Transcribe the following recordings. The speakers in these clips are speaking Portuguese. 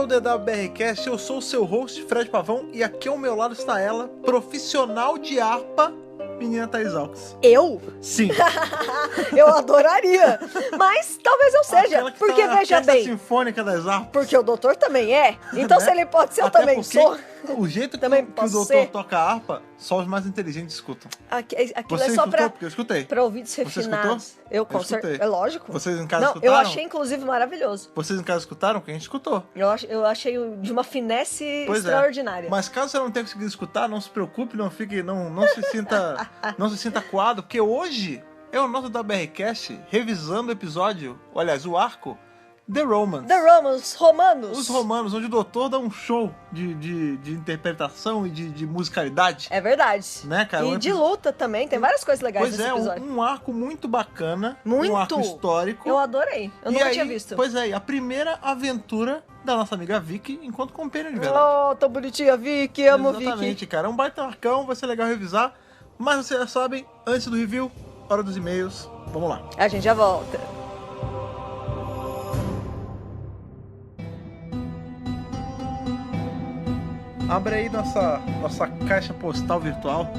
ao DWBRcast, eu sou o seu host, Fred Pavão, e aqui ao meu lado está ela, profissional de harpa, menina Thaís Alves. Eu? Sim. Eu adoraria, mas talvez eu seja, Aquela que porque tá na veja Orquestra bem, Sinfônica das Harpas. porque o doutor também é, então Né? se ele pode ser, eu Até também porque sou. O jeito que, Também que o posso doutor ser. toca a harpa, só os mais inteligentes escutam. Aquilo Você é só escutou? pra, Porque eu escutei. pra ouvidos Você refinados. escutou? Eu com Eu escutei. certeza, é lógico. Vocês em casa Não, escutaram? eu achei inclusive maravilhoso. Vocês em casa escutaram? Porque a gente escutou. Eu achei de uma finesse Pois extraordinária. É. Mas caso você não tenha conseguido escutar, não se preocupe, não se sinta acuado, porque hoje é o nosso WBRcast revisando o episódio, ou, aliás, o arco The Romans. The Romans, romanos. Os romanos, onde o doutor dá um show de interpretação e de musicalidade. É verdade. Né, cara? E de luta também, tem várias coisas legais Pois nesse é, episódio. um arco muito bacana. Muito. Um arco histórico. Eu adorei, eu E nunca aí, tinha visto. Pois é, a primeira aventura da nossa amiga Vicky enquanto companion de verdade. Oh, tão bonitinha, Vicky, amo Exatamente, Vicky. cara. É um baita arcão, vai ser legal revisar. Mas vocês já sabem, antes do review, hora dos e-mails. Vamos lá. A gente já volta. Abre aí nossa caixa postal virtual.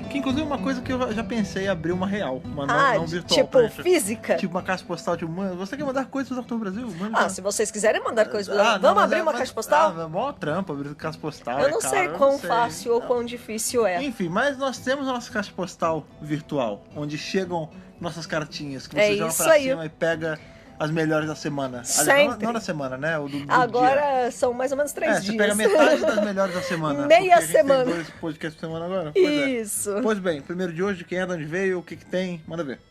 Que inclusive é uma coisa que eu já pensei em abrir uma real. Uma não virtual. Tipo física? Tipo uma caixa postal. Tipo, mano, você quer mandar coisas pro Dr. Brasil? Manda. Se vocês quiserem mandar coisa, vamos abrir uma caixa postal? É mó trampo abrir caixa postal. Eu não sei quão fácil ou quão difícil é. Enfim, mas nós temos a nossa caixa postal virtual, onde chegam nossas cartinhas, que você joga isso pra aí. cima e pega as melhores da semana. Sempre. Não da semana, né? O do Agora dia. são mais ou menos 3 dias. Você pega metade das melhores da semana. Meia porque a gente semana. Tem 2 podcasts por semana agora. Pois Isso. É. Pois bem, primeiro de hoje, quem é, de onde veio, o que tem, manda ver.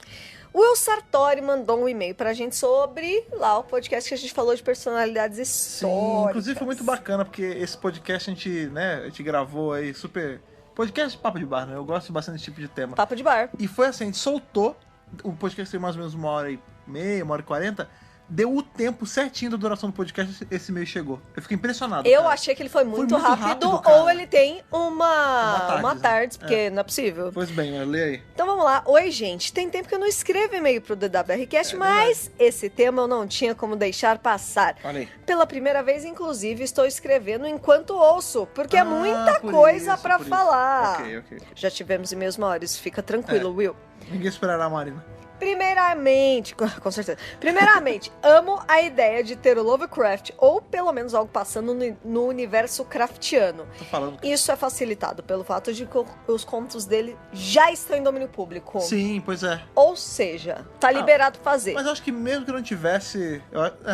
O Will Sartori mandou um e-mail pra gente sobre lá o podcast que a gente falou de personalidades históricas. Sim, inclusive foi muito bacana, porque esse podcast a gente gravou aí super... Podcast Papo de Bar, né? Eu gosto bastante desse tipo de tema. Papo de bar. E foi assim, a gente soltou, o podcast tem mais ou menos 1h30, 1h40, deu o tempo certinho da duração do podcast, esse e-mail chegou. Eu fiquei impressionado. Eu cara. achei que ele foi muito rápido, cara. ou ele tem uma tarde, porque não é possível. Pois bem, lê aí. Então vamos lá. Oi, gente. Tem tempo que eu não escrevo e-mail pro DWRcast, mas esse tema eu não tinha como deixar passar. Olha aí. Pela primeira vez, inclusive, estou escrevendo enquanto ouço, porque é muita coisa pra falar. Ok. Já tivemos e-mails maiores, fica tranquilo, Will. Ninguém esperará a Marina. Primeiramente, com certeza. Primeiramente, amo a ideia de ter o Lovecraft, ou pelo menos algo passando no universo craftiano. Tô falando. Isso é facilitado pelo fato de que os contos dele já estão em domínio público. Sim, pois é. Ou seja, tá liberado fazer. Mas eu acho que mesmo que não tivesse...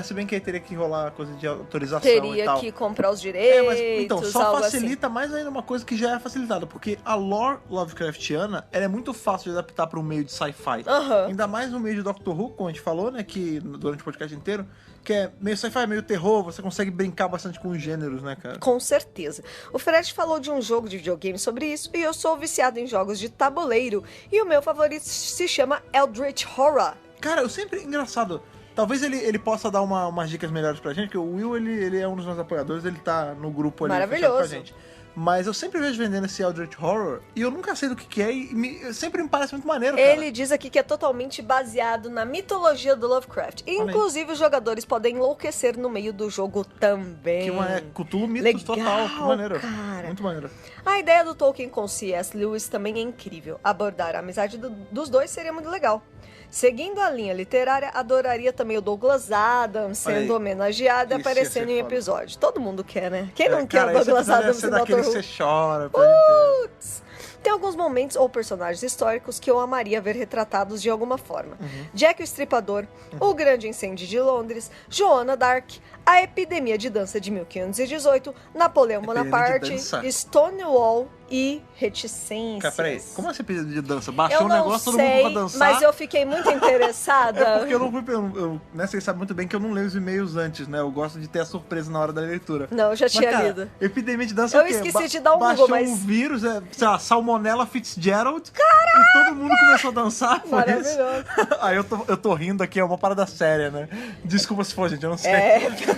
se bem que aí teria que rolar coisa de autorização e Teria tal. que comprar os direitos, Então, só algo facilita mais ainda uma coisa que já é facilitada, porque a lore Lovecraftiana, ela é muito fácil de adaptar para um meio de sci-fi. Aham. Ainda mais no meio de Doctor Who, como a gente falou, né, que durante o podcast inteiro, que é meio sci-fi, meio terror, você consegue brincar bastante com os gêneros, né, cara? Com certeza. O Fred falou de um jogo de videogame sobre isso, e eu sou viciado em jogos de tabuleiro, e o meu favorito se chama Eldritch Horror. Cara, eu sempre... Engraçado... Talvez ele possa dar umas dicas melhores pra gente, porque o Will, ele é um dos nossos apoiadores, ele tá no grupo ali fechado com a gente. Mas eu sempre vejo vendendo esse Eldritch Horror e eu nunca sei do que é e sempre me parece muito maneiro, cara. Ele diz aqui que é totalmente baseado na mitologia do Lovecraft. Inclusive, os jogadores podem enlouquecer no meio do jogo também. Que é Cthulhu Mitos legal, total. Que maneiro. Cara. Muito maneiro. A ideia do Tolkien com C.S. Lewis também é incrível. Abordar a amizade dos dois seria muito legal. Seguindo a linha literária, adoraria também o Douglas Adams sendo homenageado e aparecendo em episódio. Todo mundo quer, né? Quem não quer o Douglas Adams em Doctor Who? Você chora. Putz! Tem alguns momentos ou personagens históricos que eu amaria ver retratados de alguma forma. Jack o Estripador, o Grande Incêndio de Londres, Joana Dark, a Epidemia de Dança de 1518, Napoleão Bonaparte, Stonewall e Reticências. Cara, peraí, como é essa epidemia de dança? Baixou eu um não negócio, todo sei, mundo pra dançar? mas eu fiquei muito interessada. É porque eu não fui... Vocês sabem muito bem que eu não leio os e-mails antes, né? Eu gosto de ter a surpresa na hora da leitura. Não, eu já tinha cara, lido. Epidemia de dança Eu é o quê? esqueci de dar um Baixou Google, mas... um vírus, sei lá, Salmonella Fitzgerald. Caraca! E todo mundo começou a dançar, foi isso? Maravilhoso. Aí eu tô rindo aqui, é uma parada séria, né? Desculpa se for, gente, eu não sei.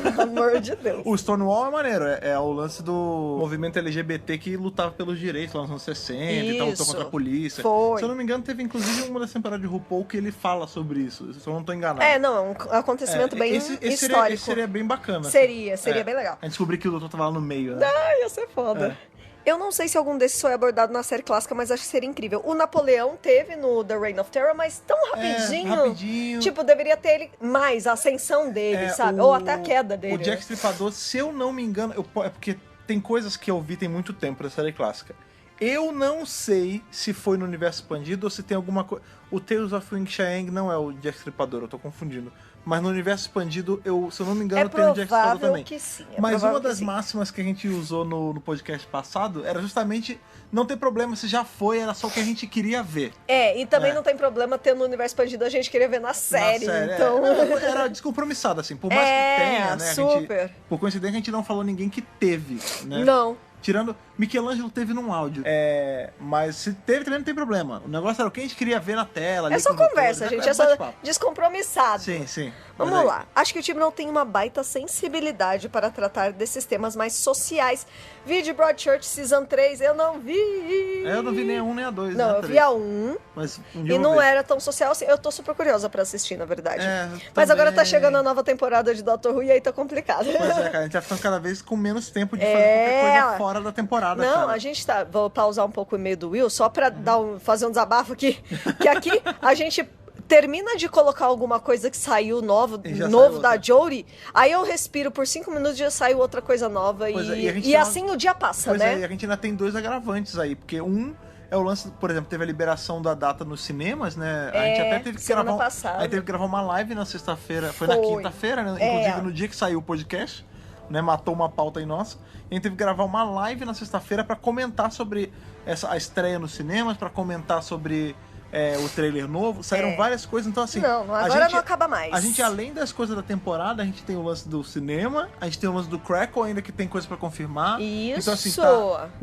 Pelo amor de Deus. O Stonewall é maneiro, é o lance do movimento LGBT que lutava pelos direitos lá nos anos 60 e tal, lutou contra a polícia. Foi. Se eu não me engano, teve inclusive uma das temporadas de RuPaul que ele fala sobre isso, se eu não tô enganado. Não, é um acontecimento bem histórico. Esse seria bem bacana. Seria bem legal. A gente descobrir que o doutor tava lá no meio, né? Ia ser foda. Eu não sei se algum desses foi abordado na série clássica, mas acho que seria incrível. O Napoleão teve no The Reign of Terror, mas tão rapidinho. Tipo, deveria ter ele mais, a ascensão dele, sabe? Ou até a queda dele. O Jack Stripador, se eu não me engano, é porque tem coisas que eu vi tem muito tempo da série clássica. Eu não sei se foi no universo expandido ou se tem alguma coisa... O Tales of Wing-Chiang não é o Jack Stripador, eu tô confundindo. Mas no universo expandido, se eu não me engano, tem o Jack Stripador também. Que sim, mas uma das máximas que a gente usou no podcast passado era justamente não ter problema se já foi, era só o que a gente queria ver. E também não tem problema ter no universo expandido, a gente queria ver na série. Então... Era descompromissado, assim, por mais que tenha, né? Super. Por coincidência, a gente não falou ninguém que teve, né? Não. Tirando, Michelangelo teve num áudio. Mas se teve também não tem problema. O negócio era o que a gente queria ver na tela. É só conversa, gente. É só descompromissado. Sim. Vamos lá. Acho que o time não tem uma baita sensibilidade para tratar desses temas mais sociais. Vi Broadchurch Season 3, eu não vi. Eu não vi nem a 1 nem a 2. Não, eu vi a 1. Mas e não era tão social assim. Eu tô super curiosa pra assistir, na verdade. Mas agora tá chegando a nova temporada de Doctor Who e aí tá complicado. Pois cara. A gente tá ficando cada vez com menos tempo de fazer qualquer coisa fora da temporada, Não, cara. A gente tá... Vou pausar um pouco o e-mail do Will, só pra fazer um desabafo aqui. Que aqui a gente... termina de colocar alguma coisa que saiu novo da Jodie, aí eu respiro por 5 minutos e já saiu outra coisa nova e assim o dia passa, né? E a gente ainda tem 2 agravantes aí, porque um é o lance, por exemplo, teve a liberação da data nos cinemas, né? A gente até teve que gravar. Passada. Aí teve que gravar uma live na sexta-feira, foi na quinta-feira, né? Inclusive no dia que saiu o podcast, né? Matou uma pauta aí nossa. A gente teve que gravar uma live na sexta-feira pra comentar sobre a estreia nos cinemas, pra comentar sobre o trailer novo, saíram várias coisas, então assim... Agora não acaba mais. A gente, além das coisas da temporada, a gente tem o lance do cinema, a gente tem o lance do Crackle ainda, que tem coisa pra confirmar. Isso! Então assim,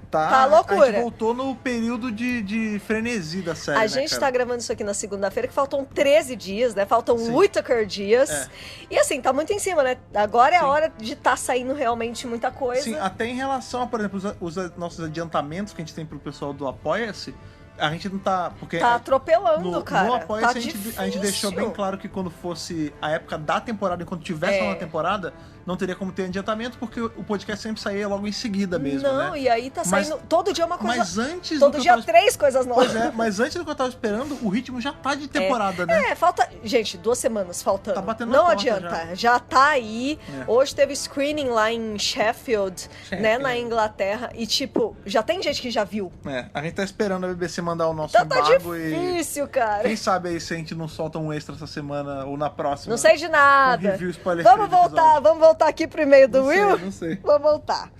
tá loucura. A gente voltou no período de frenesi da série, A gente tá gravando isso aqui na segunda-feira, que faltam 13 dias, né? Faltam Whittaker dias. E assim, tá muito em cima, né? Agora é a hora de tá saindo realmente muita coisa. Sim, até em relação a, por exemplo, os nossos adiantamentos que a gente tem pro pessoal do Apoia-se, a gente não tá... Porque tá atropelando, cara. No Apoia-se a gente deixou bem claro que quando fosse a época da temporada, enquanto tivesse uma temporada, não teria como ter adiantamento, porque o podcast sempre saía logo em seguida mesmo, Não, e aí tá saindo todo dia uma coisa... Mas antes todo dia 3 coisas novas. Pois mas antes do que eu tava esperando, o ritmo já tá de temporada, né? Falta... Gente, 2 semanas faltando. Tá batendo não na adianta. Já tá aí. Hoje teve screening lá em Sheffield, né, na Inglaterra, e tipo, já tem gente que já viu. A gente tá esperando a BBC mandar o nosso tá embargo difícil, cara. Quem sabe aí se a gente não solta um extra essa semana ou na próxima. Não sei de nada. Um review spoiler vamos voltar aqui pro e-mail do Will? Não sei. Vamos voltar.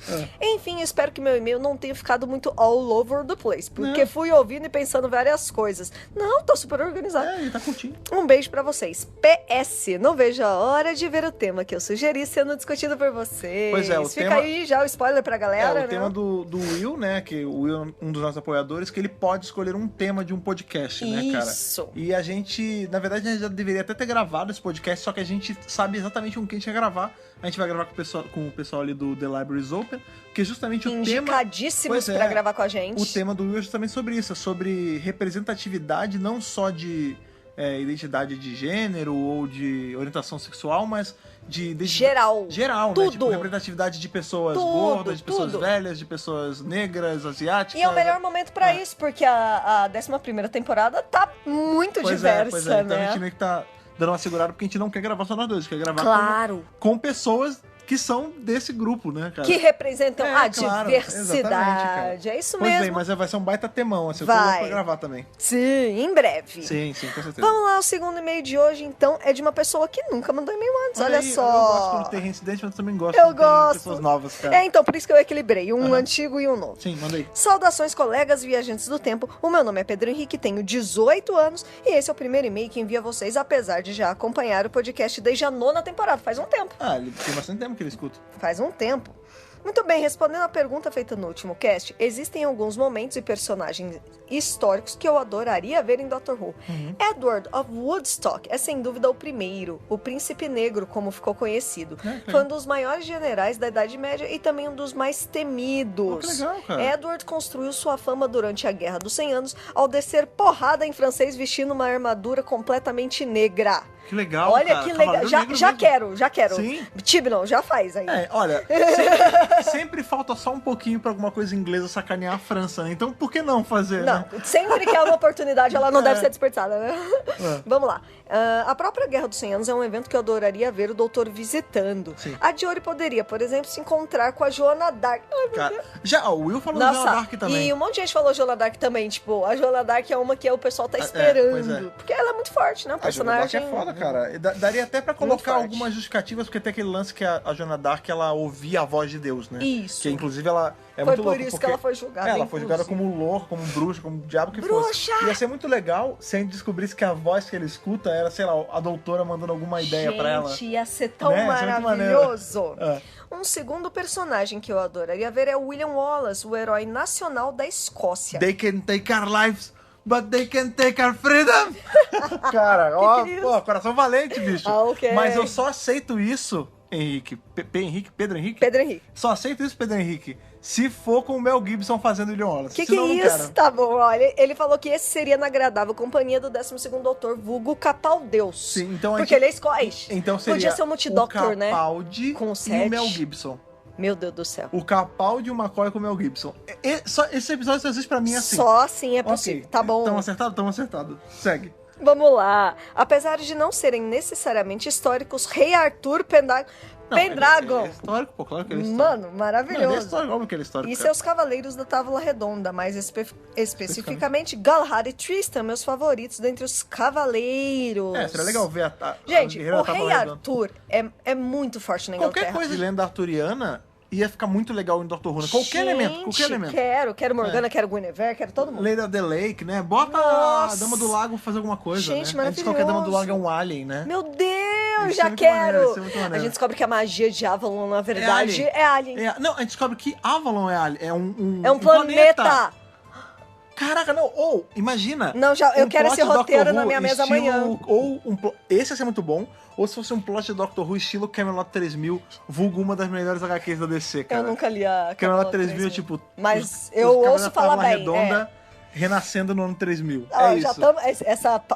Enfim, espero que meu e-mail não tenha ficado muito all over the place, porque fui ouvindo e pensando várias coisas. Não, tô super organizado. E tá curtinho. Um beijo pra vocês. PS, não vejo a hora de ver o tema que eu sugeri sendo discutido por vocês. Pois é, Fica aí já o spoiler pra galera, o tema do Will, né, que o Will é um dos nossos apoiadores, que ele pode escolher um tema de um podcast, né, cara? Isso. E a gente, na verdade, a gente já deveria até ter gravado esse podcast, só que a gente sabe exatamente com quem a gente ia gravar. A gente vai gravar com o pessoal ali do The Libraries Open, porque justamente o tema... Indicadíssimos pra gravar com a gente. O tema do Will é justamente sobre isso, é sobre representatividade, não só de identidade de gênero ou de orientação sexual, mas de geral, tudo. Né? Tipo, representatividade de pessoas gordas, de pessoas velhas, de pessoas negras, asiáticas. E é o melhor momento pra isso, porque a 11ª temporada tá muito diversa, né? Então a gente meio que tá dando uma segurada porque a gente não quer gravar só nós dois, a gente quer gravar com pessoas que são desse grupo, né, cara? Que representam a diversidade. É isso mesmo. Pois bem, mas vai ser um baita temão, assim, eu tô louco pra gravar também. Sim, em breve. Sim, com certeza. Vamos lá, o segundo e-mail de hoje, então, é de uma pessoa que nunca mandou e-mail antes, olha só. Eu gosto quando tem reincidente, mas também gosto quando tem pessoas novas, cara. Então, por isso que eu equilibrei, um antigo e um novo. Sim, manda aí. Saudações, colegas viajantes do tempo. O meu nome é Pedro Henrique, tenho 18 anos e esse é o primeiro e-mail que envio a vocês, apesar de já acompanhar o podcast desde a 9ª temporada, faz um tempo. Ele tem bastante tempo que ele escuta. Faz um tempo. Muito bem, respondendo a pergunta feita no último cast, existem alguns momentos e personagens históricos que eu adoraria ver em Doctor Who. Edward of Woodstock é sem dúvida o primeiro, o Príncipe Negro, como ficou conhecido. Foi um dos maiores generais da Idade Média e também um dos mais temidos. Que legal, cara. Edward construiu sua fama durante a Guerra dos 100 Anos ao descer porrada em francês vestindo uma armadura completamente negra. Que legal, olha, cara. Que legal. Já quero. Sim. Tibnon, já faz aí. Olha, sempre falta só um pouquinho pra alguma coisa inglesa sacanear a França, né? Então por que não fazer, Não, né? sempre que há uma oportunidade, ela não deve ser desperdiçada, né? Vamos lá. A própria Guerra dos 100 Anos é um evento que eu adoraria ver o Doutor visitando. Sim. A Diori poderia, por exemplo, se encontrar com a Joana Dark. Já, o Will falou de Joana Dark também. E um monte de gente falou Joana Dark também. Tipo, a Joana Dark é uma que o pessoal tá esperando. Porque ela é muito forte, né? O personagem. A Joana Dark é foda, cara. Daria até pra colocar algumas justificativas, porque tem aquele lance que a Joana Dark, ela ouvia a voz de Deus, né? Isso. Que inclusive ela é foi muito louca. Foi por isso que ela foi julgada. Ela foi julgada como louca, como bruxa, como diabo que fosse. Ia ser muito legal se a gente descobrisse que a voz que ele escuta era, sei lá, a doutora mandando alguma ideia pra ela. Gente, ia ser tão maravilhoso. Um segundo personagem que eu adoraria ver é o William Wallace, o herói nacional da Escócia. They can take our lives, but they can take our freedom. Cara, coração valente, bicho. Okay. Mas eu só aceito isso, Henrique. Pedro Henrique? Pedro Henrique. Só aceito isso, Pedro Henrique, se for com o Mel Gibson fazendo William Wallace. Que é isso? Quero. Tá bom, olha, ele falou que esse seria na agradável companhia do 12º Doutor, vulgo Capaldeus. Sim, então porque ele é Scottish. Então seria podia ser o Multidoctor, né? O Capaldi com e o Mel Gibson. Meu Deus do céu. O Capaldi e o McCoy com o Mel Gibson. Esse episódio só existe pra mim assim. Só assim é possível. Okay. Tá bom. Tamo acertado? Tamo acertado. Segue. Vamos lá. Apesar de não serem necessariamente históricos, Rei Arthur Pendragon... Ele é histórico, pô, claro que ele é histórico. Mano, maravilhoso. Ele é histórico, óbvio que ele é histórico. E seus Cavaleiros da Távola Redonda, mais especificamente Galahad e Tristan, meus favoritos dentre os Cavaleiros. Seria legal ver Gente, o Rei Arthur é muito forte na Inglaterra. Qualquer coisa de lenda arturiana ia ficar muito legal em Doctor Who. Qualquer elemento. Quero Morgana, quero Guinevere, quero todo mundo. Lady of the Lake, né? Bota a Dama do Lago fazer alguma coisa, gente, né? A gente descobre que a Dama do Lago é um alien, né? Meu Deus, já quero! Maneiro. A gente descobre que a magia de Avalon, na verdade, é alien. Não, a gente descobre que Avalon é alien. É um planeta. Caraca, não. Imagina. Não, eu quero esse roteiro na minha mesa amanhã. Esse ia ser muito bom. Ou se fosse um plot de Doctor Who estilo Camelot 3000, vulgo uma das melhores HQs da DC, cara. Eu nunca li a Camelot 3000, tipo... Mas eu ouço falar bem. Redonda, renascendo no ano 3000. Já estamos...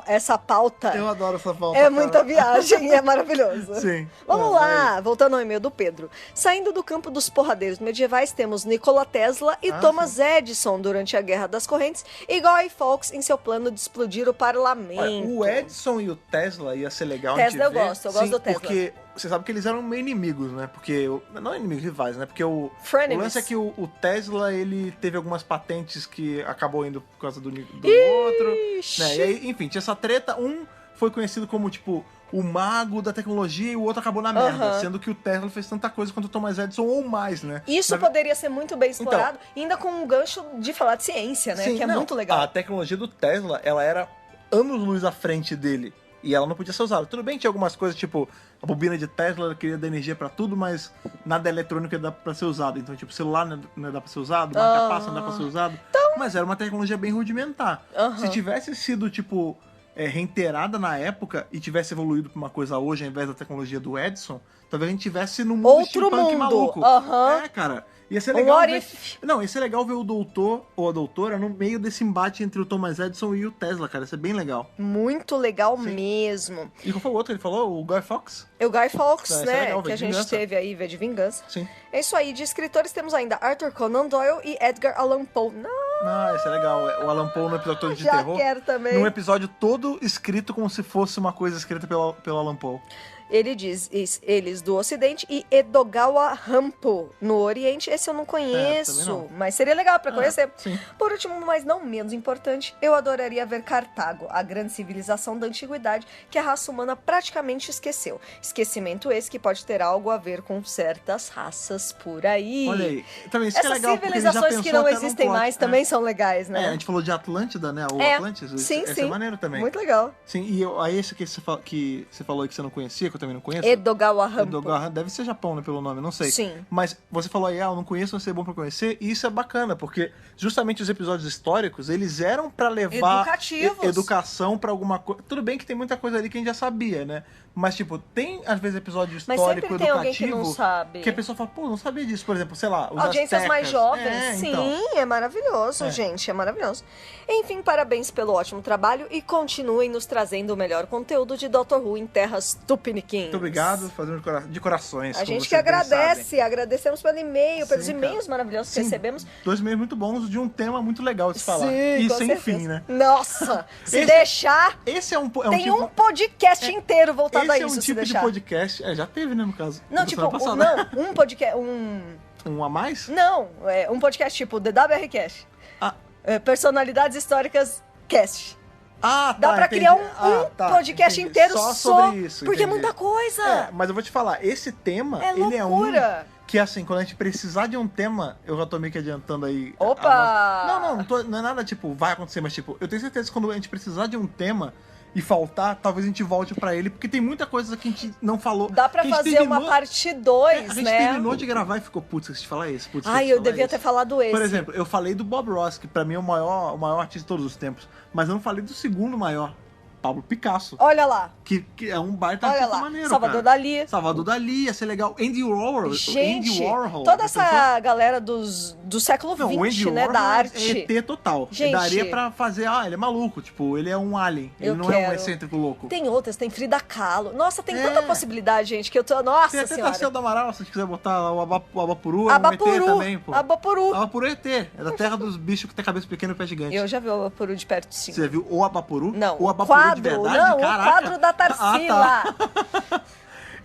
Essa pauta... Eu adoro essa pauta, é muita viagem, é maravilhoso. Sim. Vamos lá, voltando ao e-mail do Pedro. Saindo do campo dos porradeiros medievais, temos Nikola Tesla e Thomas Edison durante a Guerra das Correntes, e Guy Fawkes em seu plano de explodir o parlamento. Olha, o Edison e o Tesla ia ser legal Tesla eu gosto do Tesla. Porque você sabe que eles eram meio inimigos, né? Porque... Não inimigos, rivais, né? Porque o lance é que o Tesla, ele teve algumas patentes que acabou indo por causa do outro. Né? E aí, enfim, tinha essa treta. Um foi conhecido como, tipo, o mago da tecnologia e o outro acabou na merda. Sendo que o Tesla fez tanta coisa quanto o Thomas Edison ou mais, né? Isso poderia ser muito bem explorado, ainda com um gancho de falar de ciência, né? Sim, que é muito legal. A tecnologia do Tesla, ela era anos-luz à frente dele. E ela não podia ser usada. Tudo bem, tinha algumas coisas, tipo, a bobina de Tesla, ela queria dar energia pra tudo, mas nada eletrônico dá pra ser usado. Então, tipo, celular não dá pra ser usado, marca-passo não dá pra ser usado. Então... Mas era uma tecnologia bem rudimentar. Se tivesse sido, tipo, reiterada na época e tivesse evoluído pra uma coisa hoje, ao invés da tecnologia do Edison, talvez a gente tivesse num mundo steampunk maluco. Cara... Ia ser legal ia ser legal ver o doutor ou a doutora no meio desse embate entre o Thomas Edison e o Tesla, cara. Ia ser bem legal. Muito legal mesmo. E qual foi o outro que ele falou? O Guy Fawkes? É o Guy Fawkes, né? Legal, que a gente teve aí, V de Vingança. Sim. É isso aí. De escritores temos ainda Arthur Conan Doyle e Edgar Allan Poe. Isso é legal. O Allan Poe no episódio todo de terror. Já quero também. Num episódio todo escrito como se fosse uma coisa escrita pelo Allan Poe. Ele diz eles do Ocidente e Edogawa Rampo no Oriente. Esse eu não conheço, não. Mas seria legal pra conhecer. Sim. Por último, mas não menos importante, eu adoraria ver Cartago, a grande civilização da antiguidade que a raça humana praticamente esqueceu. Esquecimento esse que pode ter algo a ver com certas raças por aí. Olha aí. Também, isso essas é legal, civilizações que não existem mais também são legais, né? A gente falou de Atlântida, né? O Atlantis. Sim, esse é maneiro também. Muito legal. Sim, e aí esse que você falou que você não conhecia, que eu também não conheço. Edogawa Rampo. Edogawa, deve ser Japão, né, pelo nome, não sei. Sim. Mas você falou aí, eu não conheço, vai ser bom pra conhecer, e isso é bacana, porque justamente os episódios históricos, eles eram pra levar educação pra alguma coisa. Tudo bem que tem muita coisa ali que a gente já sabia, né? Mas, tipo, tem, às vezes, episódio histórico, mas sempre tem educativo, alguém que não sabe. Que a pessoa fala, pô, não sabia disso. Por exemplo, sei lá, os audiências aztecas. mais jovens. Sim, então. é maravilhoso, gente, é maravilhoso. Enfim, parabéns pelo ótimo trabalho e continuem nos trazendo o melhor conteúdo de Dr. Who em terras tupiniquins. Muito obrigado, fazendo de corações. A gente que agradece, agradecemos pelo e-mail, pelos e-mails maravilhosos que Sim, recebemos. 2 e-mails muito bons de um tema muito legal de se falar. Sim, e sem certeza. fim, né? Nossa, se deixar... Esse é um tem tipo, um podcast inteiro voltado a isso, esse é um se tipo deixar. de podcast... já teve, né, no caso. Não, tipo, não, um podcast... Um a mais? Não, um podcast tipo DWR Cast. Personalidades Históricas Cast. Tá, dá pra criar um podcast inteiro só sobre isso. Porque é muita coisa. Mas eu vou te falar, esse tema, ele é que assim, quando a gente precisar de um tema, eu já tô meio que adiantando aí. Opa! Não é nada tipo, vai acontecer, mas tipo, eu tenho certeza que quando a gente precisar de um tema e faltar, talvez a gente volte pra ele, porque tem muita coisa que a gente não falou. Dá pra fazer uma parte 2, né? A gente terminou de gravar e ficou, putz, se falar isso, eu devia ter falado esse. Por exemplo, eu falei do Bob Ross, que pra mim é o maior artista de todos os tempos, mas eu não falei do segundo maior, Pablo Picasso. Olha lá. Que é um baita artista maneiro, Salvador Dalí. Salvador Dalí, ia ser legal. Andy Warhol. Gente, Andy Warhol, toda essa galera do século XX, né, da arte. É ET total. Gente, daria pra fazer, ele é maluco, tipo, ele é um alien. Ele não é um excêntrico louco. Tem outras, tem Frida Kahlo. Nossa, tem tanta possibilidade, gente, que eu tô... Nossa Senhora. Tem até Tarsila do Amaral, se quiser botar o Abapuru, Abapuru, é um ET também, pô. Abapuru. Abapuru é ET. É da terra dos bichos que tem cabeça pequena e pé gigante. Eu já vi o Abapuru de perto, sim. Você já viu o Abapuru? Não, o Abapuru quadro, de verdade? não, Caraca. o quadro da Tarsila.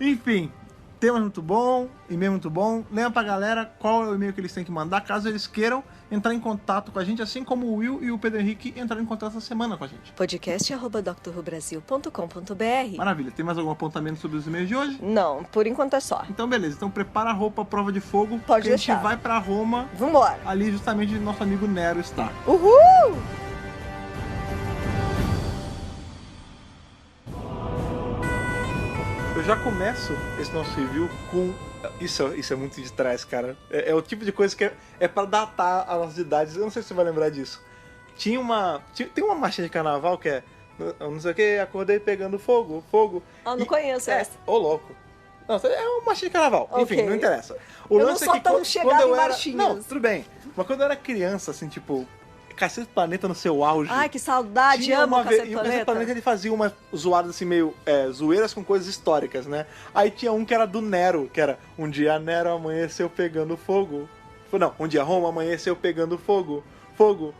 Enfim, tema muito bom, e-mail muito bom. Lembra pra galera qual é o e-mail que eles têm que mandar, caso eles queiram entrar em contato com a gente, assim como o Will e o Pedro Henrique entraram em contato essa semana com a gente. podcast@drrubrasil.com.br. Maravilha. Tem mais algum apontamento sobre os e-mails de hoje? Não, por enquanto é só. Então beleza, então prepara a roupa à prova de fogo. Pode deixar. A gente deixar. vai pra Roma. Vambora. Ali justamente nosso amigo Nero está. Uhul! Eu já começo esse nosso review com... Isso é muito de trás, cara. É o tipo de coisa que é pra datar as nossas idades. Eu não sei se você vai lembrar disso. Tem uma marcha de carnaval que é... Não sei o que, acordei pegando fogo. Não conheço essa. Louco. Não, é uma marcha de carnaval. Okay. Enfim, não interessa. Eu não sou tão chegada em marchinhas. Não, tudo bem. Mas quando eu era criança, assim, tipo... Cacete Planeta no seu auge. Ai, que saudade, amo o Cacete Planeta. E o Cacete Planeta ele fazia umas zoadas assim, meio zoeiras com coisas históricas, né? Aí tinha um que era do Nero, que era um dia Nero amanheceu pegando fogo. Não, um dia Roma amanheceu pegando fogo. Fogo.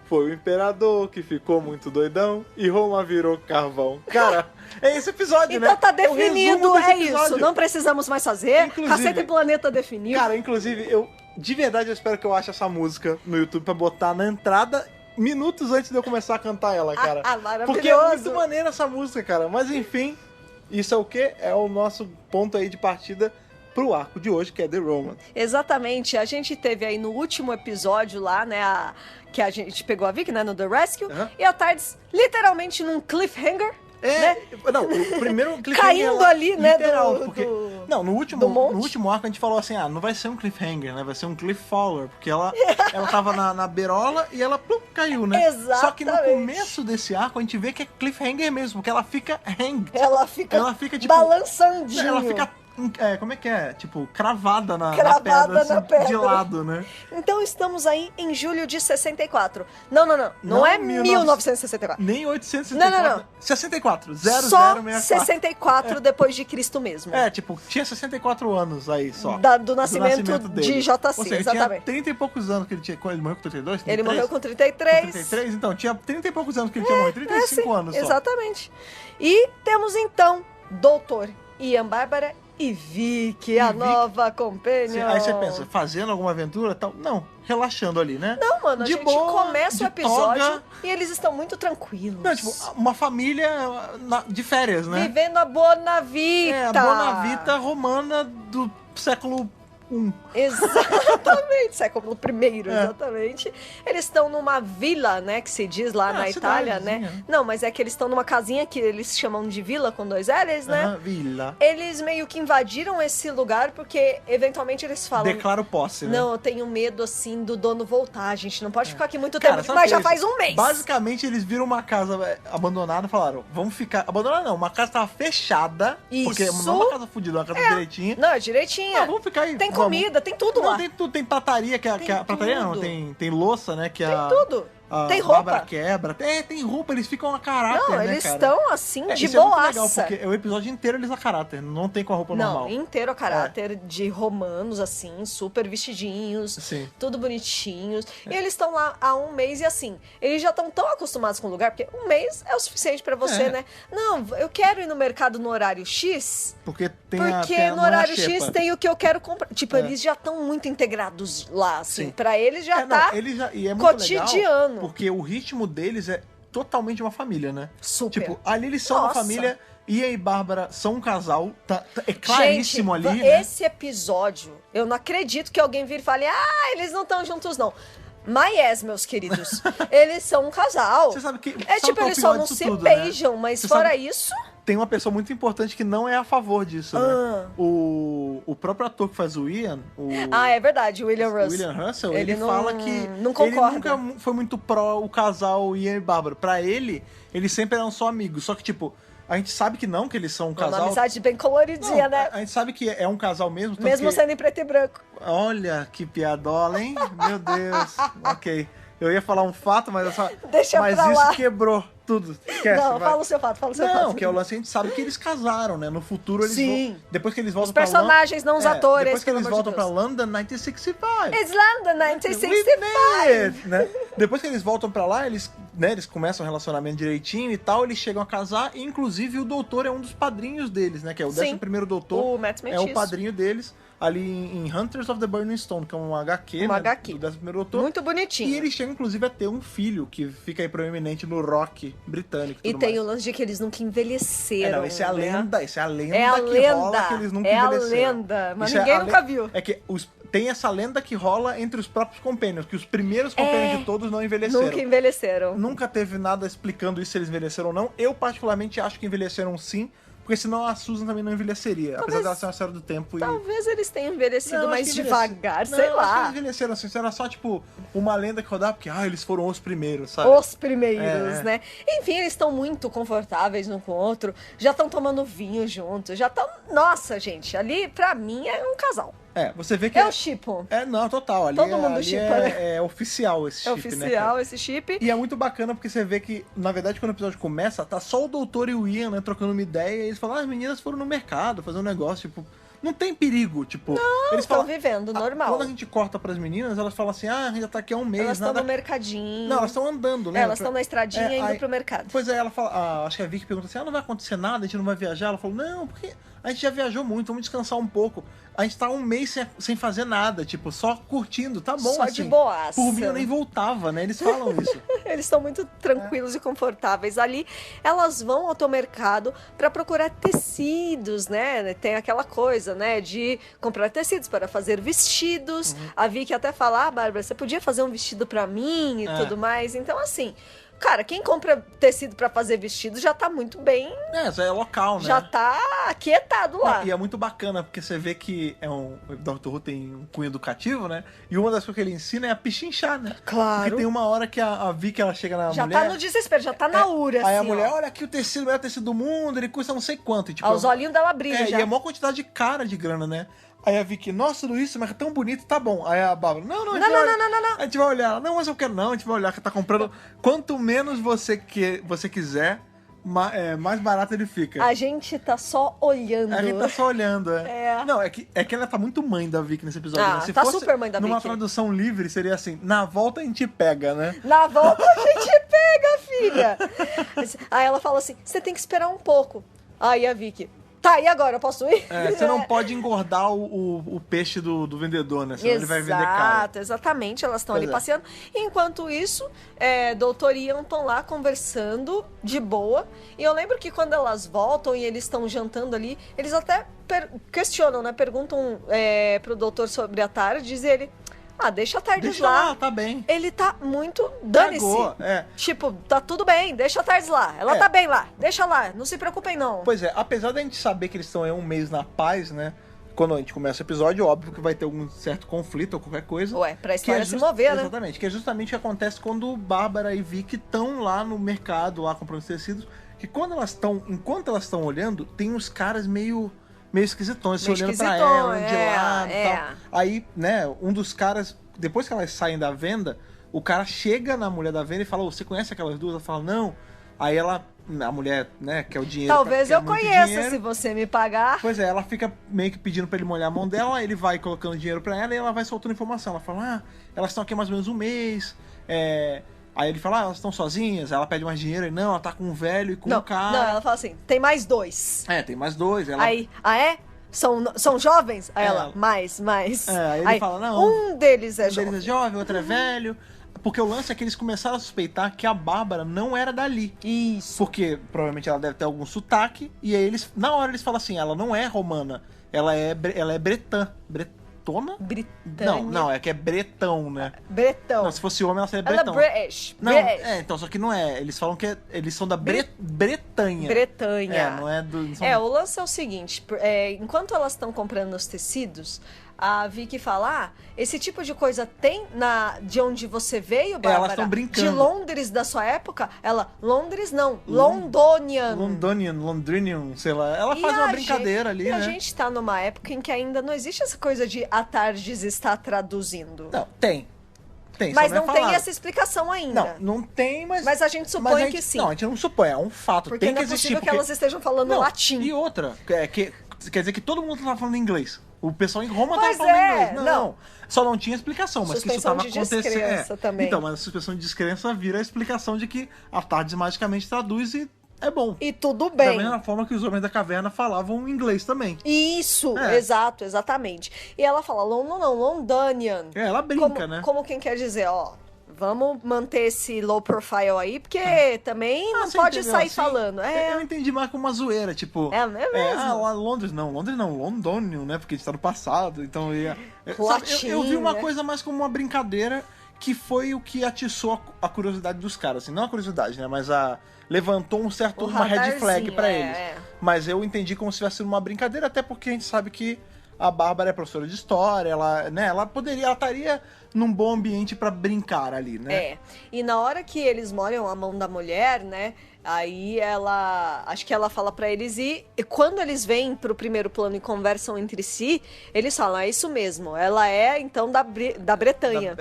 Foi o imperador que ficou muito doidão e Roma virou carvão. Cara, é esse episódio, então, né? Então tá definido, é isso. Não precisamos mais fazer. Cacete Planeta definido. Cara, inclusive, de verdade, eu espero que eu ache essa música no YouTube pra botar na entrada minutos antes de eu começar a cantar ela, cara. Maravilhoso. Porque é muito maneira essa música, cara. Mas enfim, isso é o quê? É o nosso ponto aí de partida pro arco de hoje, que é The Roman. Exatamente. A gente teve aí no último episódio lá, né, que a gente pegou a Vicky, né, no The Rescue, e a TARDIS literalmente num cliffhanger. Né? Não, o primeiro cliffhanger caindo ali, né, literal, porque não, no último arco a gente falou assim, não vai ser um cliffhanger, né, vai ser um cliffhanger, porque ela tava na beirola e ela caiu, né? Exatamente. Só que no começo desse arco a gente vê que é cliffhanger mesmo, porque ela fica hanged. Ela fica tipo, balançandinho. Ela fica como é que é? Tipo, cravada na pedra, assim, pedra. De lado, né? Então estamos aí em julho de 64. Não é 1964. Nem 864. Não. 64. 0064. Só 64 depois de Cristo mesmo. Tipo, tinha 64 anos aí só. Do nascimento de JC, Ou seja, exatamente. Tinha 30 e poucos anos que ele tinha. Ele morreu com 32? 33? Ele morreu com 33. 33? Então, tinha 30 e poucos anos que ele tinha morrido. 35 anos só. Exatamente. E temos então Doutor Ian Bárbara e Vicky, a nova companion. Aí você pensa, fazendo alguma aventura e tal? Não, relaxando ali, né? Não, mano, a gente começa o episódio toga, e eles estão muito tranquilos. Não, tipo, uma família de férias, né? Vivendo a Bonavita. A Bonavita romana do século I. Exatamente, século I, exatamente. Eles estão numa vila, né, que se diz lá na Itália, né? Não, mas é que eles estão numa casinha que eles chamam de vila com 2 L's, né? Vila. Eles meio que invadiram esse lugar porque, eventualmente, eles falam... Declaro posse, né? Não, eu tenho medo, assim, do dono voltar. A gente não pode ficar aqui muito tempo, mas já faz um mês. Basicamente, eles viram uma casa abandonada e falaram, vamos ficar... Abandonada não, uma casa tava fechada. Isso. Porque não é uma casa fodida, é uma casa direitinha. Não, é direitinha. Vamos ficar aí. Tem comida, tem tudo lá. Tem tudo, tem prataria, prataria não, tem louça, né? Que tem tudo. Tem roupa. Bárbara quebra. Tem roupa, eles ficam a caráter, não, né, eles cara? estão assim, de isso boaça. É muito legal, porque o episódio inteiro eles a caráter, não tem com a roupa normal. Não, inteiro a caráter de romanos, assim, super vestidinhos, tudo bonitinhos. E eles estão lá há um mês e assim, eles já estão tão acostumados com o lugar, porque um mês é o suficiente pra você, né? Não, eu quero ir no mercado no horário X, porque no horário X tem o que eu quero comprar. Tipo, eles já estão muito integrados lá, assim. Pra eles já tá e é muito cotidiano. Legal, porque o ritmo deles é totalmente uma família, né? Super. Tipo, ali eles são uma família, Ian e Bárbara são um casal, é claríssimo. Gente, ali, né? Esse episódio, eu não acredito que alguém vire e fale, eles não estão juntos, não. Mas meus queridos, eles são um casal. Você sabe que tipo, eles só não se beijam, né? Mas fora isso... Tem uma pessoa muito importante que não é a favor disso, né? O próprio ator que faz o Ian... é verdade, o William Russell, ele fala que não concorda. Ele nunca foi muito pró o casal Ian e Bárbara. Pra ele, eles sempre eram só amigos. Só que, tipo, a gente sabe que não, que eles são um casal... Uma amizade bem coloridinha, né? A gente sabe que é um casal mesmo. Mesmo sendo em preto e branco. Olha, que piadola, hein? Meu Deus. Ok. Eu ia falar um fato, mas Deixa mas pra isso lá. Quebrou tudo. Esquece, não, fala o seu fato, Não, que é o lance, a gente sabe que eles casaram, né? No futuro eles vão... Depois que eles voltam pra Os personagens, não os atores. Depois que eles voltam pra London 1965. It's London 1965. Né? Depois que eles voltam pra lá, eles começam o relacionamento direitinho e tal, eles chegam a casar, e inclusive o doutor é um dos padrinhos deles, né? Que é o 11º doutor. O Matt Smith. É o padrinho deles. Ali em Hunters of the Burning Stone, que é um HQ, né, HQ. do 11º doutor. Muito bonitinho. E eles chegam, inclusive, a ter um filho, que fica aí proeminente no rock britânico. E tem o lance de que eles nunca envelheceram. Isso é a lenda. Isso é a lenda que rola que eles nunca envelheceram. É a lenda, mas ninguém nunca viu. É que tem essa lenda que rola entre os próprios Companions, que os primeiros Companions de todos não envelheceram. Nunca envelheceram. Nunca teve nada explicando isso, se eles envelheceram ou não. Eu, particularmente, acho que envelheceram sim. Porque senão a Susan também não envelheceria, apesar dela ser uma senhora do tempo. Talvez eles tenham envelhecido mais devagar, sei lá. Acho que eles envelheceram assim, era só tipo uma lenda que rodava, porque eles foram os primeiros, sabe? Os primeiros, né? Enfim, eles estão muito confortáveis um com o outro, já estão tomando vinho juntos, já estão... Nossa, gente, ali pra mim é um casal. Você vê que... É o chippo. Não, total. Ali todo mundo chippa, né? É oficial esse chip, né? É oficial esse chip. E é muito bacana porque você vê que, na verdade, quando o episódio começa, tá só o doutor e o Ian, né, trocando uma ideia, e eles falam, as meninas foram no mercado fazer um negócio, tipo... Não tem perigo, tipo... Não, eles estão vivendo, normal. Quando a gente corta pras meninas, elas falam assim, a gente já tá aqui há um mês, elas estão no mercadinho. Não, elas estão andando, né? Elas estão na estradinha indo pro mercado. Pois é, ela fala, acho que a Vicky pergunta assim, não vai acontecer nada, a gente não vai viajar? Ela falou, não, porque a gente já viajou muito, vamos descansar um pouco. A gente tá um mês sem fazer nada, tipo, só curtindo, tá bom, só assim. De boaça. Por mim eu nem voltava, né? Eles falam isso. Eles estão muito tranquilos e confortáveis ali. Elas vão ao teu mercado para procurar tecidos, né? Tem aquela coisa, né, de comprar tecidos para fazer vestidos. A Vicky até fala, Bárbara, você podia fazer um vestido para mim e tudo mais. Então, assim... Cara, quem compra tecido pra fazer vestido já tá muito bem... Já é local, né? Já tá aquietado lá. E é muito bacana, porque você vê que o Dr. Who tem um cunho educativo, né? E uma das coisas que ele ensina é a pichinchar, né? Claro. Porque tem uma hora que a Vicky, ela chega na mulher... Já tá no desespero, já tá na ura, Aí assim, a mulher, olha aqui o tecido, o melhor tecido do mundo, ele custa não sei quanto. E, tipo, os olhinhos dela brilham já. E é a maior quantidade de cara de grana, né? Aí a Vicky, nossa, tudo isso, mas é tão bonito, tá bom. Aí a Bárbara, não. A gente vai olhar. Não, mas eu quero não, a gente vai olhar que tá comprando. Quanto menos você quiser, mais barato ele fica. A gente tá só olhando. A gente tá só olhando, Não, é que ela tá muito mãe da Vicky nesse episódio. Né? Se tá fosse super mãe da Vicky. Numa tradução livre, seria assim, na volta a gente pega, né? Na volta a gente pega, filha. Aí ela fala assim, você tem que esperar um pouco. Aí a Vicky... Tá, e agora? Eu posso ir? Você não pode engordar o peixe do vendedor, né? Senão ele vai vender caro. Exato, exatamente. Elas estão ali passeando. Enquanto isso, Dr. Ian estão lá conversando de boa. E eu lembro que quando elas voltam e eles estão jantando ali, eles até questionam, né? Perguntam pro doutor sobre a Tardes e ele... deixa a Tardes lá. Deixa tá bem. Ele tá muito... Dane-se. Tipo, tá tudo bem, deixa a Tardes lá. Ela tá bem lá, deixa lá, não se preocupem não. Pois é, apesar da gente saber que eles estão aí um mês na paz, né? Quando a gente começa o episódio, óbvio que vai ter algum certo conflito ou qualquer coisa. Pra história se mover, né? Exatamente, que é justamente o que acontece quando Bárbara e Vicky estão lá no mercado, lá comprando tecidos, que enquanto elas estão olhando, tem uns caras meio esquisitões, olhando pra ela, de lado e tal. Aí, né, um dos caras, depois que elas saem da venda, o cara chega na mulher da venda e fala, você conhece aquelas duas? Ela fala, não. Aí a mulher, né, quer o dinheiro. Talvez eu conheça, se você me pagar. Pois é, ela fica meio que pedindo pra ele molhar a mão dela, ele vai colocando dinheiro pra ela e ela vai soltando informação. Ela fala, elas estão aqui há mais ou menos um mês, Aí ele fala, elas estão sozinhas? Aí ela pede mais dinheiro. E não, ela tá com um velho e com um cara. Não, ela fala assim, tem mais 2. Tem mais 2. Ela... Aí, São jovens? Aí ela, mais. Aí ele fala, não. Um deles é jovem. Um deles é jovem, outro é velho. Porque o lance é que eles começaram a suspeitar que a Bárbara não era dali. Isso. Porque provavelmente ela deve ter algum sotaque. E aí na hora eles falam assim, ela não é romana. Ela é bretã. Bretona? Britânia. Não, é que é bretão, né? Bretão. Não, se fosse homem, ela seria bretão. Ela é British. Não, então, só que não é. Eles falam que eles são da Bretanha. Bretanha. Não é do... O lance é o seguinte, enquanto elas estão comprando os tecidos, a Vicky fala, esse tipo de coisa tem de onde você veio, Bárbara? Elas estão brincando. De Londres da sua época? Ela, Londres não, Londonian, sei lá. Ela faz uma brincadeira ali, né? A gente tá numa época em que ainda não existe essa coisa de a Tardes está traduzindo. Não, tem. Mas não tem essa explicação ainda. Não tem, mas... Mas a gente supõe que sim. Não, a gente não supõe, é um fato. Porque tem não que é existir. Possível que elas estejam falando latim. E outra, quer dizer que todo mundo tá falando inglês. O pessoal em Roma tava falando inglês. Não. Só não tinha explicação, mas suspensão que isso tava acontecendo. Descrença também. Então, mas a suspensão de descrença vira a explicação de que a Tardes magicamente traduz e é bom. E tudo bem. Da mesma forma que os homens da caverna falavam inglês também. Isso, exatamente. E ela fala, Londonian. Ela brinca, né? Como quem quer dizer, vamos manter esse low profile aí, porque também não pode sair falando. Eu entendi mais como uma zoeira, tipo... É mesmo? Lá Londres não, Londônio, né? Porque a gente tá no passado, então... eu vi uma coisa mais como uma brincadeira, que foi o que atiçou a curiosidade dos caras. Assim, não a curiosidade, né? Mas levantou uma red flag pra eles. Mas eu entendi como se tivesse sido uma brincadeira, até porque a gente sabe que a Bárbara é professora de história, ela estaria num bom ambiente pra brincar ali, né? E na hora que eles molham a mão da mulher, né, aí acho que ela fala pra eles e quando eles vêm pro primeiro plano e conversam entre si, eles falam, é isso mesmo, ela é então da Bretanha.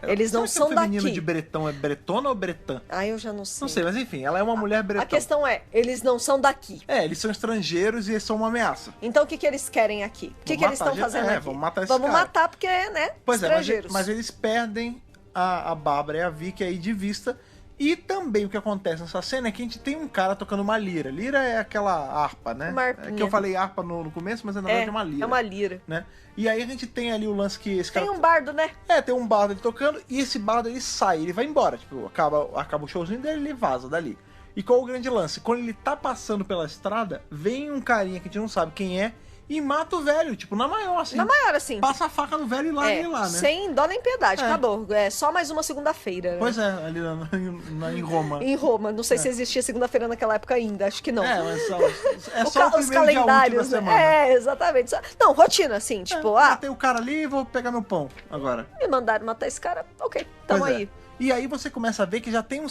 Eles não são daqui. O feminino de bretão é bretona ou bretã? Eu já não sei. Não sei, mas enfim, ela é uma mulher bretão. A questão é, eles não são daqui. Eles são estrangeiros e eles são uma ameaça. Então o que eles querem aqui? O que eles estão fazendo aqui? Vamos matar esse cara. Vamos matar porque, pois estrangeiros. Mas eles perdem a Bárbara e a Vicky aí de vista. E também o que acontece nessa cena é que a gente tem um cara tocando uma lira. Lira é aquela harpa, né? Que eu falei harpa no começo, mas na verdade é uma lira. É uma lira. Né? E aí a gente tem ali o lance que esse cara... Tem um bardo, né? Tem um bardo ele tocando e esse bardo ele sai, ele vai embora. Tipo, acaba o showzinho dele e ele vaza dali. E qual o grande lance? Quando ele tá passando pela estrada, vem um carinha que a gente não sabe quem é e mata o velho, tipo, na maior, assim. Na maior, assim. Passa a faca no velho e larga ele lá, né? Sem dó nem piedade, acabou. É só mais uma segunda-feira, né? Pois ali em Roma. Em Roma. Não sei se existia segunda-feira naquela época ainda, acho que não. Mas só o os calendários, dia útil da semana. Exatamente. Não, rotina, assim, tipo, matei o cara ali e vou pegar meu pão agora. Me mandaram matar esse cara, ok, tamo aí. E aí você começa a ver que já tem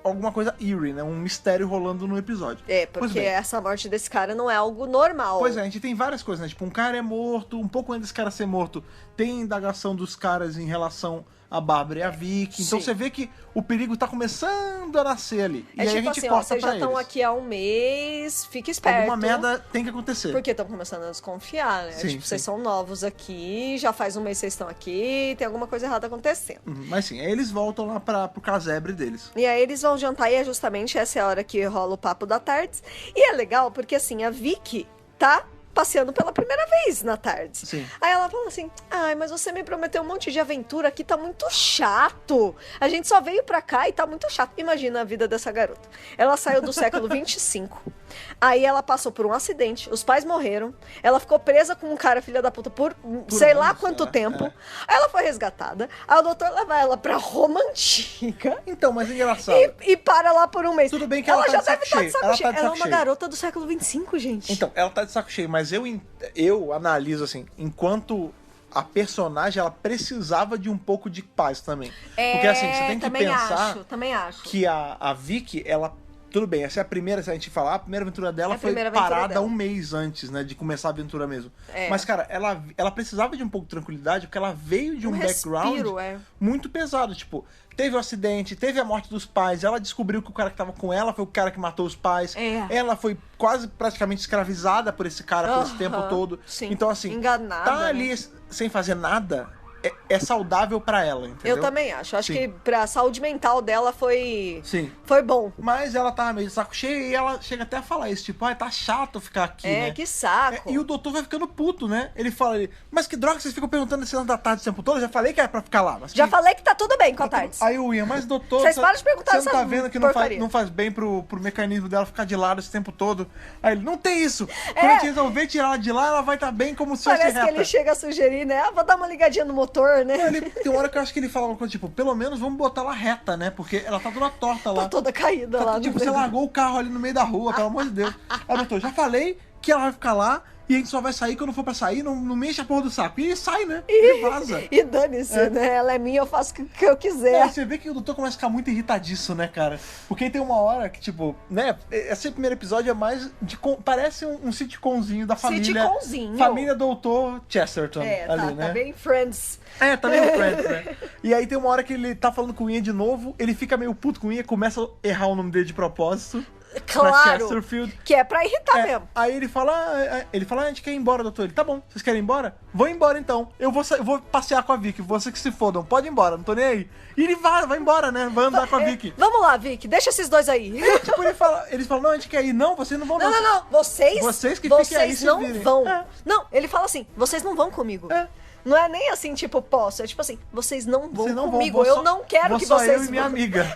alguma coisa eerie, né? Um mistério rolando no episódio. Porque essa morte desse cara não é algo normal. Pois a gente tem várias coisas, né? Tipo, um cara é morto, um pouco antes desse cara ser morto, tem indagação dos caras em relação a Bárbara e a Vicky. Então você vê que o perigo tá começando a nascer ali. E aí a gente assim, corta vocês já estão aqui há um mês, fica esperto. Alguma merda tem que acontecer. Porque estão começando a desconfiar, né? Sim, vocês são novos aqui, já faz um mês que vocês estão aqui, tem alguma coisa errada acontecendo. Mas sim, aí eles voltam lá pro casebre deles. E aí eles vão jantar e é justamente essa hora que rola o papo da tarde. E é legal porque, assim, a Vicky tá passeando pela primeira vez na tarde. Sim. Aí ela fala assim, ai, mas você me prometeu um monte de aventura aqui, tá muito chato. A gente só veio pra cá e tá muito chato. Imagina a vida dessa garota. Ela saiu do século 25. Aí ela passou por um acidente, os pais morreram, ela ficou presa com um cara filha da puta por sei lá quanto tempo. Aí ela foi resgatada, aí o doutor leva ela pra Roma Antiga. Então, mas é engraçado. E para lá por um mês. Tudo bem que ela já deve estar de saco cheio. Ela é uma garota do século 25, gente. Então, ela tá de saco cheio, mas eu analiso assim, enquanto a personagem, ela precisava de um pouco de paz também. Porque assim, você tem que pensar também acho. que a Vicky, ela... Tudo bem, essa é a primeira, se a gente falar, a primeira aventura dela foi parada um mês antes, né, de começar a aventura mesmo. Mas, cara, ela precisava de um pouco de tranquilidade, porque ela veio de um background muito pesado. Tipo, teve o acidente, teve a morte dos pais, ela descobriu que o cara que tava com ela foi o cara que matou os pais. Ela foi quase praticamente escravizada por esse cara por esse tempo todo. Sim. Então, assim, enganada, tá ali sem fazer nada... É saudável pra ela, entendeu? Eu também acho. Acho que pra saúde mental dela foi bom. Mas ela tava meio de saco cheio e ela chega até a falar isso, tipo, tá chato ficar aqui, né? Que saco. E o doutor vai ficando puto, né? Ele fala, mas que droga vocês ficam perguntando esse lance da tarde o tempo todo? Eu já falei que era pra ficar lá. Mas falei que tá tudo bem com a tarde. Aí o Ian, mas doutor... Vocês param de perguntar você não tá vendo que não faz bem pro mecanismo dela ficar de lado esse tempo todo? Aí ele, não tem isso. Quando a gente resolver tirar ela de lá, ela vai estar bem como se fosse reta. Parece que ele chega a sugerir, né? Vou dar uma ligadinha no motor, né? Tem uma hora que eu acho que ele fala uma coisa, tipo, pelo menos vamos botar ela reta, né? Porque ela tá toda torta lá. Tá toda caída lá. Tipo, você largou o carro ali no meio da rua, pelo amor de Deus. Aí, doutor, já falei que ela vai ficar lá e a gente só vai sair quando for pra sair, não mexe a porra do saco. E sai, né? E vaza. E dane-se, né? Ela é minha, eu faço o que eu quiser. Você vê que o doutor começa a ficar muito irritadiço, né, cara? Porque tem uma hora que, tipo, né? Esse primeiro episódio é mais parece um sitcomzinho da família. Sitcomzinho. Família Doutor Chesterton ali, né? Tá bem Friends. Tá meio Friends, né? E aí tem uma hora que ele tá falando com o Ian de novo, ele fica meio puto com o Ian, começa a errar o nome dele de propósito. Claro, que é pra irritar mesmo. Aí ele fala, a gente quer ir embora, doutor. Ele, tá bom, vocês querem ir embora? Vou embora então. Eu vou passear com a Vicky, você que se fodam, pode ir embora, não tô nem aí. E ele vai embora, né? Vai andar com a Vicky. Vamos lá, Vicky, deixa esses dois aí. Tipo, eles falam, não, a gente quer ir. Não, vocês não vão. Não, vocês que fiquem aí, não vão. Não, ele fala assim, vocês não vão comigo. Não é nem assim, tipo, posso. É tipo assim, vocês não vão comigo. Eu não quero que vocês eu e minha amiga.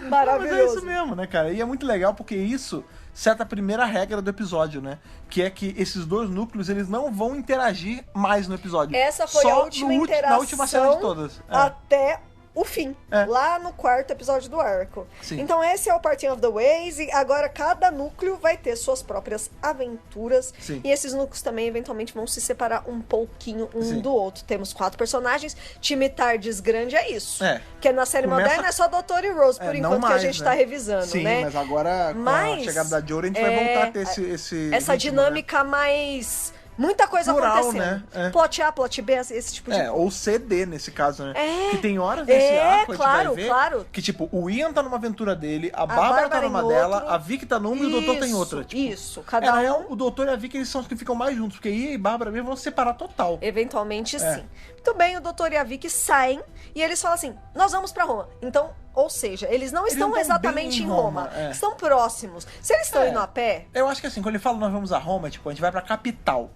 Maravilhoso. Mas é isso mesmo, né, cara? E é muito legal porque isso seta a primeira regra do episódio, né? Que é que esses dois núcleos, eles não vão interagir mais no episódio. Essa foi a última interação na última cena de todas. Até o fim, lá no quarto episódio do arco. Sim. Então esse é o Parting of the Ways e agora cada núcleo vai ter suas próprias aventuras. Sim. E esses núcleos também eventualmente vão se separar um pouquinho do outro. Temos 4 personagens, time Tardes grande é isso. Porque na série moderna é só Doutor e Rose por enquanto que a gente tá revisando, Sim, né? mas agora com a chegada da Jory a gente vai voltar a ter essa dinâmica, né? Mais... Muita coisa plural, acontecendo. Né? Plot A, plot B, esse tipo de coisa. Ou CD nesse caso, né? Que tem horas nesse arco, claro, a gente vai ver claro. que, tipo, o Ian tá numa aventura dele, a Bárbara tá numa dela, outro. A Vicky tá numa e o doutor tem outra. Tipo, isso, cada um... O doutor e a Vicky, eles são os que ficam mais juntos, porque Ian e Bárbara mesmo vão se separar total. Eventualmente, sim. Muito bem, o doutor e a Vicky saem e eles falam assim, nós vamos pra Roma. Então, ou seja, eles não estão exatamente em Roma. Estão próximos. Se eles estão indo a pé... Eu acho que assim, quando ele fala nós vamos a Roma, tipo, a gente vai pra capital.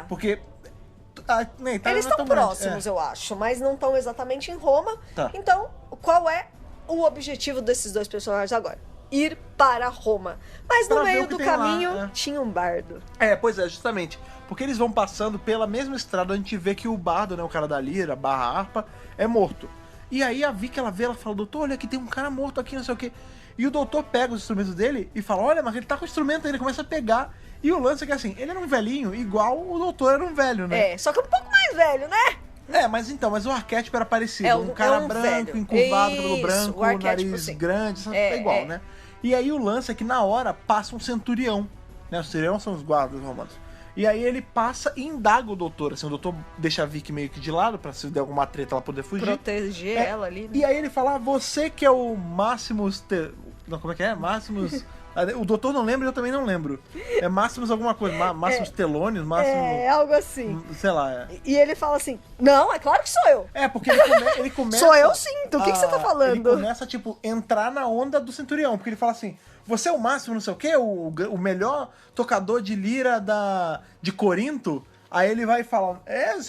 Porque... Porque... eles estão próximos, eu acho, mas não estão exatamente em Roma. Tá. Então, qual é o objetivo desses dois personagens agora? Ir para Roma. Mas no meio do caminho tinha um bardo. Pois é, justamente. Porque eles vão passando pela mesma estrada, a gente vê que o bardo, né, o cara da lira, barra harpa, é morto. E aí a Vicky, ela fala, doutor, olha aqui, tem um cara morto aqui, não sei o quê. E o doutor pega os instrumentos dele e fala, olha, mas ele tá com o instrumento aí, ele começa a pegar. E o lance é que assim, ele era um velhinho igual o doutor era um velho, né? Só que um pouco mais velho, né? Mas o arquétipo era parecido. Um cara branco, velho. Encurvado, cabelo branco, nariz grande, é igual, né? E aí o lance é que na hora passa um centurião, né? Os centuriões são os guardas romanos. E aí ele passa e indaga o doutor, assim, o doutor deixa a Vicky meio que de lado pra se der alguma treta ela poder fugir. Proteger ela ali. Né? E aí ele fala, você que é o Máximos... Não, como é que é? Máximos... O doutor não lembra e eu também não lembro. É Máximos alguma coisa, Máximos Telônios, Máximos... É, algo assim. Sei lá, E ele fala assim, não, é claro que sou eu. Porque ele começa... Sou eu sim, do que você tá falando? Ele começa, tipo, entrar na onda do Centurião, porque ele fala assim, você é o Máximo não sei o quê, o melhor tocador de lira de Corinto... Aí ele vai falar, eu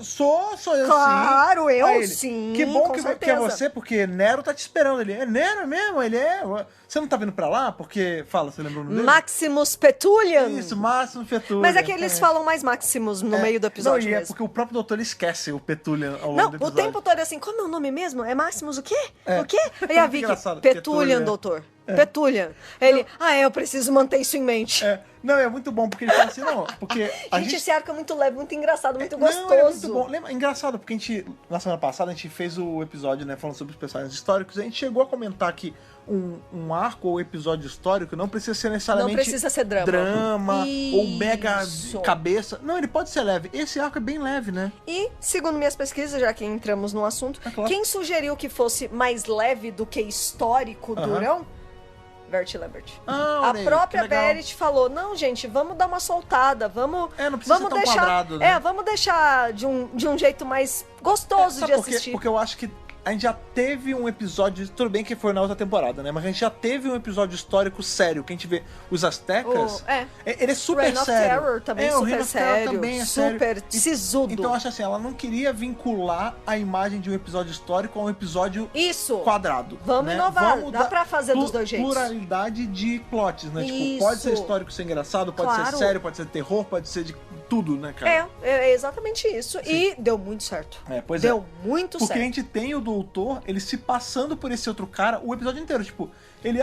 sou eu claro, sim. Eu sim, que bom que é você, porque Nero tá te esperando. Ele é Nero mesmo, ele é... Você não tá vindo pra lá? Porque... Fala, você lembra o nome dele? Maximus Petulian. Isso, Maximus Petulian. Mas é que eles falam mais Maximus no meio do episódio não, mesmo. Porque o próprio doutor esquece o Petulian ao longo do episódio. O tempo todo é assim, como é o nome mesmo? É Maximus o quê? O quê? E a Vicky, Petulian, doutor. Petulian. Ele, eu preciso manter isso em mente. Não, é muito bom, porque ele fala assim, não, porque... Gente, esse arco é muito leve, muito engraçado, muito gostoso. É muito bom. Lembra, engraçado, porque na semana passada, a gente fez o episódio, né, falando sobre os personagens históricos, e a gente chegou a comentar que um arco ou episódio histórico não precisa ser necessariamente... Não precisa ser drama. Ou mega cabeça. Não, ele pode ser leve. Esse arco é bem leve, né? E, segundo minhas pesquisas, já que entramos no assunto, claro. Quem sugeriu que fosse mais leve do que histórico, durão? Vert Lambert. A própria Berit falou, não, gente, vamos dar uma soltada, vamos não precisa ser tão deixar quadrado, né? vamos deixar de um jeito mais gostoso de assistir. Porque eu acho que a gente já teve um episódio, tudo bem que foi na outra temporada, né? Mas a gente já teve um episódio histórico sério, que a gente vê os aztecas. Ele é super Reign sério. Of Terror também o super Reign of Terror sério. Também é super sério. sisudo. Então eu acho assim, ela não queria vincular a imagem de um episódio histórico a um episódio quadrado. Vamos inovar, dá pra fazer dos dois jeitos. Pluralidade de plots, né? Tipo, pode ser histórico ser engraçado, pode ser sério, pode ser terror, pode ser de tudo, né, cara? É exatamente isso. Sim. E deu muito certo. Deu muito certo. Porque a gente tem o doutor, ele se passando por esse outro cara o episódio inteiro. Tipo, ele,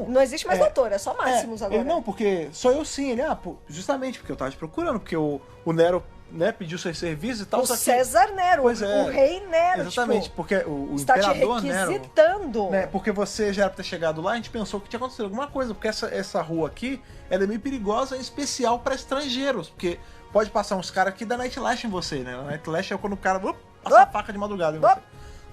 não existe mais doutor, é só Máximos agora. Ele, não, porque sou eu sim. Ele, justamente, porque eu tava te procurando, porque o Nero, né, pediu seus serviços e tal. O César Nero, o rei Nero. Exatamente, porque o está imperador te requisitando. Nero. Né, porque você já era pra ter chegado lá, a gente pensou que tinha acontecido alguma coisa, porque essa rua aqui, ela é meio perigosa, em especial pra estrangeiros, porque pode passar uns caras aqui da Night Lash em você, né? A Night Lash é quando o cara passa a faca de madrugada em você.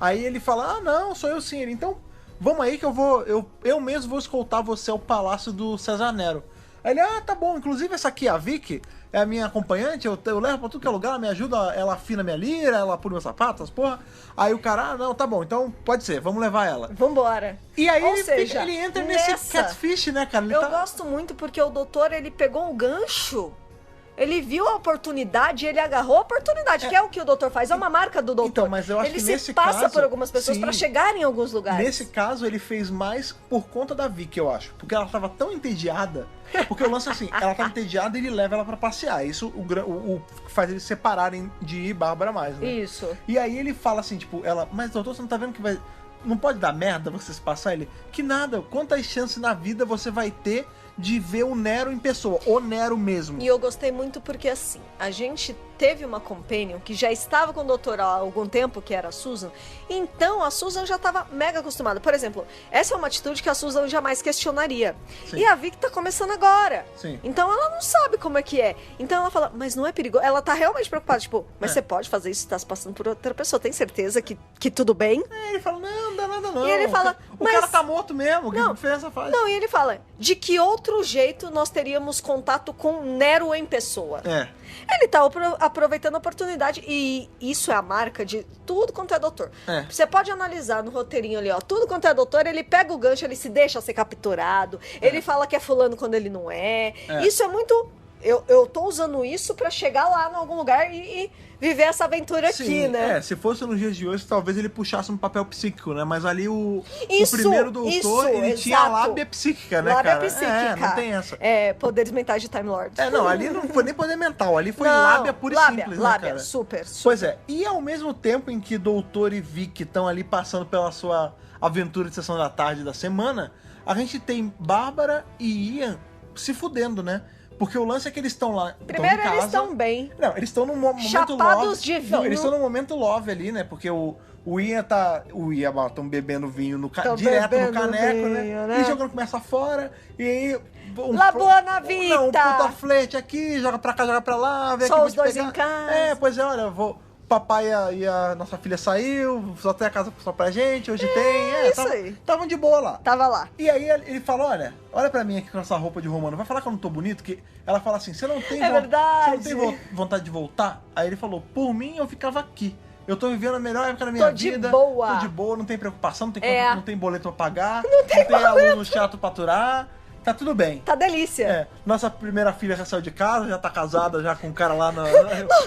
Aí ele fala, não, sou eu sim. Ele, então, vamos aí que eu mesmo vou escoltar você ao palácio do César Nero. Aí ele, tá bom, inclusive essa aqui, a Vicky, é a minha acompanhante, eu levo pra tudo que é lugar, ela me ajuda, ela afina minha lira, ela pula meus sapatos, porra. Aí o cara, não, tá bom, então pode ser, vamos levar ela. Vambora. E aí ele entra nesse catfish, né, cara? Eu gosto muito porque o doutor, ele pegou um gancho. Ele viu a oportunidade e ele agarrou a oportunidade, que é o que o doutor faz, é uma marca do doutor. Então, mas eu acho ele que se passa por algumas pessoas pra chegar em alguns lugares. Nesse caso, ele fez mais por conta da Vicky, eu acho. Porque ela tava tão entediada. Porque o lance assim, ela tava entediada e ele leva ela pra passear. Isso o faz eles separarem de ir Bárbara mais, né? Isso. E aí ele fala assim, tipo, mas doutor, você não tá vendo que vai... Não pode dar merda você se passar? Ele, que nada, quantas chances na vida você vai ter de ver o Nero em pessoa, o Nero mesmo. E eu gostei muito porque, assim, a gente teve uma companion que já estava com o doutor há algum tempo, que era a Susan, então a Susan já estava mega acostumada. Por exemplo, essa é uma atitude que a Susan jamais questionaria. Sim. E a Vicky tá começando agora. Sim. Então ela não sabe como é que é. Então ela fala, mas não é perigoso? Ela tá realmente preocupada, tipo, mas você pode fazer isso se tá se passando por outra pessoa, tem certeza que tudo bem? Ele fala, não dá nada não. E ele fala, o cara tá morto mesmo, que diferença faz? Não, e ele fala, de que outro jeito nós teríamos contato com Nero em pessoa? Ele tá aproveitando a oportunidade, e isso é a marca de tudo quanto é doutor. Você pode analisar no roteirinho ali, ó, tudo quanto é doutor, ele pega o gancho, ele se deixa ser capturado, ele fala que é fulano quando ele não é. Isso é muito... Eu tô usando isso pra chegar lá em algum lugar e viver essa aventura aqui, né? Se fosse nos dias de hoje, talvez ele puxasse um papel psíquico, né? Mas ali o primeiro doutor, ele tinha a lábia psíquica, né, lábia cara? Psíquica. Não tem essa. Poderes mentais de Time Lord. Não, ali não foi nem poder mental, ali foi lábia pura e simples, né, cara? Super. Pois é, e ao mesmo tempo em que doutor e Vicky estão ali passando pela sua aventura de sessão da tarde da semana, a gente tem Bárbara e Ian se fudendo, né? Porque o lance é que eles estão lá. Primeiro, em casa. Eles estão bem. Não, eles estão num momento chapados love. de vinho. Não, eles estão num momento love ali, né? Porque o O Ian estão bebendo vinho direto no caneco, né? E jogando começa fora, e aí... La buona vita! Um puta flerte aqui, joga pra cá, joga pra lá, vem só aqui, os dois em casa. Pois é, olha, papai e a nossa filha saiu, só tem a casa só pra gente, hoje tem. Isso aí. Estavam de boa lá. Tava lá. E aí ele falou, olha pra mim aqui com essa roupa de romano, vai falar que eu não tô bonito? Que ela fala assim, você não tem vontade de voltar? Aí ele falou, por mim eu ficava aqui. Eu tô vivendo a melhor época da minha vida. Tô de boa, não tem preocupação, não tem boleto pra pagar, não tem aluno chato pra aturar. Tá tudo bem. Tá delícia. Nossa primeira filha já saiu de casa, já tá casada já com um cara lá,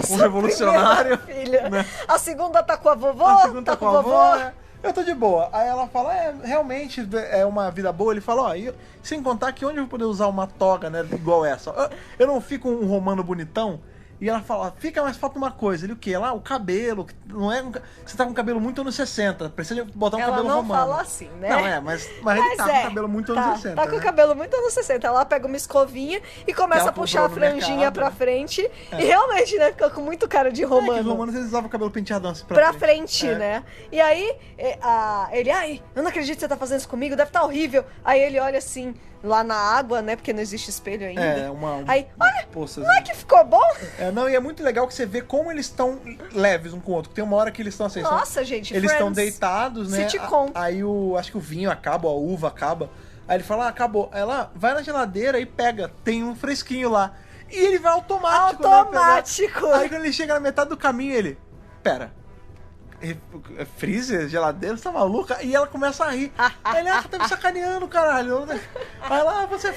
um revolucionário. Filha. Né? A segunda tá com a vovó. A segunda tá com a vovó. Eu tô de boa. Aí ela fala, realmente é uma vida boa. Ele fala, sem contar que onde eu vou poder usar uma toga, né, igual essa? Eu não fico um romano bonitão. E ela fala, fica mais falta uma coisa. Ele o quê? Lá, o cabelo, não é... Você tá com o cabelo muito anos 60, precisa botar um cabelo romano. Ela não fala assim, né? Não, mas ele tá com o cabelo muito anos 60. Tá com o cabelo muito anos 60. Ela pega uma escovinha e começa a puxar a franjinha pra frente. E realmente, né, fica com muito cara de romano. Que os romanos, eles usavam o cabelo penteado assim pra frente, né? E aí, ele, eu não acredito que você tá fazendo isso comigo, deve estar horrível. Aí ele olha assim... lá na água, né? Porque não existe espelho ainda. Aí, olha, não é que ficou bom? E é muito legal que você vê como eles estão leves um com o outro. Tem uma hora que eles estão assim... Nossa, gente, eles estão deitados, né? Sitcom. Aí acho que o vinho acaba, a uva acaba. Aí ele fala, acabou. Ela vai na geladeira e pega. Tem um fresquinho lá. E ele vai automático. Automático. Né? Aí quando ele chega na metade do caminho, ele... Pera... freezer, geladeira, você tá maluca? E ela começa a rir. Ele, tá me sacaneando, caralho. Aí lá, você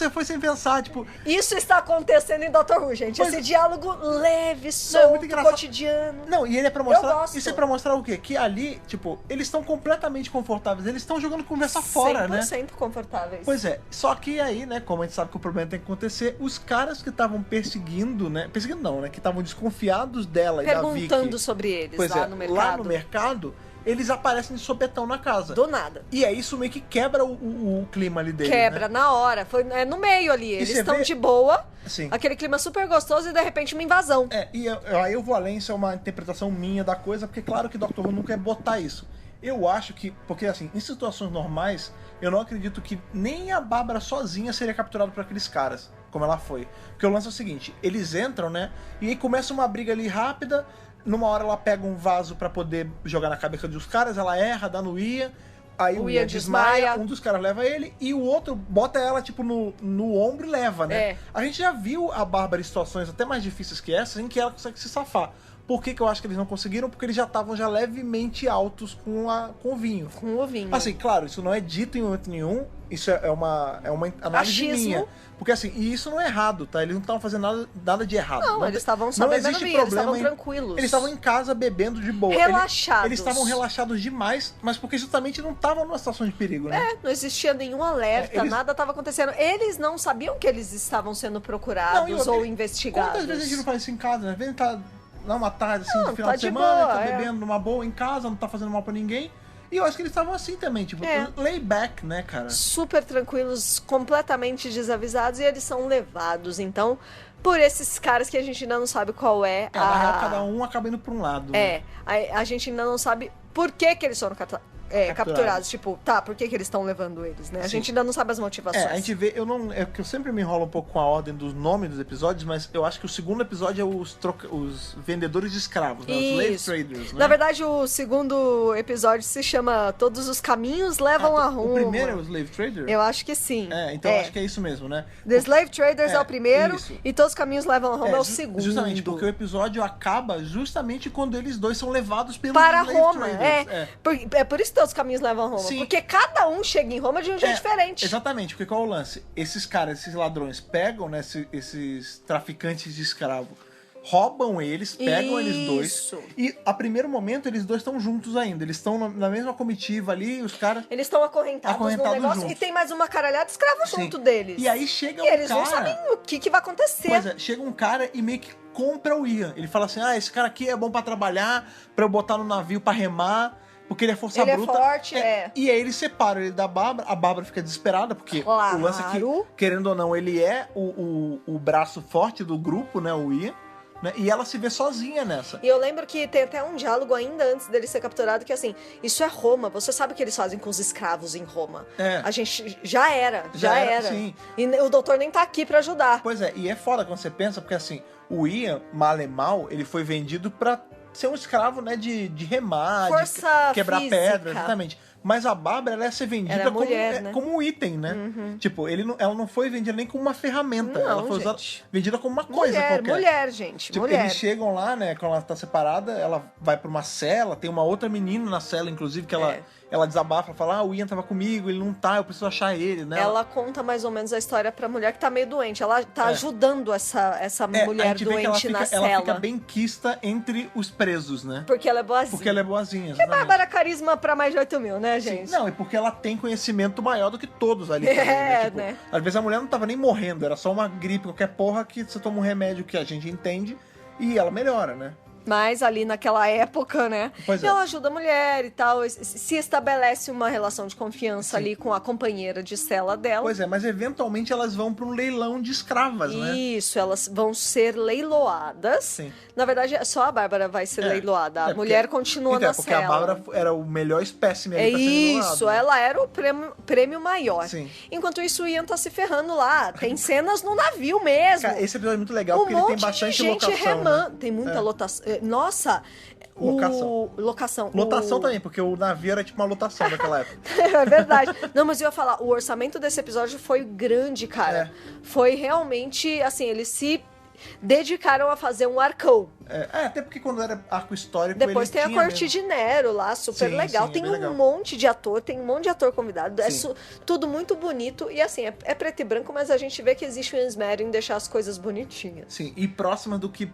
foi sem pensar, tipo... Isso está acontecendo em Dr. Who, gente. Esse diálogo leve, solto, cotidiano. Não, e ele é pra mostrar... Isso é pra mostrar o quê? Que ali, tipo, eles estão completamente confortáveis. Eles estão jogando conversa fora, né? 100% confortáveis. Pois é. Só que aí, né, como a gente sabe que o problema tem que acontecer, os caras que estavam perseguindo, né? Perseguindo não, né? Que estavam desconfiados dela e da Vicky. Perguntando sobre eles lá no mercado. Lá no mercado, eles aparecem de sopetão na casa. Do nada. E aí isso meio que quebra o clima ali deles, Quebra, né? Na hora. Foi no meio ali. Eles estão de boa. Sim. Aquele clima super gostoso e de repente uma invasão. E aí eu vou além, isso é uma interpretação minha da coisa, porque claro que Dr. Who não quer botar isso. Eu acho que, porque assim, em situações normais, eu não acredito que nem a Bárbara sozinha seria capturada por aqueles caras, como ela foi. Porque o lance é o seguinte, eles entram, né, e aí começa uma briga ali rápida. Numa hora ela pega um vaso pra poder jogar na cabeça dos caras, ela erra, dá no Ian, aí o Ian desmaia, um dos caras leva ele e o outro bota ela tipo no ombro e leva, né? A gente já viu a Bárbara em situações até mais difíceis que essas, em que ela consegue se safar. Por que eu acho que eles não conseguiram? Porque eles já estavam levemente altos com o vinho. Com o vinho. Assim, claro, isso não é dito em momento nenhum, isso é uma análise minha. Porque assim, e isso não é errado, tá? Eles não estavam fazendo nada de errado. Não, eles estavam só bebendo vinho, eles estavam tranquilos. Eles estavam em casa bebendo de boa. Relaxados. Eles estavam relaxados demais, mas porque justamente não estavam numa situação de perigo, né? Não existia nenhum alerta, nada estava acontecendo. Eles não sabiam que eles estavam sendo procurados ou investigados. Quantas vezes a gente não faz isso em casa, né? Às vezes tá numa tarde, assim, no final de semana, tá bebendo numa boa em casa, não tá fazendo mal pra ninguém. E eu acho que eles estavam assim também, tipo, layback, né, cara? Super tranquilos, completamente desavisados, e eles são levados, então, por esses caras que a gente ainda não sabe qual é. Na real, cada um acaba indo pra um lado. A gente ainda não sabe por que eles foram capturados. Tipo, por que eles estão levando eles, né? Sim. A gente ainda não sabe as motivações. A gente vê, é que eu sempre me enrolo um pouco com a ordem dos nomes dos episódios, mas eu acho que o segundo episódio é os vendedores de escravos, né? Os slave traders, né? Na verdade, o segundo episódio se chama Todos os Caminhos Levam a Roma. O primeiro é o Slave Trader? Eu acho que sim. Então eu acho que é isso mesmo, né? The Slave Traders é o primeiro e Todos os Caminhos Levam a Roma é o segundo. Justamente, porque o episódio acaba justamente quando eles dois são levados pelos para Slave Roma. Traders. É por isso que Todos os Caminhos Levam a Roma. Sim. Porque cada um chega em Roma de um jeito diferente. Exatamente, porque qual é o lance? Esses caras, esses ladrões pegam, né, esses traficantes de escravo, roubam eles, pegam eles dois. E a primeiro momento eles dois estão juntos ainda. Eles estão na mesma comitiva ali, os caras... Eles estão acorrentados no negócio juntos. E tem mais uma caralhada de escravo junto deles. E aí chega um cara... E eles não sabem o que vai acontecer. Pois é, chega um cara e meio que compra o Ian. Ele fala assim, esse cara aqui é bom pra trabalhar, pra eu botar no navio pra remar... Porque ele é força bruta. Ele é forte, E aí eles separam ele da Bárbara. A Bárbara fica desesperada, porque o lance é que, querendo ou não, ele é o braço forte do grupo, né? O Ian. né? E ela se vê sozinha nessa. E eu lembro que tem até um diálogo ainda antes dele ser capturado, que assim, isso é Roma, você sabe o que eles fazem com os escravos em Roma. A gente já era. Sim. E o doutor nem tá aqui pra ajudar. Pois é, e é foda quando você pensa, porque assim, o Ian, mal e mal, ele foi vendido pra ser um escravo, né, de remar, força de quebrar física. pedra, exatamente. Mas a Bárbara, ela ia ser vendida mulher, né? como um item, né? Tipo, ela não foi vendida nem como uma ferramenta. Não, ela foi vendida como uma coisa qualquer. Mulher, gente, tipo, eles chegam lá, né, quando ela tá separada, ela vai pra uma cela, tem uma outra menina na cela, inclusive, que ela desabafa, fala, o Ian tava comigo, ele não tá, eu preciso achar ele, né? Ela conta mais ou menos a história pra mulher que tá meio doente. Ela tá ajudando essa mulher doente na cela. Ela fica bem quista entre os presos, né? Porque ela é boazinha. Porque ela é boazinha, Que Bárbara carisma pra mais de 8 mil, né, gente? Sim. Não, e porque ela tem conhecimento maior do que todos ali também, né? Tipo, né? Às vezes a mulher não tava nem morrendo, era só uma gripe, qualquer porra que você toma um remédio que a gente entende e ela melhora, né? Mas ali naquela época, né? Pois ela ajuda a mulher e tal. Se estabelece uma relação de confiança ali com a companheira de cela dela. Pois é, mas eventualmente elas vão para um leilão de escravas, né? Isso, elas vão ser leiloadas. Sim. Na verdade, só a Bárbara vai ser leiloada. A mulher continua na porque cela. A Bárbara era o melhor espécime ali pra ser leiloado, isso, né? ela era o prêmio maior. Sim. Enquanto isso, o Ian tá se ferrando lá. Tem cenas no navio mesmo. Cara, esse episódio é muito legal porque ele tem bastante de gente locação. remando. Né? Tem muita lotação. Nossa, Lotação também, porque o navio era tipo uma lotação daquela época. É verdade. Não, mas eu ia falar, o orçamento desse episódio foi grande, cara. Foi realmente, assim, eles se dedicaram a fazer um arcão. Até porque quando era arco histórico, depois tem a corte de Nero lá, super legal. Tem um monte de ator, convidado. É tudo muito bonito. E assim, é preto e branco, mas a gente vê que existe um esmero em deixar as coisas bonitinhas. Sim, e próxima do que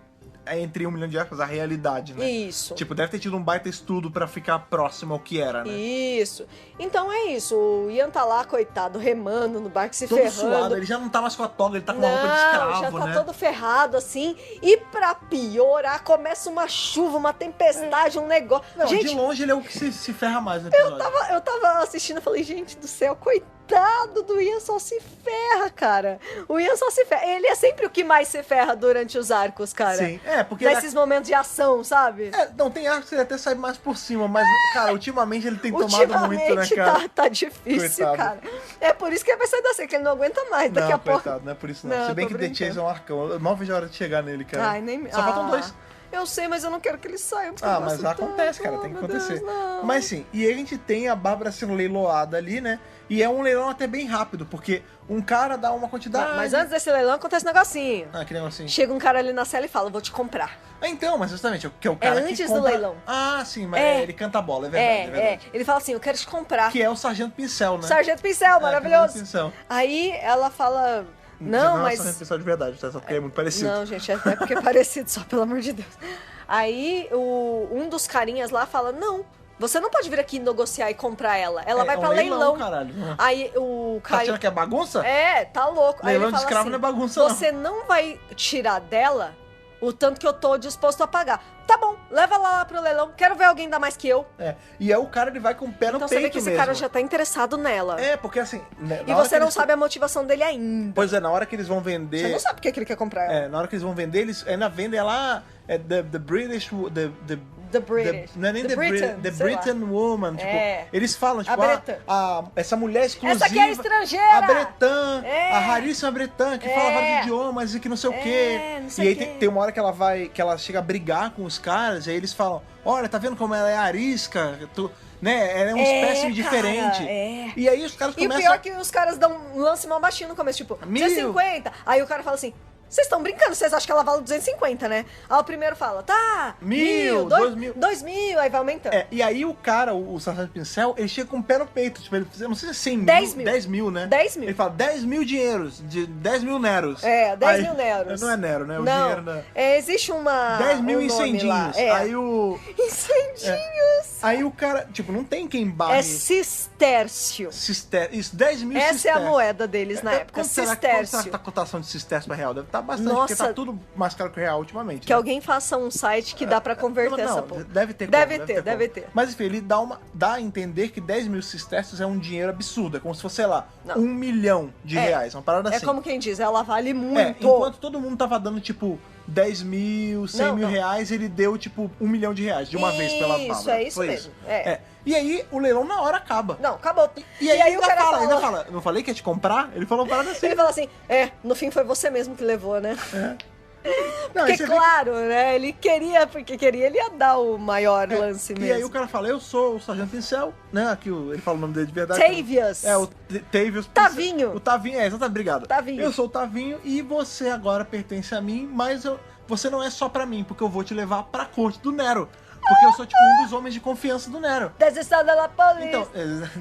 entre 1 milhão de aspas, a realidade, né? Isso. Tipo, deve ter tido um baita estudo pra ficar próximo ao que era, né? Isso. Então é isso. O Ian tá lá, coitado, remando no barco, se todo ferrando. Suado, ele já não tá mais com a toga, ele tá com uma roupa de escravo, já tá né? todo ferrado, assim. E pra piorar, começa uma chuva, uma tempestade, um negócio. Não, gente, de longe ele é o que se ferra mais no episódio. Eu tava assistindo e falei, gente do céu, coitado do Ian, só se ferra, cara. O Ian só se ferra. Ele é sempre o que mais se ferra durante os arcos, cara. Sim, porque... Nesses momentos de ação, sabe? Não, tem arcos que ele até sai mais por cima, mas, cara, ultimamente ele tem tomado muito, né, cara? Tá difícil, coitado. Cara. É por isso que ele vai sair da seca, ele não aguenta mais daqui a pouco. Não é por isso não. Se bem que The Chase é um arcão. Eu não vejo a hora de chegar nele, cara. Ai, nem... Só faltam 2. Eu sei, mas eu não quero que ele saia. Mas acontece, cara, tem que acontecer. Deus, mas sim, e aí a gente tem a Bárbara sendo leiloada ali, né? E é um leilão até bem rápido, porque um cara dá uma quantidade... Mas antes desse leilão acontece um negocinho. Que negocinho? Chega um cara ali na cela e fala, vou te comprar. Então, mas justamente, que é o cara que antes compra... do leilão. Sim, mas ele canta a bola, é verdade, é verdade. Ele fala assim, eu quero te comprar. Que é o Sargento Pincel, né? Sargento Pincel, maravilhoso. Sargento Pincel. Aí ela fala... Não, mas... Não é Sargento Pincel de verdade, só porque é muito parecido. Não, gente, é porque é parecido, só pelo amor de Deus. Aí um dos carinhas lá fala, não, você não pode vir aqui negociar e comprar ela. Ela vai pra leilão. Caralho. Aí o Tá achando que é bagunça? Tá louco. Leilão aí ele de escravo assim, não é bagunça, você não vai tirar dela o tanto que eu tô disposto a pagar. Tá bom, leva ela lá pro leilão. Quero ver alguém dar mais que eu. E aí o cara, ele vai com o pé no peito mesmo. Então você vê que esse cara já tá interessado nela. Porque assim... E você não sabe a motivação dele ainda. Pois é, na hora que eles vão vender... Você não sabe por que ele quer comprar ela. Na hora que eles vão vender, eles ainda vendem lá... The British... The British. Não é nem The Britain Woman. Tipo, eles falam, tipo, essa mulher exclusiva. Essa aqui é estrangeira. A Bretan, a raríssima Bretan, que fala vários idiomas e que não sei o quê. E aí tem uma hora que ela chega a brigar com os caras, e aí eles falam, olha, tá vendo como ela é arisca? Né? Ela é um espécime diferente. E aí os caras começam... E o pior é que os caras dão um lance mal baixinho no começo, tipo, 250. Aí o cara fala assim... Vocês estão brincando, vocês acham que ela vale 250, né? Aí o primeiro fala, tá, 1.000, 2.000. 2.000, aí vai aumentando. E aí o cara, o Sargento Pincel, ele chega com o pé no peito. Tipo, ele, eu não sei se é 100 mil. 10 mil. 10 mil, né? 10 mil. Ele fala 10 mil dinheiros, 10 mil neros. 10 mil neros. Não é nero, né? O não, dinheiro não. Existe uma... 10 mil incendinhos. Aí o... Incendinhos. Aí o cara, tipo, não tem quem barre. É cistércio. Isso, 10 mil Essa cistércios. É a moeda deles na época, quanto será que tá a cotação de cistércio pra real? Deve estar bastante, porque tá tudo mais caro que o real ultimamente. Que alguém faça um site que dá pra converter essa porra. Deve ter. Deve ter. Mas enfim, ele dá a entender que 10 mil cistércios é um dinheiro absurdo. É como se fosse, sei lá, 1 milhão de reais. Uma parada assim. É como quem diz, ela vale muito. Enquanto todo mundo tava dando, tipo, 10 mil, 100 mil reais, ele deu, tipo, R$1 milhão de uma vez pela Bárbara. Isso mesmo. É. E aí, o leilão na hora acaba. Não, acabou. E aí o cara ainda fala, não falei que ia te comprar? Ele falou uma parada assim. Ele fala assim, no fim foi você mesmo que levou, né? Não, porque, claro, né? Ele queria, ele ia dar o maior lance mesmo. E aí o cara fala, eu sou o Sargento Pincel, né? Aqui ele fala o nome dele de verdade. Tavius. O Tavius. Tavinho. O Tavinho, exatamente, obrigado. Tavinho. Eu sou o Tavinho e você agora pertence a mim, mas você não é só pra mim, porque eu vou te levar pra corte do Nero. Porque eu sou, tipo, um dos homens de confiança do Nero. The Sound of the Police. Então,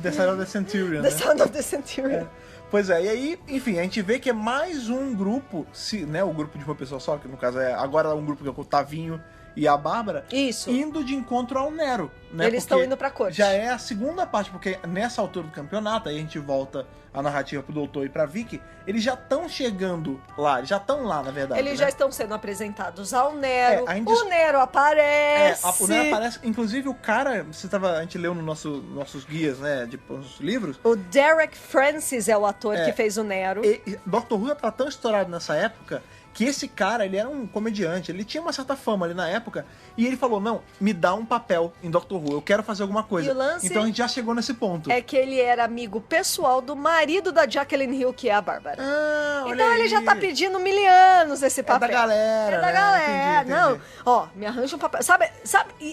The Sound of the Centurion, The Sound of the Centurion. Pois é, e aí, enfim, a gente vê que é mais um grupo, né, o grupo de uma pessoa só, que no caso é agora um grupo que é o Tavinho e a Bárbara, indo de encontro ao Nero, né? Eles estão indo pra corte. Já é a segunda parte, porque nessa altura do campeonato, aí a gente volta a narrativa pro Doutor e pra Vicky, eles já estão chegando lá, eles já estão lá, na verdade. Eles né? já estão sendo apresentados ao Nero, o Nero aparece. O Nero aparece, inclusive o cara, a gente leu nos nossos guias, né, de os livros. O Derek Francis é o ator que fez o Nero. E Dr. Who já tá tão estourado nessa época que esse cara, ele era um comediante, ele tinha uma certa fama ali na época, e ele falou, não, me dá um papel em Doctor Who, eu quero fazer alguma coisa. E o lance então a gente já chegou nesse ponto. É que ele era amigo pessoal do marido da Jacqueline Hill, que é a Bárbara. Então ele já tá pedindo milianos esse papel. É da galera. É da galera. Entendi. Não, ó, me arranja um papel. Sabe?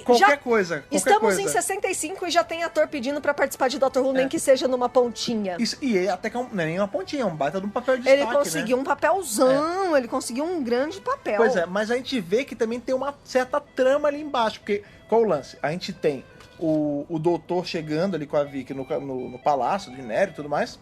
Qualquer coisa. Estamos em 65 e já tem ator pedindo pra participar de Doctor Who, nem que seja numa pontinha. Isso, e até que não é nem uma pontinha, é um baita de um papel de destaque, ele conseguiu um papelzão, ele conseguiu um grande papel. Pois é, mas a gente vê que também tem uma certa trama ali embaixo, porque qual o lance? A gente tem o doutor chegando ali com a Vicky no palácio de Nero e tudo mais,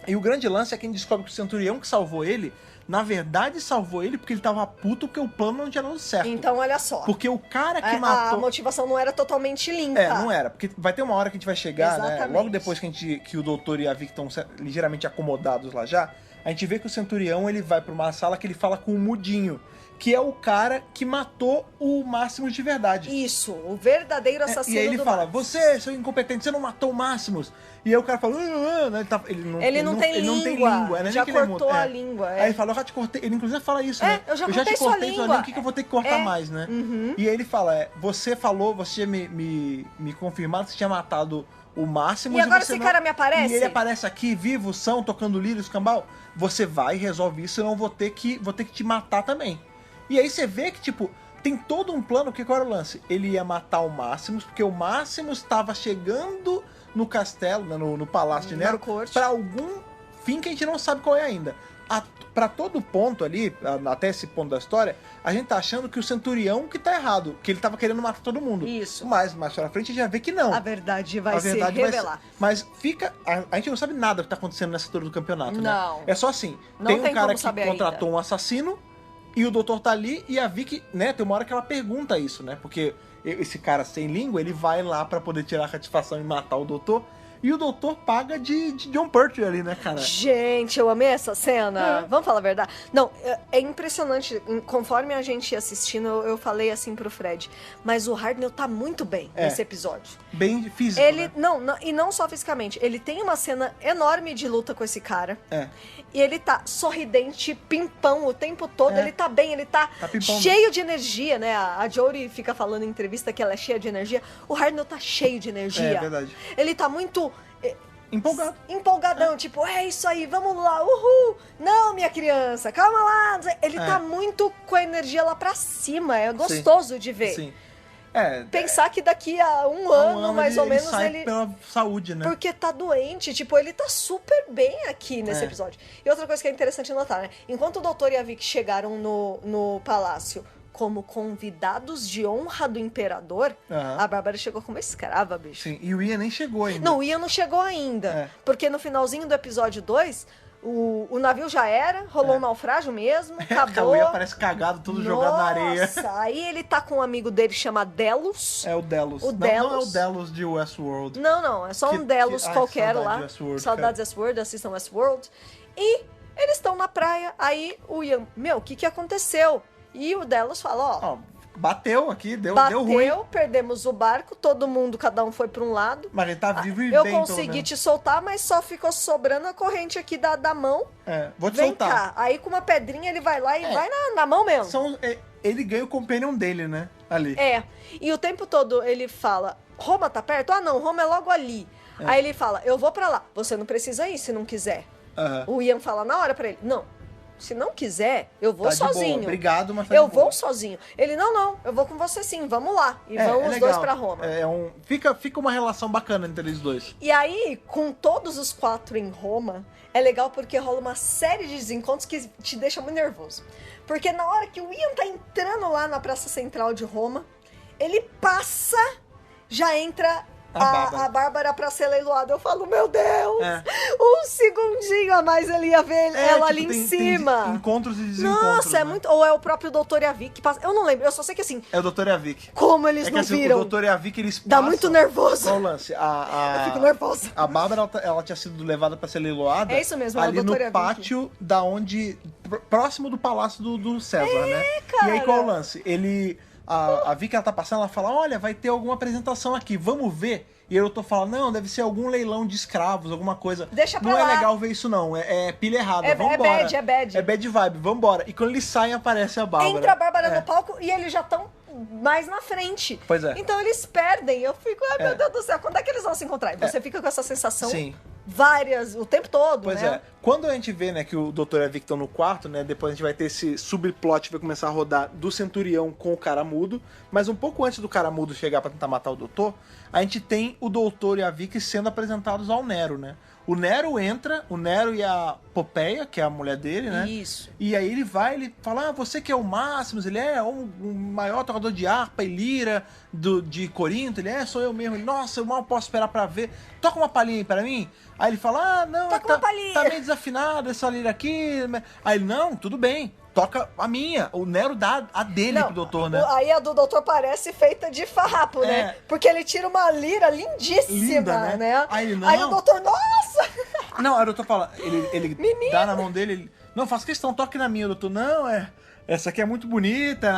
e o grande lance é que a gente descobre que o centurião que salvou ele, na verdade salvou ele porque ele tava puto porque o plano não tinha dado certo. Então olha só. Porque o cara que matou... A motivação não era totalmente limpa. Não era, porque vai ter uma hora que a gente vai chegar, exatamente, né? Logo depois que o doutor e a Vicky estão ligeiramente acomodados lá já, a gente vê que o centurião ele vai pra uma sala que ele fala com o Mudinho, que é o cara que matou o Máximos de verdade. Isso, o verdadeiro assassino do E aí ele fala, você, seu incompetente, você não matou o Máximos. E aí o cara fala, ele não tem língua, né? Já cortou a língua. Aí ele fala, eu já te cortei, ele inclusive fala isso, né? Eu já cortei sua língua. O que eu vou ter que cortar mais, né? E aí ele fala, você falou, você tinha me confirmado que você tinha matado o Máximos. E agora esse cara me aparece? E ele aparece aqui, vivo, são, tocando lírios, cambal. Você vai e resolve isso, senão eu vou ter que te matar também. E aí você vê que, tipo, tem todo um plano, que qual era o lance? Ele ia matar o Máximos, porque o Máximos estava chegando no castelo, né, no Palácio de Nero, pra algum fim que a gente não sabe qual é ainda. Pra todo ponto ali, até esse ponto da história, a gente tá achando que o centurião que tá errado, que ele tava querendo matar todo mundo. Isso. Mas mais pra frente a gente já vê que não. A verdade vai se revelar. Mas fica... A gente não sabe nada do que tá acontecendo nessa altura do campeonato, não. né? É só assim, não tem um cara que ainda. contratou um assassino, e o doutor tá ali, e a Vicky, né, tem uma hora que ela pergunta isso, né? Porque esse cara sem língua, ele vai lá pra poder tirar a satisfação e matar o doutor, e o doutor paga de John Pertwee ali, né, cara? Gente, eu amei essa cena. Vamos falar a verdade? Não, é impressionante. Conforme a gente ia assistindo, eu falei assim pro Fred. Mas o Hartnell tá muito bem nesse episódio. Bem físico, ele, né? não, e não só fisicamente. Ele tem uma cena enorme de luta com esse cara. E ele tá sorridente, pimpão o tempo todo. Ele tá bem, ele tá cheio de energia, né? A Jodie fica falando em entrevista que ela é cheia de energia. O Hartnell tá cheio de energia. É verdade. Ele tá muito... empolgado. Empolgadão, tipo, é isso aí, vamos lá, uhul! Não, minha criança, calma lá. Ele tá muito com a energia lá pra cima, é gostoso de ver. Sim. Pensar que daqui a um ano mais ou menos, ele sai pela saúde, né? Porque tá doente, tipo, ele tá super bem aqui nesse episódio. E outra coisa que é interessante notar, né? Enquanto o doutor e a Vicky chegaram no palácio como convidados de honra do imperador, a Bárbara chegou como escrava, bicho. Sim, e o Ian nem chegou ainda. Não, o Ian não chegou ainda. Porque no finalzinho do episódio 2, o navio já era, rolou um naufrágio mesmo, acabou. O Ian parece cagado, tudo jogado na areia. Nossa, aí ele tá com um amigo dele chamado Delos. É o Delos. Não é o Delos de Westworld. Não, é só um Delos qualquer lá. Saudades de Westworld, assistam Westworld. E eles estão na praia, aí o Ian, o que aconteceu? E o Delos fala, bateu aqui, deu ruim. Perdemos o barco, todo mundo, cada um foi pra um lado. Mas ele tá vivo e eu bem, consegui te soltar, mas só ficou sobrando a corrente aqui da mão. Vou te Vem soltar. cá. Aí com uma pedrinha ele vai lá e vai na mão mesmo. Ele ganha o companion dele, né? Ali. E o tempo todo ele fala, Roma tá perto? Ah não, Roma é logo ali. Aí ele fala, eu vou pra lá. Você não precisa ir se não quiser. O Ian fala na hora pra ele, não, se não quiser, eu vou sozinho. Boa. Obrigado, mas eu vou sozinho. Ele, não, eu vou com você sim, vamos lá. E vão os dois pra Roma. Fica uma relação bacana entre eles dois. E aí, com todos os 4 em Roma, é legal porque rola uma série de desencontros que te deixa muito nervoso. Porque na hora que o Ian tá entrando lá na Praça Central de Roma, ele passa, já entra a Bárbara pra ser leiloada. Eu falo, meu Deus, um segundinho a mais ele ia ver ela ali em cima. Tem encontros e desencontros. Nossa, é muito... Ou é o próprio Dr. Yavik que passa... Eu não lembro, eu só sei que assim... É o Dr. Yavik. Como eles não viram. O Dr. Yavik, eles passam... Dá muito nervoso. Qual o lance? Eu fico nervosa. A Bárbara, ela tinha sido levada pra ser leiloada. É isso mesmo, ali é o Dr. no Yavik. pátio da onde... Próximo do palácio do César, né? Cara. E aí qual o lance? A Vicky, ela tá passando, ela fala, olha, vai ter alguma apresentação aqui, vamos ver. E eu tô falando, não, deve ser algum leilão de escravos, alguma coisa. Deixa pra lá. lá. É legal ver isso não, é pilha errada, vambora. É bad. É bad vibe, vambora. E quando eles saem, aparece a Bárbara. Entra a Bárbara no palco e eles já estão mais na frente. Pois é. Então eles perdem. Eu fico, ai meu Deus do céu, quando é que eles vão se encontrar? E você fica com essa sensação o tempo todo, pois né? Quando a gente vê, né, que o Dr. Yavik tá no quarto, né, depois a gente vai ter esse subplot, vai começar a rodar do Centurião com o cara mudo, mas um pouco antes do cara mudo chegar pra tentar matar o doutor, a gente tem o Dr. Yavik sendo apresentados ao Nero, né? O Nero entra, o Nero e a Popeia, que é a mulher dele, né? Isso. E aí ele fala, você que é o Máximos, ele é o maior tocador de harpa e lira de Corinto, ele sou eu mesmo. Ele, nossa, eu mal posso esperar pra ver. Toca uma palhinha aí pra mim. Aí ele fala, não, tá meio desafinado essa lira aqui. Aí ele, não, tudo bem. Toca a minha. O Nero dá a dele pro doutor, né? Aí a do doutor parece feita de farrapo, né? Porque ele tira uma lira lindíssima, linda, né? Aí o doutor, nossa! Não, aí o doutor fala, ele dá na mão dele, ele, não, faço questão, toque na minha, doutor. Não, essa aqui é muito bonita,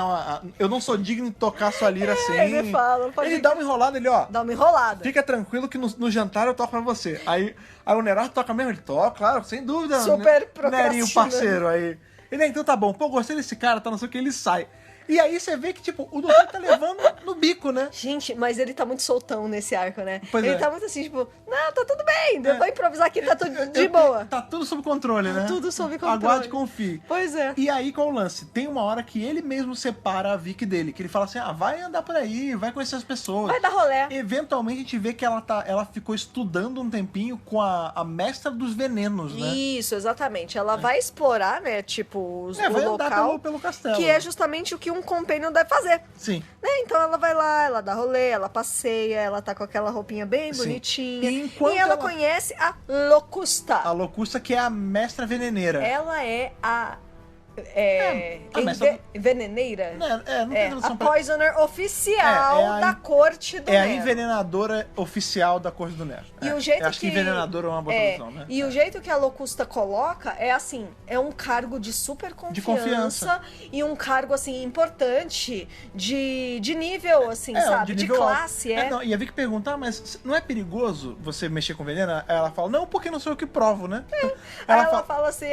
eu não sou digno de tocar sua lira assim. Ele fala, ele dá uma enrolada, ele, dá uma enrolada. Fica tranquilo que no jantar eu toco pra você. Aí o Nero toca mesmo, ele toca, claro, sem dúvida. Super procrastinando. Nerinho, parceiro, aí. Ele, então tá bom, pô, gostei desse cara, tá, não sei o que, ele sai. E aí você vê que, tipo, o doutor tá levando no bico, né? Gente, mas ele tá muito soltão nesse arco, né? Pois ele tá muito assim, tipo, não, tá tudo bem, eu vou improvisar aqui, tá tudo de boa. Tá tudo sob controle, né? Tudo sob controle. Aguarde e confie. Pois é. E aí, qual o lance? Tem uma hora que ele mesmo separa a Vicky dele, que ele fala assim, vai andar por aí, vai conhecer as pessoas. Vai dar rolé. Eventualmente a gente vê que ela ficou estudando um tempinho com a mestra dos venenos, né? Isso, exatamente. Ela vai explorar, né, tipo, o vai local. Andar pelo castelo. Que é justamente o que um companion deve fazer. Sim. Né? Então ela vai lá, ela dá rolê, ela passeia, ela tá com aquela roupinha bem bonitinha. E ela conhece a Locusta. A Locusta, que é a mestra veneneira. Ela é a veneneira? Não tem a poisoner oficial da corte do Nero. É a envenenadora oficial da corte do Nero. E o jeito acho que envenenadora é uma boa tradução, né? E o jeito que a Locusta coloca é assim, é um cargo de super confiança. E um cargo, assim, importante de nível, assim, sabe? De classe, E a Vicky pergunta, mas não é perigoso você mexer com veneno? Ela fala, não, porque não sou eu que provo, né? Aí ela fala assim,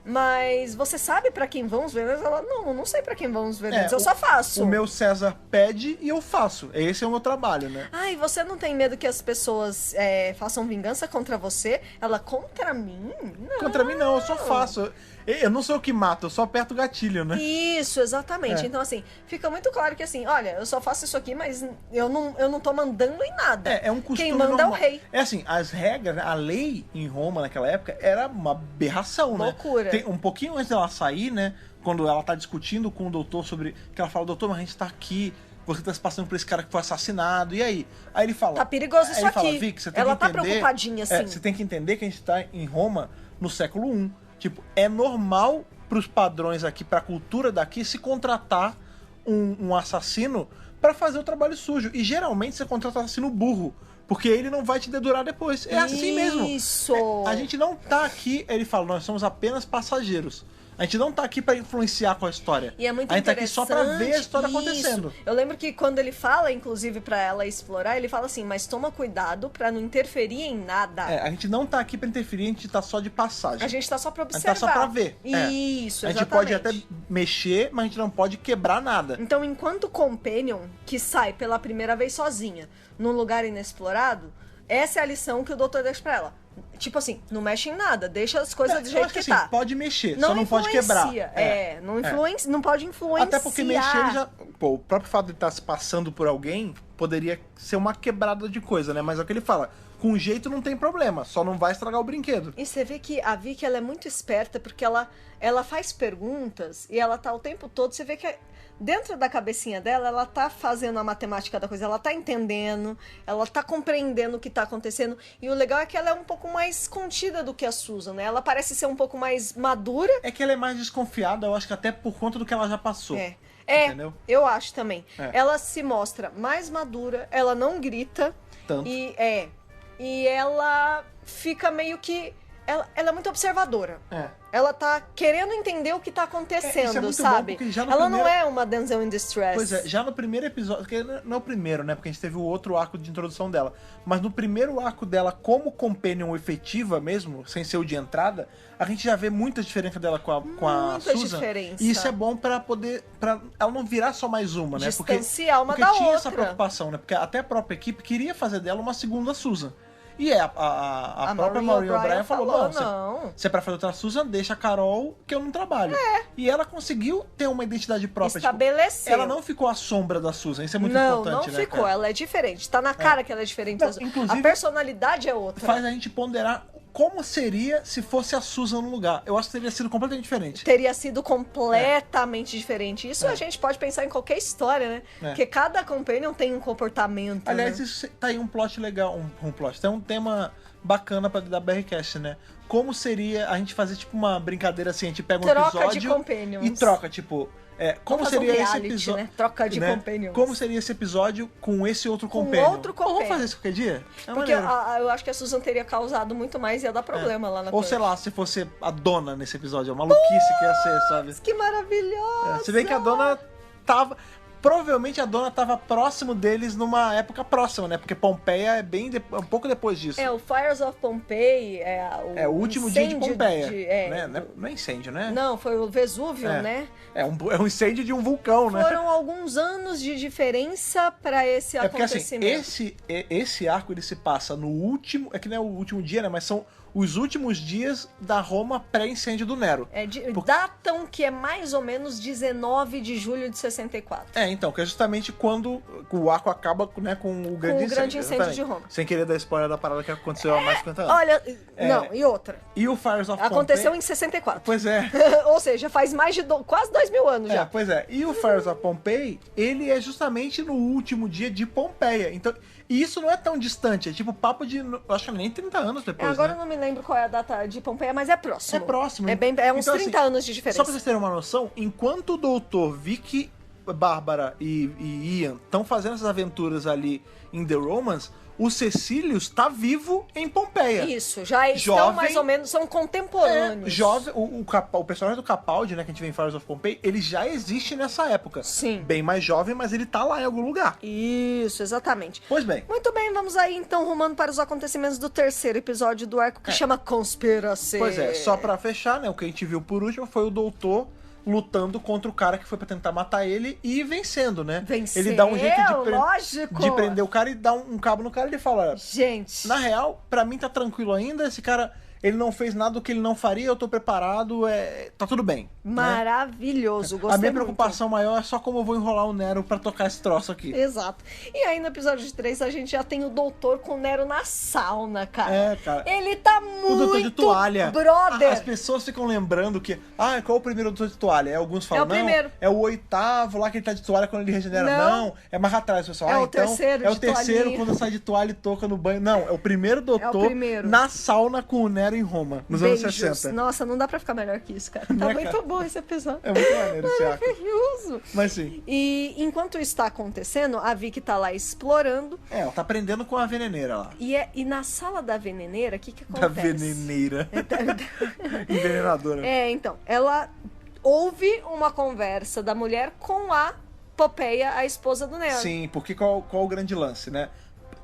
mas você sabe pra quem vão os venenos? Ela, não sei pra quem vão os venenos, eu só faço. O meu César pede e eu faço. Esse é o meu trabalho, né? E você não tem medo que as pessoas façam vingança contra você? Ela, contra mim? Não. Contra mim não, eu só faço. Eu não sou eu que mato, eu só aperto o gatilho, né? Isso, exatamente. Então, assim, fica muito claro que assim, olha, eu só faço isso aqui, mas eu não tô mandando em nada. É um costume Quem manda normal. é o rei. É assim, as regras, a lei em Roma naquela época era uma aberração, né? Loucura. Um pouquinho antes dela sair, né? Quando ela tá discutindo com o doutor sobre... Que ela fala, doutor, mas a gente tá aqui... Você tá se passando por esse cara que foi assassinado, e aí? Aí ele fala... Tá perigoso isso aqui. Fala, Vic, você tem ela que entender, tá preocupadinha, assim. Você tem que entender que a gente tá em Roma no século I. Tipo, é normal pros padrões aqui, pra cultura daqui, se contratar um assassino pra fazer o trabalho sujo. E geralmente você contrata um assassino burro, porque ele não vai te dedurar depois. É assim mesmo. Isso! A gente não tá aqui... Ele fala, nós somos apenas passageiros. A gente não tá aqui pra influenciar com a história. E é muito a gente tá aqui só pra ver a história acontecendo. Eu lembro que quando ele fala, inclusive, pra ela explorar, ele fala assim, mas toma cuidado pra não interferir em nada. A gente não tá aqui pra interferir, a gente tá só de passagem. A gente tá só pra observar. A gente tá só pra ver. Isso, exatamente. A gente pode até mexer, mas a gente não pode quebrar nada. Então, enquanto companion que sai pela primeira vez sozinha num lugar inexplorado, essa é a lição que o doutor deixa pra ela. Tipo assim, não mexe em nada, deixa as coisas do jeito que assim, tá. Pode mexer, só não pode quebrar. Não pode influenciar. Até porque mexer já... Pô, o próprio fato de estar se passando por alguém poderia ser uma quebrada de coisa, né? Mas é o que ele fala. Com jeito não tem problema, só não vai estragar o brinquedo. E você vê que a Vicky, ela é muito esperta, porque ela faz perguntas e ela tá o tempo todo, você vê que dentro da cabecinha dela, ela tá fazendo a matemática da coisa, ela tá entendendo, ela tá compreendendo o que tá acontecendo. E o legal é que ela é um pouco mais contida do que a Susan, né? Ela parece ser um pouco mais madura. É que ela é mais desconfiada, eu acho que até por conta do que ela já passou. Entendeu? Eu acho também. Ela se mostra mais madura, ela não grita. Tanto. E ela fica meio que... Ela é muito observadora. Ela tá querendo entender o que tá acontecendo, isso é muito sabe? Bom, já no ela primeiro... não é uma damsel in distress. Pois é, já no primeiro episódio, que não é o primeiro, né? Porque a gente teve o outro arco de introdução dela. Mas no primeiro arco dela, como companion efetiva mesmo, sem ser o de entrada, a gente já vê muita diferença dela com a Susan. Diferença. E isso é bom pra ela não virar só mais uma, né? Distanciar uma porque da tinha outra. Essa preocupação, né? Porque até a própria equipe queria fazer dela uma segunda Susan. E a própria Maureen O'Brien falou, não. Se é pra fazer outra Susan, deixa a Carol que eu não trabalho. E ela conseguiu ter uma identidade própria. Estabeleceu. Tipo, ela não ficou à sombra da Susan, isso é muito importante, né? Não ficou, ela é diferente. Tá na cara que ela é diferente. Não, inclusive, a personalidade é outra. Faz a gente ponderar como seria se fosse a Susan no lugar. Eu acho que teria sido completamente diferente. Teria sido completamente diferente. Isso a gente pode pensar em qualquer história, né? Porque cada companion tem um comportamento. Aliás, né? Isso tá aí um plot legal. Um plot. Tem um tema bacana pra da BRCast, né? Como seria a gente fazer tipo uma brincadeira assim, a gente pega um episódio de companions. E troca, tipo... como seria esse episódio? Né? Troca de companions. Como seria esse episódio com esse outro companion? Outro companion. Vamos fazer isso qualquer dia? Porque eu acho que a Susan teria causado muito mais e ia dar problema lá na Ou sei lá, se fosse a dona nesse episódio, a maluquice que ia ser, sabe? Que maravilhosa! Se bem que a dona tava... Provavelmente a dona tava próximo deles numa época próxima, né? Porque Pompeia é um pouco depois disso. O Fires of Pompeii o último dia de Pompeia. Né? Não é incêndio, né? Não, foi o Vesúvio, né? É um incêndio de um vulcão, né? Foram alguns anos de diferença pra esse acontecimento. Porque assim, esse arco ele se passa no último... É que não é o último dia, né? Mas são os últimos dias da Roma pré-incêndio do Nero. Datam que é mais ou menos 19 de julho de 64. Então, que é justamente quando o arco acaba, né, com o grande incêndio de Roma. Sem querer dar spoiler da parada que aconteceu há mais de 50 anos. Olha, e outra. E o Fires of Pompeii... Aconteceu em 64. Pois é. Ou seja, faz mais de quase 2000 anos já. Pois é. E o Fires of Pompeii, ele é justamente no último dia de Pompeia. Então... E isso não é tão distante, é tipo papo de, acho que nem 30 anos depois, Agora eu não me lembro qual é a data de Pompeia, mas é próximo. É próximo. É uns então, 30 anos de diferença. Só pra vocês terem uma noção, enquanto o doutor Vicky, Bárbara e Ian estão fazendo essas aventuras ali em The Romance, o Cecilius tá vivo em Pompeia. Isso, já estão mais ou menos, são contemporâneos. Jovem, o personagem do Capaldi, né, que a gente vê em Fires of Pompeii, ele já existe nessa época. Sim. Bem mais jovem, mas ele tá lá em algum lugar. Isso, exatamente. Pois bem. Muito bem, vamos aí então rumando para os acontecimentos do terceiro episódio do arco que chama Conspiracy. Pois é, só pra fechar, né, o que a gente viu por último foi o doutor lutando contra o cara que foi pra tentar matar ele e vencendo, né? Ele dá um jeito de prender o cara e dá um cabo no cara e ele fala... Gente... Na real, pra mim tá tranquilo ainda, esse cara... Ele não fez nada do que ele não faria, eu tô preparado, tá tudo bem. Maravilhoso, né? Gostei. A minha preocupação maior é só como eu vou enrolar o Nero pra tocar esse troço aqui. Exato. E aí no episódio 3 a gente já tem o doutor com o Nero na sauna, cara. Cara. Ele tá muito... O doutor de toalha. Brother. As pessoas ficam lembrando que... qual é o primeiro doutor de toalha? Alguns falam, o primeiro. É o 8º lá que ele tá de toalha quando ele regenera. Não, é mais atrás, pessoal. É o terceiro. É o terceiro quando sai de toalha e toca no banho. Não, é o primeiro doutor na sauna com o Nero em Roma, nos anos 60. Nossa, não dá pra ficar melhor que isso, cara. Tá muito bom esse episódio. É muito maneiro esse arco. Maravilhoso. Mas sim. E enquanto isso tá acontecendo, a Vicky tá lá explorando. Ela tá aprendendo com a veneneira lá. E na sala da veneneira, o que acontece? Da veneneira. Envenenadora. Então, ela houve uma conversa da mulher com a Poppeia, a esposa do Nero. Sim, porque qual o grande lance, né?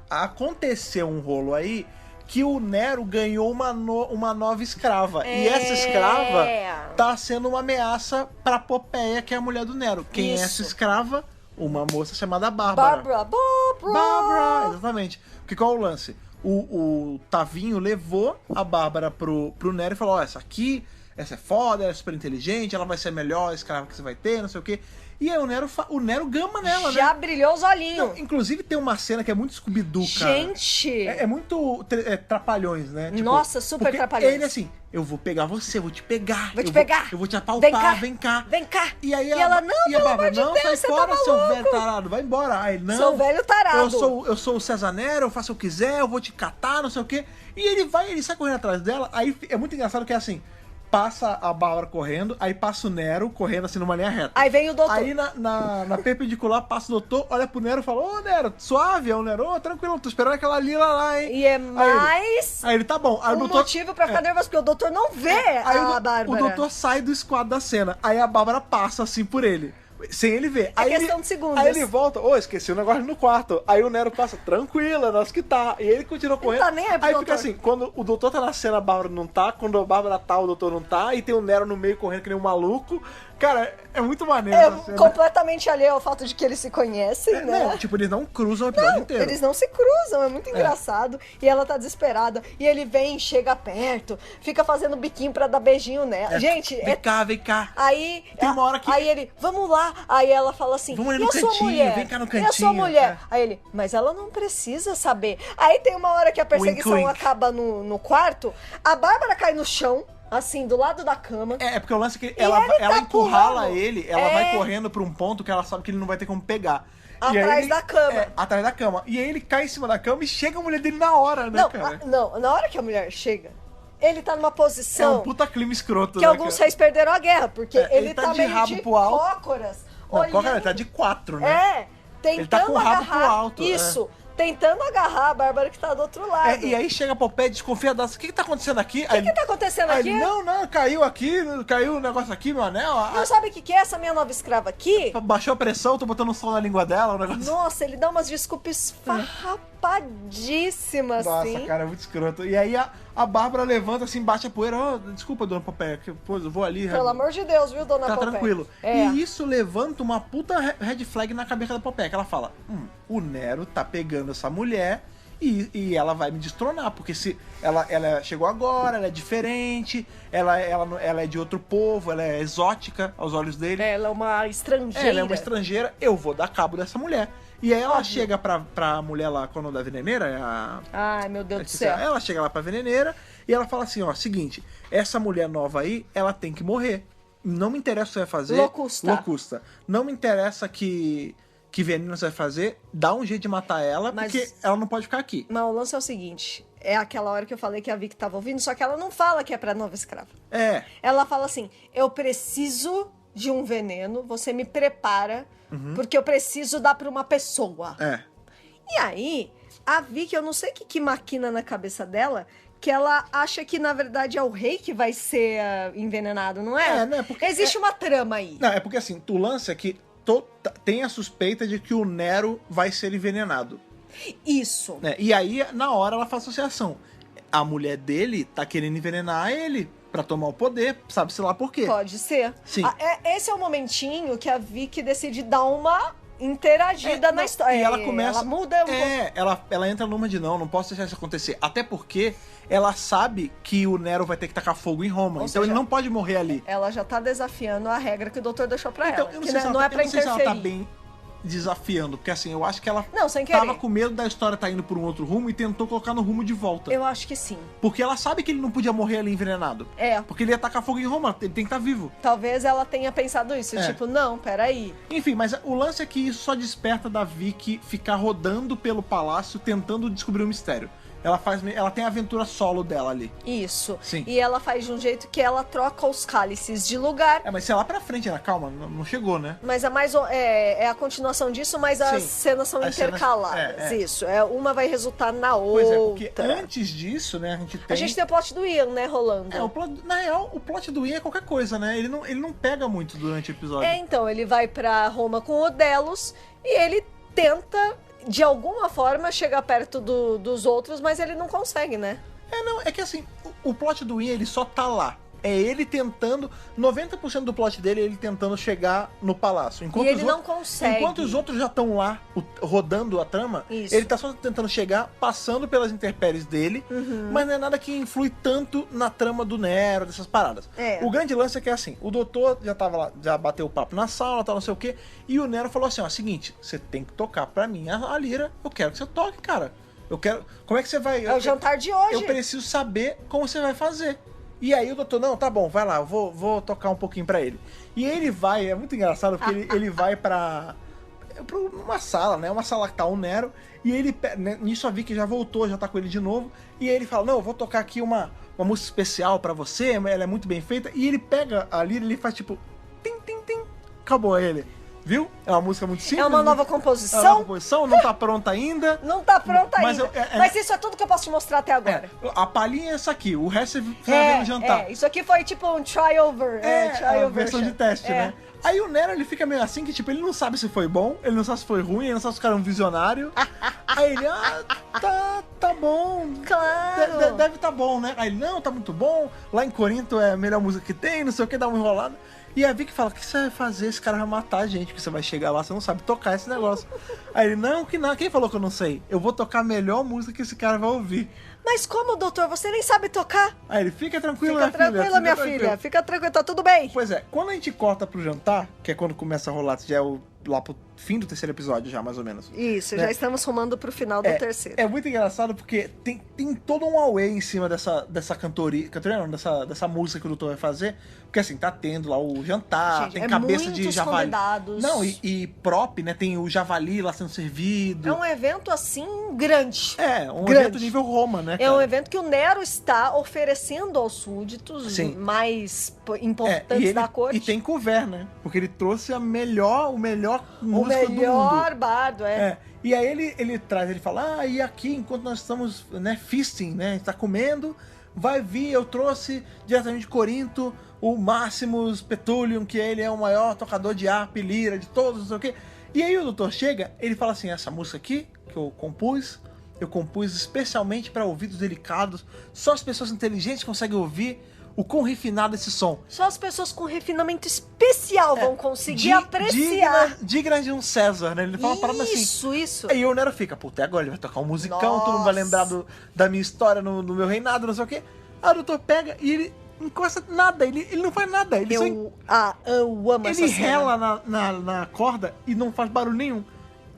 Aconteceu um rolo aí que o Nero ganhou uma nova escrava. E essa escrava tá sendo uma ameaça pra Poppeia, que é a mulher do Nero. Quem é essa escrava? Uma moça chamada Bárbara. Bárbara! Exatamente. Porque qual é o lance? O Tavinho levou a Bárbara pro Nero e falou, ó, essa é foda, ela é super inteligente, ela vai ser a melhor escrava que você vai ter, não sei o quê. E aí o Nero gama nela, Já né? brilhou os olhinhos. Não, inclusive tem uma cena que é muito Scooby-Doo, cara. Gente! É muito Trapalhões, né? Tipo, nossa, super Trapalhões. Ele assim, eu vou pegar você, eu vou te pegar. Eu vou te apalpar, vem cá. E aí ela, não, pelo amor de Deus, sai você fora, tá seu maluco. velho tarado, vai embora. Aí, não, seu velho tarado. Eu sou o César Nero, eu faço o que eu quiser, eu vou te catar, não sei o quê. E ele sai correndo atrás dela, aí é muito engraçado que é assim, passa a Bárbara correndo, aí passa o Nero correndo assim numa linha reta. Aí vem o doutor. Aí na perpendicular passa o doutor, olha pro Nero e fala, ô Nero, suave, é o Nero, ô, tranquilo, tô esperando aquela lila lá, hein. E é mais... Aí ele tá bom. Aí um o doutor, motivo pra ficar nervoso, porque o doutor não vê aí a Bárbara. O doutor sai do esquadro da cena, aí a Bárbara passa assim por ele. Sem ele ver. Aí questão de segundos. Aí ele volta, esqueci o negócio no quarto. Aí o Nero passa, tranquila, nós que tá. E ele continua correndo. Tá nem aí pro aí doutor. Fica assim, quando o doutor tá na cena, a Bárbara não tá. Quando a Bárbara tá, o doutor não tá. E tem o Nero no meio correndo que nem um maluco. Cara, é muito maneiro essa cena. Completamente alheio ao fato de que eles se conhecem, né? Não, tipo, eles não cruzam o episódio inteiro. Eles não se cruzam, é muito engraçado. E ela tá desesperada. E ele vem, chega perto, fica fazendo biquinho pra dar beijinho nela. Gente, Vem cá. Aí, tem uma hora que... aí ele, vamos lá. Aí ela fala assim, vamos ali no eu sou cantinho, mulher. vem cá no cantinho. Eu sou mulher. Aí ele, mas ela não precisa saber. Aí tem uma hora que a perseguição wink. acaba no quarto, a Bárbara cai no chão, assim, do lado da cama. É porque o lance é que E ela ele tá encurrala pulando. ele, ela vai correndo pra um ponto que ela sabe que ele não vai ter como pegar. Atrás da cama. Atrás da cama. E aí ele cai em cima da cama e chega a mulher dele na hora, né, cara? Não, na hora que a mulher chega, ele tá numa posição... É um puta clima escroto, que né, alguns reis perderam a guerra, porque ele tá tá de meio rabo de pro alto. cócoras. Não, olhando... ele tá de 4, né? Tentando ele tá com o rabo agarrar, pro alto. isso, tentando agarrar a Bárbara que tá do outro lado. E aí chega a Poppeia desconfiada, o que tá acontecendo aqui? O que tá acontecendo aqui? Não, caiu o negócio aqui, meu anel. Não sabe o que é essa minha nova escrava aqui? Baixou a pressão, tô botando um sol na língua dela, o negócio. Nossa, ele dá umas desculpas farrapadíssimas, Nossa, assim. cara, é muito escroto. E aí a Bárbara levanta assim, bate a poeira. Desculpa, dona Poppeia, que eu vou ali. Pelo amor de Deus, viu, dona Poppeia? Tá tranquilo. E isso levanta uma puta red flag na cabeça da Poppeia, que ela fala, o Nero tá pegando essa mulher e ela vai me destronar, porque se ela chegou agora, ela é diferente, ela é de outro povo, ela é exótica aos olhos dele. Ela é uma estrangeira. Ela é uma estrangeira, eu vou dar cabo dessa mulher. E aí ela chega pra mulher lá, qual é o nome da veneneira? Ai, meu Deus do céu. Ela chega lá pra veneneira e ela fala assim, seguinte, essa mulher nova aí, ela tem que morrer. Não me interessa o que você vai fazer. Locusta. Não me interessa que veneno você vai fazer, dá um jeito de matar ela, porque ela não pode ficar aqui. Mas o lance é o seguinte, é aquela hora que eu falei que a Vicky tava ouvindo, só que ela não fala que é pra nova escrava. Ela fala assim, eu preciso de um veneno, você me prepara, porque eu preciso dar pra uma pessoa. E aí, a Vicky, eu não sei o que maquina na cabeça dela, que ela acha que, na verdade, é o rei que vai ser envenenado, não é? Né? Porque existe uma trama aí. Não, é porque assim, o lance é que tem a suspeita de que o Nero vai ser envenenado. Isso. E aí, na hora, ela faz associação. A mulher dele tá querendo envenenar ele pra tomar o poder, sabe-se lá por quê. Pode ser. Sim. Esse é o momentinho que a Vicky decide dar uma interagida na história. E ela começa... Ela muda... Ela entra numa de não posso deixar isso acontecer. Até porque ela sabe que o Nero vai ter que tacar fogo em Roma. Então ele não pode morrer ali. Ela já tá desafiando a regra que o doutor deixou pra ela. Eu não sei se ela tá bem desafiando, porque assim, eu acho que ela tava com medo da história tá indo por um outro rumo e tentou colocar no rumo de volta. Eu acho que sim. Porque ela sabe que ele não podia morrer ali envenenado. Porque ele ia tacar fogo em Roma, ele tem que estar vivo. Talvez ela tenha pensado isso, tipo, não, peraí. Enfim, mas o lance é que isso só desperta da Vicky ficar rodando pelo palácio tentando descobrir o mistério. Ela tem a aventura solo dela ali. Isso. Sim. E ela faz de um jeito que ela troca os cálices de lugar. Mas sei lá pra frente, né? Calma, não chegou, né? Mas é a continuação disso, mas as cenas são intercaladas. Isso. Uma vai resultar na outra. Pois é, porque antes disso, né, a gente tem o plot do Ian, né, rolando. Na real, o plot do Ian é qualquer coisa, né? Ele não pega muito durante o episódio. Então, ele vai pra Roma com o Delos e ele tenta, de alguma forma, chegar perto dos outros, mas ele não consegue, né? É que assim, o plot do Ian, ele só tá lá. É ele tentando, 90% do plot dele é ele tentando chegar no palácio. E ele não consegue. Enquanto os outros já estão lá, rodando a trama, ele tá só tentando chegar, passando pelas intempéries dele, mas não é nada que influi tanto na trama do Nero, dessas paradas. O grande lance é que é assim, o doutor já tava lá, já bateu o papo na sala, tal, não sei o quê, e o Nero falou assim, ó, seguinte, você tem que tocar pra mim a lira, eu quero que você toque, cara. Eu quero... Como é que você vai... É o jantar de hoje. Eu preciso saber como você vai fazer. E aí o doutor, não, tá bom, vai lá, eu vou tocar um pouquinho pra ele. E ele vai, é muito engraçado, porque ele vai pra uma sala, né, uma sala que tá o Nero, e ele, né, nisso a Vicky já voltou, já tá com ele de novo, e aí ele fala, não, eu vou tocar aqui uma música especial pra você, ela é muito bem feita, e ele pega a lira e ele faz tipo, tim, tim, tim, acabou ele. Viu? É uma música muito simples. É uma nova composição. É uma nova composição, não tá pronta ainda. Não tá pronta ainda. Mas isso é tudo que eu posso te mostrar até agora. A palhinha é essa aqui, o resto você vai ver no jantar. Isso aqui foi tipo um trial versão de teste, né? Aí o Nero, ele fica meio assim, que tipo, ele não sabe se foi bom, ele não sabe se foi ruim, ele não sabe se o cara é um visionário. Aí ele, tá bom. Claro. Deve tá bom, né? Aí ele, não, tá muito bom. Lá em Corinto é a melhor música que tem, não sei o que, dá uma enrolada. E a Vicky fala, o que você vai fazer? Esse cara vai matar a gente, porque você vai chegar lá, você não sabe tocar esse negócio. Aí ele, não, que não, quem falou que eu não sei? Eu vou tocar a melhor música que esse cara vai ouvir. Mas como, doutor? Você nem sabe tocar? Aí ele, fica tranquilo, minha filha. Fica tranquila, tá tudo bem. Pois é, quando a gente corta pro jantar, que é quando começa a rolar, já é lá pro fim do terceiro episódio já, mais ou menos. Isso, né? Já estamos rumando pro final do terceiro. É muito engraçado porque tem todo um away em cima dessa cantoria não, dessa música que o doutor vai fazer, porque assim, tá tendo lá o jantar, gente, tem cabeça de javali. Convidados. Não, e prop, né, tem o javali lá sendo servido. É um evento assim, grande. Evento nível Roma, né, cara? É um evento que o Nero está oferecendo aos súditos mais importantes da corte. E tem couvert, né? Porque ele trouxe o melhor música do mundo. Bardo, E aí ele traz, ele fala, e aqui, enquanto nós estamos, né, feasting, né, a gente tá comendo, vai vir, eu trouxe diretamente de Corinto o Maximus Petulium, que ele é o maior tocador de harpa e lira de todos, não sei o quê. E aí o doutor chega, ele fala assim, essa música aqui, que eu compus especialmente para ouvidos delicados, só as pessoas inteligentes conseguem ouvir o quão refinado esse som. Só as pessoas com refinamento especial vão conseguir apreciar. Digna de um César, né? Ele fala uma parada assim. Isso. Aí o Nero fica, puta, agora ele vai tocar um musicão, todo mundo vai lembrar da minha história no meu reinado, não sei o quê. Aí o doutor pega e ele encosta nada, ele não faz nada. Eu amo essa cena. Ele rela na corda e não faz barulho nenhum.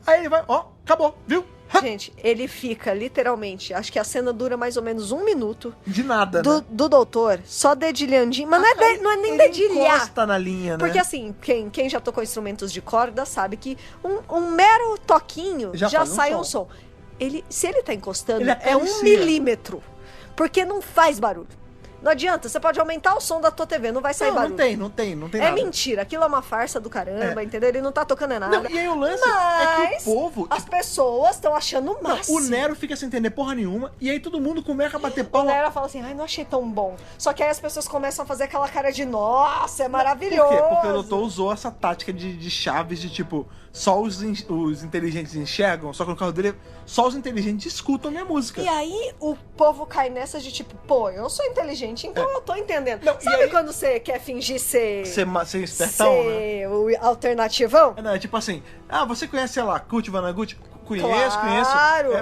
Aí ele vai, acabou, viu? Gente, ele fica literalmente, acho que a cena dura mais ou menos 1 minuto. De nada, né? Do doutor, só dedilhandinho. Mas não é nem dedilhar. Encosta na linha, né? Porque assim, quem já tocou instrumentos de corda sabe que um mero toquinho já sai um som. Se ele tá encostando, é 1 milímetro. Porque não faz barulho. Não adianta, você pode aumentar o som da tua TV, não vai sair barulho. Não tem nada. É mentira, aquilo é uma farsa do caramba, entendeu? Ele não tá tocando nada. Não, e aí o lance é que o povo... as pessoas estão achando o máximo. O Nero fica sem entender porra nenhuma, e aí todo mundo começa a bater palma. O Nero fala assim, não achei tão bom. Só que aí as pessoas começam a fazer aquela cara de, nossa, é maravilhoso. Por quê? Porque o doutor usou essa tática de chaves de tipo, só os inteligentes enxergam, só que no carro dele, só os inteligentes escutam a minha música. E aí o povo cai nessa de tipo, eu sou inteligente, então eu tô entendendo. Não, sabe aí, quando você quer fingir ser espertão, né? O alternativão? Não, é tipo assim, você conhece, sei lá, Kurt Vonnegut? Conheço.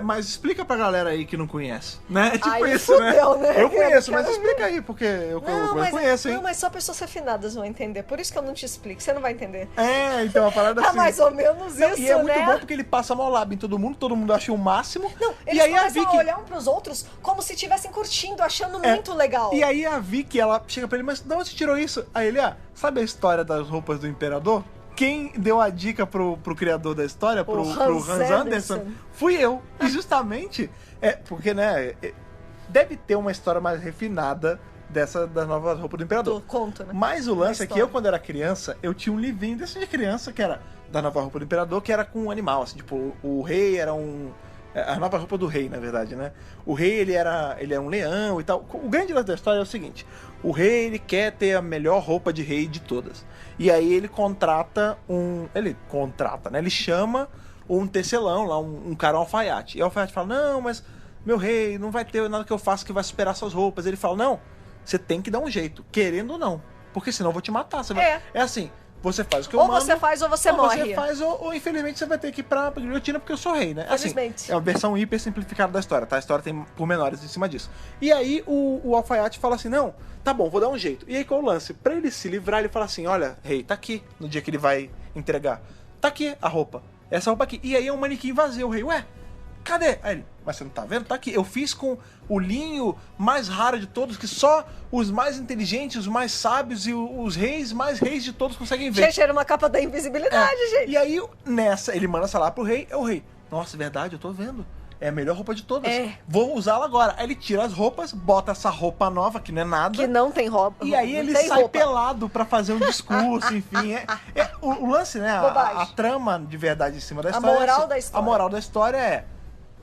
Mas explica pra galera aí que não conhece, né? É tipo aí isso, fudeu, né? Eu conheço, mas explica aí, porque eu conheço, hein? Não, mas só pessoas refinadas vão entender. Por isso que eu não te explico, você não vai entender. Então a parada assim. mais ou menos isso, né? E é muito bom porque ele passa mal lábio em todo mundo acha o máximo. Não, eles começam a olhar um pros outros como se estivessem curtindo, achando muito legal. E aí a Vicky, ela chega pra ele, mas de onde você tirou isso? Aí ele, sabe a história das roupas do imperador? quem deu a dica pro criador da história, pro Hans Anderson, fui eu. E justamente, porque, né, deve ter uma história mais refinada da nova roupa do Imperador. Do conto, né? Mas o lance é que eu, quando era criança, eu tinha um livrinho desse de criança, que era da nova roupa do Imperador, que era com um animal, assim, tipo, o rei era a nova roupa do rei, na verdade, né? O rei, ele era um leão e tal. O grande lance da história é o seguinte: o rei, ele quer ter a melhor roupa de rei de todas. E aí ele contrata né? Ele chama um tecelão lá, um cara, um alfaiate. E o alfaiate fala: não, mas meu rei, não vai ter nada que eu faça que vai superar suas roupas. Ele fala: não, você tem que dar um jeito, querendo ou não. Porque senão eu vou te matar. É assim, você faz o que eu mando. Ou você faz ou você morre. Ou você faz ou infelizmente você vai ter que ir pra guilhotina porque eu sou rei, né? Assim, é uma versão hiper simplificada da história, tá? A história tem pormenores em cima disso. E aí o alfaiate fala assim: não, tá bom, vou dar um jeito. E aí qual o lance? Pra ele se livrar, ele fala assim: olha, rei, tá aqui, no dia que ele vai entregar. Tá aqui a roupa. Essa roupa aqui. E aí é um manequim vazio. O rei: ué, cadê? Aí ele: mas você não tá vendo? Tá aqui. Eu fiz com o linho mais raro de todos, que só os mais inteligentes, os mais sábios e os reis mais reis de todos conseguem ver. Gente, era uma capa da invisibilidade, gente. E aí, ele manda essa lá pro rei. É o rei: nossa, é verdade, eu tô vendo. É a melhor roupa de todas. Vou usá-la agora. Aí ele tira as roupas, bota essa roupa nova, que não é nada. Que não tem roupa. E aí ele sai pelado pra fazer um discurso, enfim. O lance, né? A trama de verdade em cima da história. A moral da história. A moral da história é: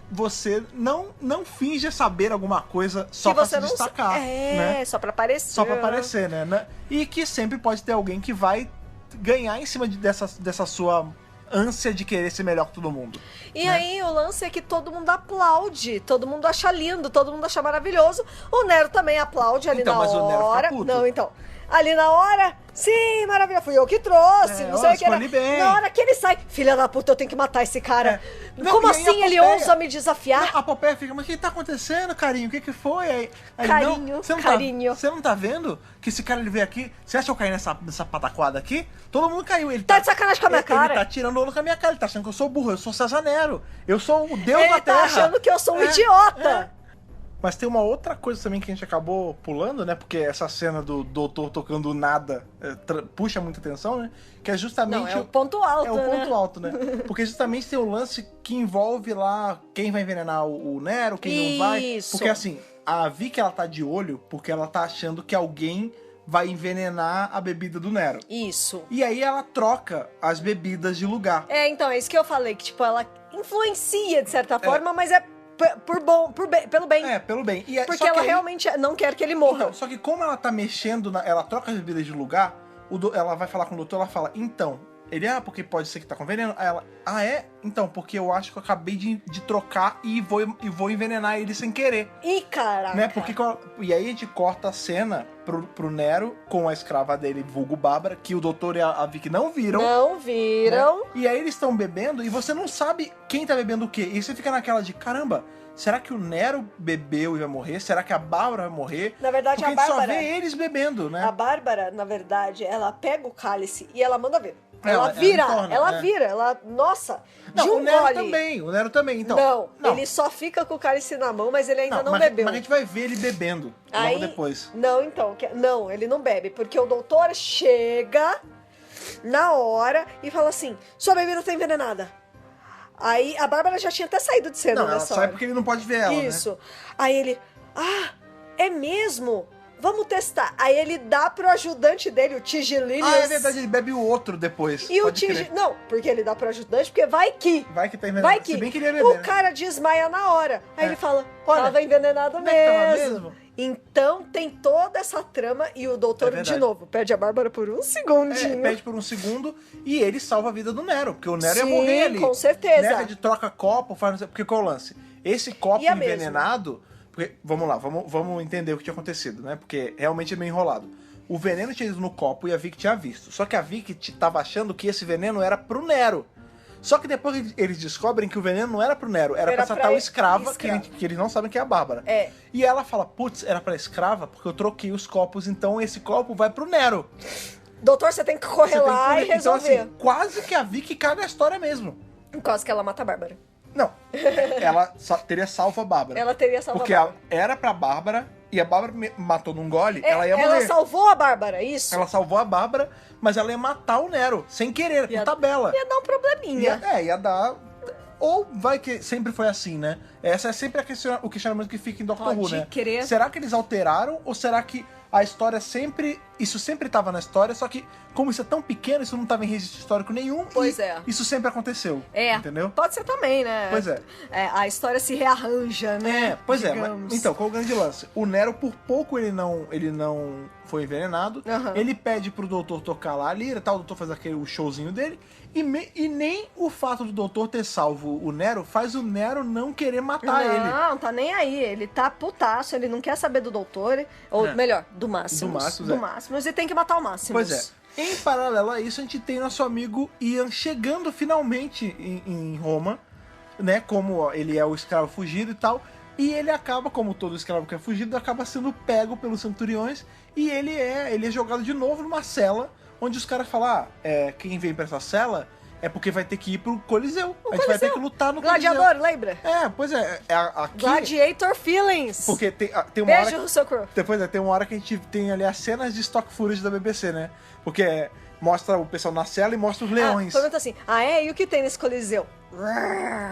você não finge saber alguma coisa só pra se destacar. Né? Só pra aparecer. Só pra aparecer, né? E que sempre pode ter alguém que vai ganhar em cima dessa sua ânsia de querer ser melhor que todo mundo. E aí o lance é que todo mundo aplaude, todo mundo acha lindo, todo mundo acha maravilhoso. O Nero também aplaude ali na hora. Mas o Nero fica puto. Não, então. Ali na hora, sim, maravilha, fui eu que trouxe, não sei o que era. Bem. Na hora que ele sai, filha da puta, eu tenho que matar esse cara. Como assim ele ousa me desafiar? A Popeye fica: mas o que tá acontecendo, carinho? O que foi? Aí, carinho, carinho. Você não tá vendo que esse cara, ele veio aqui? Você acha que eu caí nessa pataquada aqui? Todo mundo caiu. Ele tá de sacanagem com a minha cara. Ele tá tirando ouro com a minha cara, ele tá achando que eu sou burro, eu sou César Nero. Eu sou o deus da terra. Ele tá achando que eu sou um idiota. Mas tem uma outra coisa também que a gente acabou pulando, né? Porque essa cena do doutor tocando nada puxa muita atenção, né? Que é justamente... Não, é o ponto alto, É o ponto alto, né? Porque justamente tem o lance que envolve lá quem vai envenenar o Nero, quem não vai. Porque assim, a Vicky, ela tá de olho porque ela tá achando que alguém vai envenenar a bebida do Nero. Isso. E aí ela troca as bebidas de lugar. Então, é isso que eu falei, que tipo, ela influencia de certa forma, mas pelo bem. Pelo bem. Porque ela realmente não quer que ele morra. Então, só que como ela tá mexendo, ela troca as bebidas de lugar, ela vai falar com o doutor, ela fala: então, ele, porque pode ser que tá com veneno. Aí ela: é? Então, porque eu acho que eu acabei de trocar e vou envenenar ele sem querer. Ih, caraca. Né? E aí a gente corta a cena pro Nero com a escrava dele, vulgo Bárbara, que o doutor e a Vicky não viram. Não viram. Né? E aí eles estão bebendo e você não sabe quem tá bebendo o quê. E você fica naquela de: caramba, será que o Nero bebeu e vai morrer? Será que a Bárbara vai morrer? Na verdade, porque a Bárbara... a gente só vê eles bebendo, né? A Bárbara, na verdade, ela pega o cálice e ela manda ver. Ela vira. Nossa, não, de um o Nero gole. o Nero também, então. Não, ele só fica com o cálice na mão, mas ele ainda não bebeu. Mas a gente vai ver ele bebendo logo depois. Não, ele não bebe, porque o doutor chega na hora e fala assim: sua bebida tá envenenada. Aí a Bárbara já tinha até saído de cena. Não, ela sai porque ele não pode ver ela, Isso. Né? Aí ele: é mesmo? Vamos testar. Aí ele dá pro ajudante dele, o Tigilinius. É verdade, ele bebe o outro depois. E o Não, porque ele dá pro ajudante, porque vai que tá envenenado. Vai que. Se bem que ele ia beber, o cara desmaia na hora. Aí ele fala: tava envenenado mesmo. Então tem toda essa trama e o doutor, de novo, pede a Bárbara por um segundinho. Pede por um segundo e ele salva a vida do Nero, porque o Nero ia morrer ali. Com certeza. Nero de troca copo, porque qual é o lance? Esse copo envenenado... Porque, vamos lá, vamos entender o que tinha acontecido, né? Porque realmente é meio enrolado. O veneno tinha ido no copo e a Vicky tinha visto. Só que a Vicky tava achando que esse veneno era pro Nero. Só que depois eles descobrem que o veneno não era pro Nero, era pra essa tal escrava, que eles não sabem que é a Bárbara. E ela fala: putz, era pra escrava porque eu troquei os copos, então esse copo vai pro Nero. Doutor, você tem que correr lá e resolver. Então, assim, quase que a Vicky caga a história mesmo. Quase que ela mata a Bárbara. Não, ela teria salvo a Bárbara. Ela teria salvo porque a Bárbara. Porque era pra Bárbara e a Bárbara matou num gole, ela ia morrer. Ela salvou a Bárbara, isso? Ela salvou a Bárbara, mas ela ia matar o Nero, sem querer, com tabela. Ia dar um probleminha. Ia dar... Ou vai que sempre foi assim, né? Essa é sempre o questionamento que fica em Doctor Who, né? Querer. Será que eles alteraram ou será que a história sempre... Isso sempre estava na história, só que como isso é tão pequeno, isso não estava em registro histórico nenhum. Pois isso sempre aconteceu. Entendeu? Pode ser também, né? Pois é. A história se rearranja, né? Pois é. Mas, então, qual é o grande lance? O Nero, por pouco, ele não foi envenenado. Ele pede pro doutor tocar lá a lira, tal, o doutor faz o showzinho dele. E nem o fato do doutor ter salvo o Nero faz o Nero não querer matar ele. Não, tá nem aí. Ele tá putaço, ele não quer saber do doutor. Ou melhor, do Máximos. Do Máximos. E tem que matar o Máximos. Pois é. Em paralelo a isso, a gente tem nosso amigo Ian chegando finalmente em Roma, né? Como ele é o escravo fugido e tal. E ele acaba, como todo escravo que é fugido, acaba sendo pego pelos centuriões. E ele é jogado de novo numa cela, onde os caras falam, quem vem pra essa cela é porque vai ter que ir pro Coliseu. A gente vai ter que lutar no Gladiador, Coliseu. Lembra? Pois é. Aqui, Gladiator Feelings. Porque tem uma Beijo, hora... Russell Crowe. Depois tem uma hora que a gente tem ali as cenas de stock footage da BBC, né? Porque mostra o pessoal na cela e mostra os leões. Pergunta assim, e o que tem nesse Coliseu?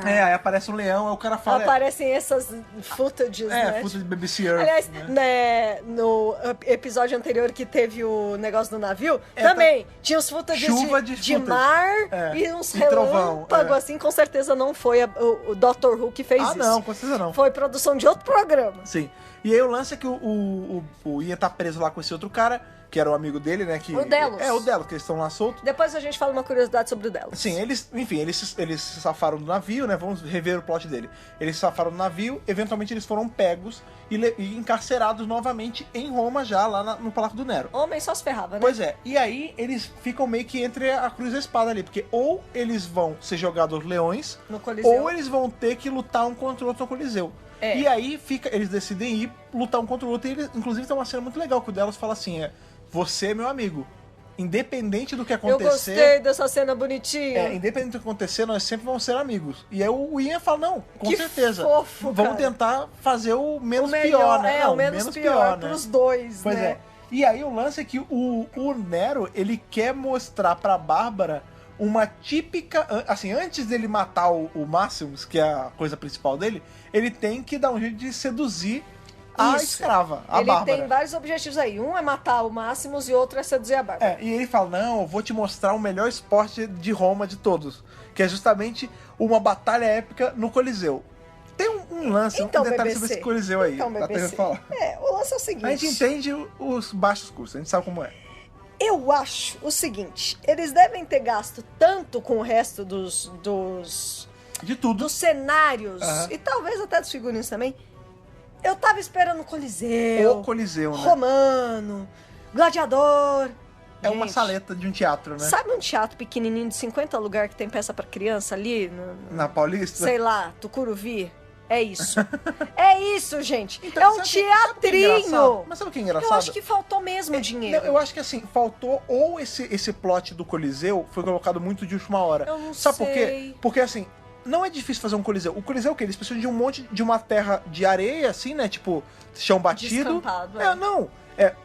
Aí aparece um leão, aí o cara fala... Aparecem essas footages, né? Footage de BBC Earth. Aliás, né, no episódio anterior que teve o negócio do navio, também tinha os footages de mar e uns relâmpagos, assim, com certeza não foi o Doctor Who que fez isso. Não, com certeza não. Foi produção de outro programa. Sim. E aí o lance é que o Ian tá preso lá com esse outro cara, que era o amigo dele, né? O Delos. O Delos, que eles estão lá soltos. Depois a gente fala uma curiosidade sobre o Delos. Sim, eles se safaram do navio, né? Vamos rever o plot dele. Eles se safaram do navio, eventualmente eles foram pegos e encarcerados novamente em Roma, já lá no Palácio do Nero. Homem só se ferrava, né? Pois é. E aí eles ficam meio que entre a cruz e a espada ali, porque ou eles vão ser jogados aos leões, no Coliseu, ou eles vão ter que lutar um contra o outro no Coliseu. E aí eles decidem ir lutar um contra o outro. E eles, inclusive, tem uma cena muito legal que o Delos fala assim: você é meu amigo. Independente do que acontecer... Eu gostei dessa cena bonitinha. Independente do que acontecer, nós sempre vamos ser amigos. E aí o Ian fala, não, com certeza. Fofo, vamos tentar fazer o menos pior, né? O menos pior pros dois, pois né? E aí o lance é que o Nero, ele quer mostrar pra Bárbara uma típica... Assim, antes dele matar o Máximos, que é a coisa principal dele, ele tem que dar um jeito de seduzir a escrava, a Bárbara. Ele tem vários objetivos aí. Um é matar o Máximos e outro é seduzir a Bárbara. E ele fala, não, eu vou te mostrar o melhor esporte de Roma de todos. Que é justamente uma batalha épica no Coliseu. Tem um lance, então, um detalhe sobre esse Coliseu aí. Então, BBC. Falar. O lance é o seguinte... A gente entende os baixos custos, a gente sabe como é. Eu acho o seguinte, eles devem ter gasto tanto com o resto de tudo. Dos cenários, e talvez até dos figurinos também. Eu tava esperando o Coliseu. O Coliseu, né? Romano, Gladiador. Uma saleta de um teatro, né? Sabe um teatro pequenininho de 50 lugares que tem peça pra criança ali? Na Paulista? Sei lá, Tucuruvi. É isso. É isso, gente. Então, é um teatrinho. Mas sabe o que é engraçado? Eu acho que faltou mesmo dinheiro. Eu acho que assim, faltou ou esse plot do Coliseu foi colocado muito de última hora. Eu não Sabe sei. por quê? Porque assim, não é difícil fazer um Coliseu. O Coliseu é o quê? Eles precisam de uma terra de areia, assim, né? Tipo, chão batido. Descampado, não.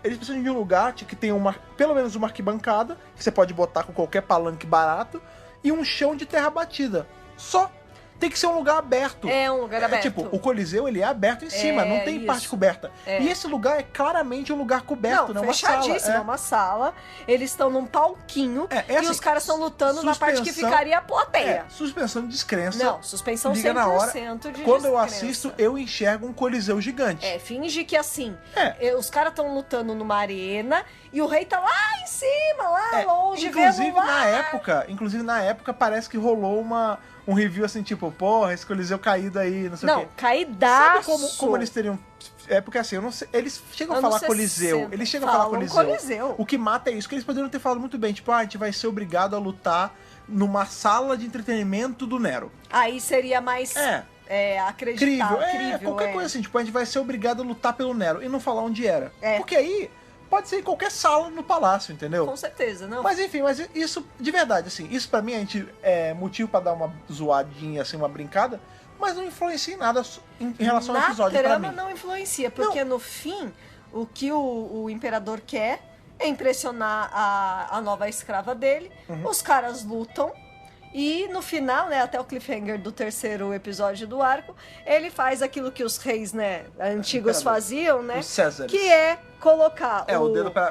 Eles precisam de um lugar que tem pelo menos uma arquibancada, que você pode botar com qualquer palanque barato, e um chão de terra batida. Só. Tem que ser um lugar aberto. É um lugar aberto. Tipo, o Coliseu, ele é aberto em cima, não tem parte coberta. E esse lugar é claramente um lugar coberto, não é uma sala. Fechadíssimo, é uma sala. Eles estão num palquinho e assim, os caras estão lutando na parte que ficaria a plateia. Suspensão de descrença. Não, suspensão 100% na hora. de descrença. Quando eu assisto, eu enxergo um Coliseu gigante. Finge que assim, os caras estão lutando numa arena e o rei tá lá em cima, lá longe, inclusive na época parece que rolou um review assim, tipo, porra, esse Coliseu caído aí, não sei o quê. Caidaço. Sabe como eles teriam... porque assim, eu não sei... Eles chegam a falar Coliseu. Eles chegam a falar Coliseu. O que mata é isso, que eles poderiam ter falado muito bem. Tipo, a gente vai ser obrigado a lutar numa sala de entretenimento do Nero. Aí seria mais... acreditável. Crível. Qualquer coisa assim, tipo, a gente vai ser obrigado a lutar pelo Nero. E não falar onde era. Porque aí... Pode ser em qualquer sala no palácio, entendeu? Com certeza, não. Mas enfim, isso, de verdade, assim, isso pra mim é motivo pra dar uma zoadinha, assim, uma brincada, mas não influencia em nada em relação ao episódio pra mim. Na trama não influencia, porque no fim, o que o Imperador quer é impressionar a nova escrava dele. Os caras lutam. E no final, né, até o cliffhanger do 3º episódio do arco, ele faz aquilo que os reis, né, antigos faziam, né? Os Césares. Que é colocar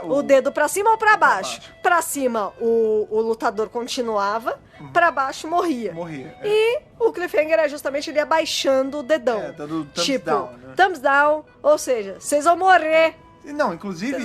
o dedo pra cima ou pra baixo. Pra cima, o lutador continuava, pra baixo morria. E o cliffhanger é justamente ele abaixando o dedão. Dando thumbs down, né? Thumbs down, ou seja, vocês vão morrer. Não, inclusive,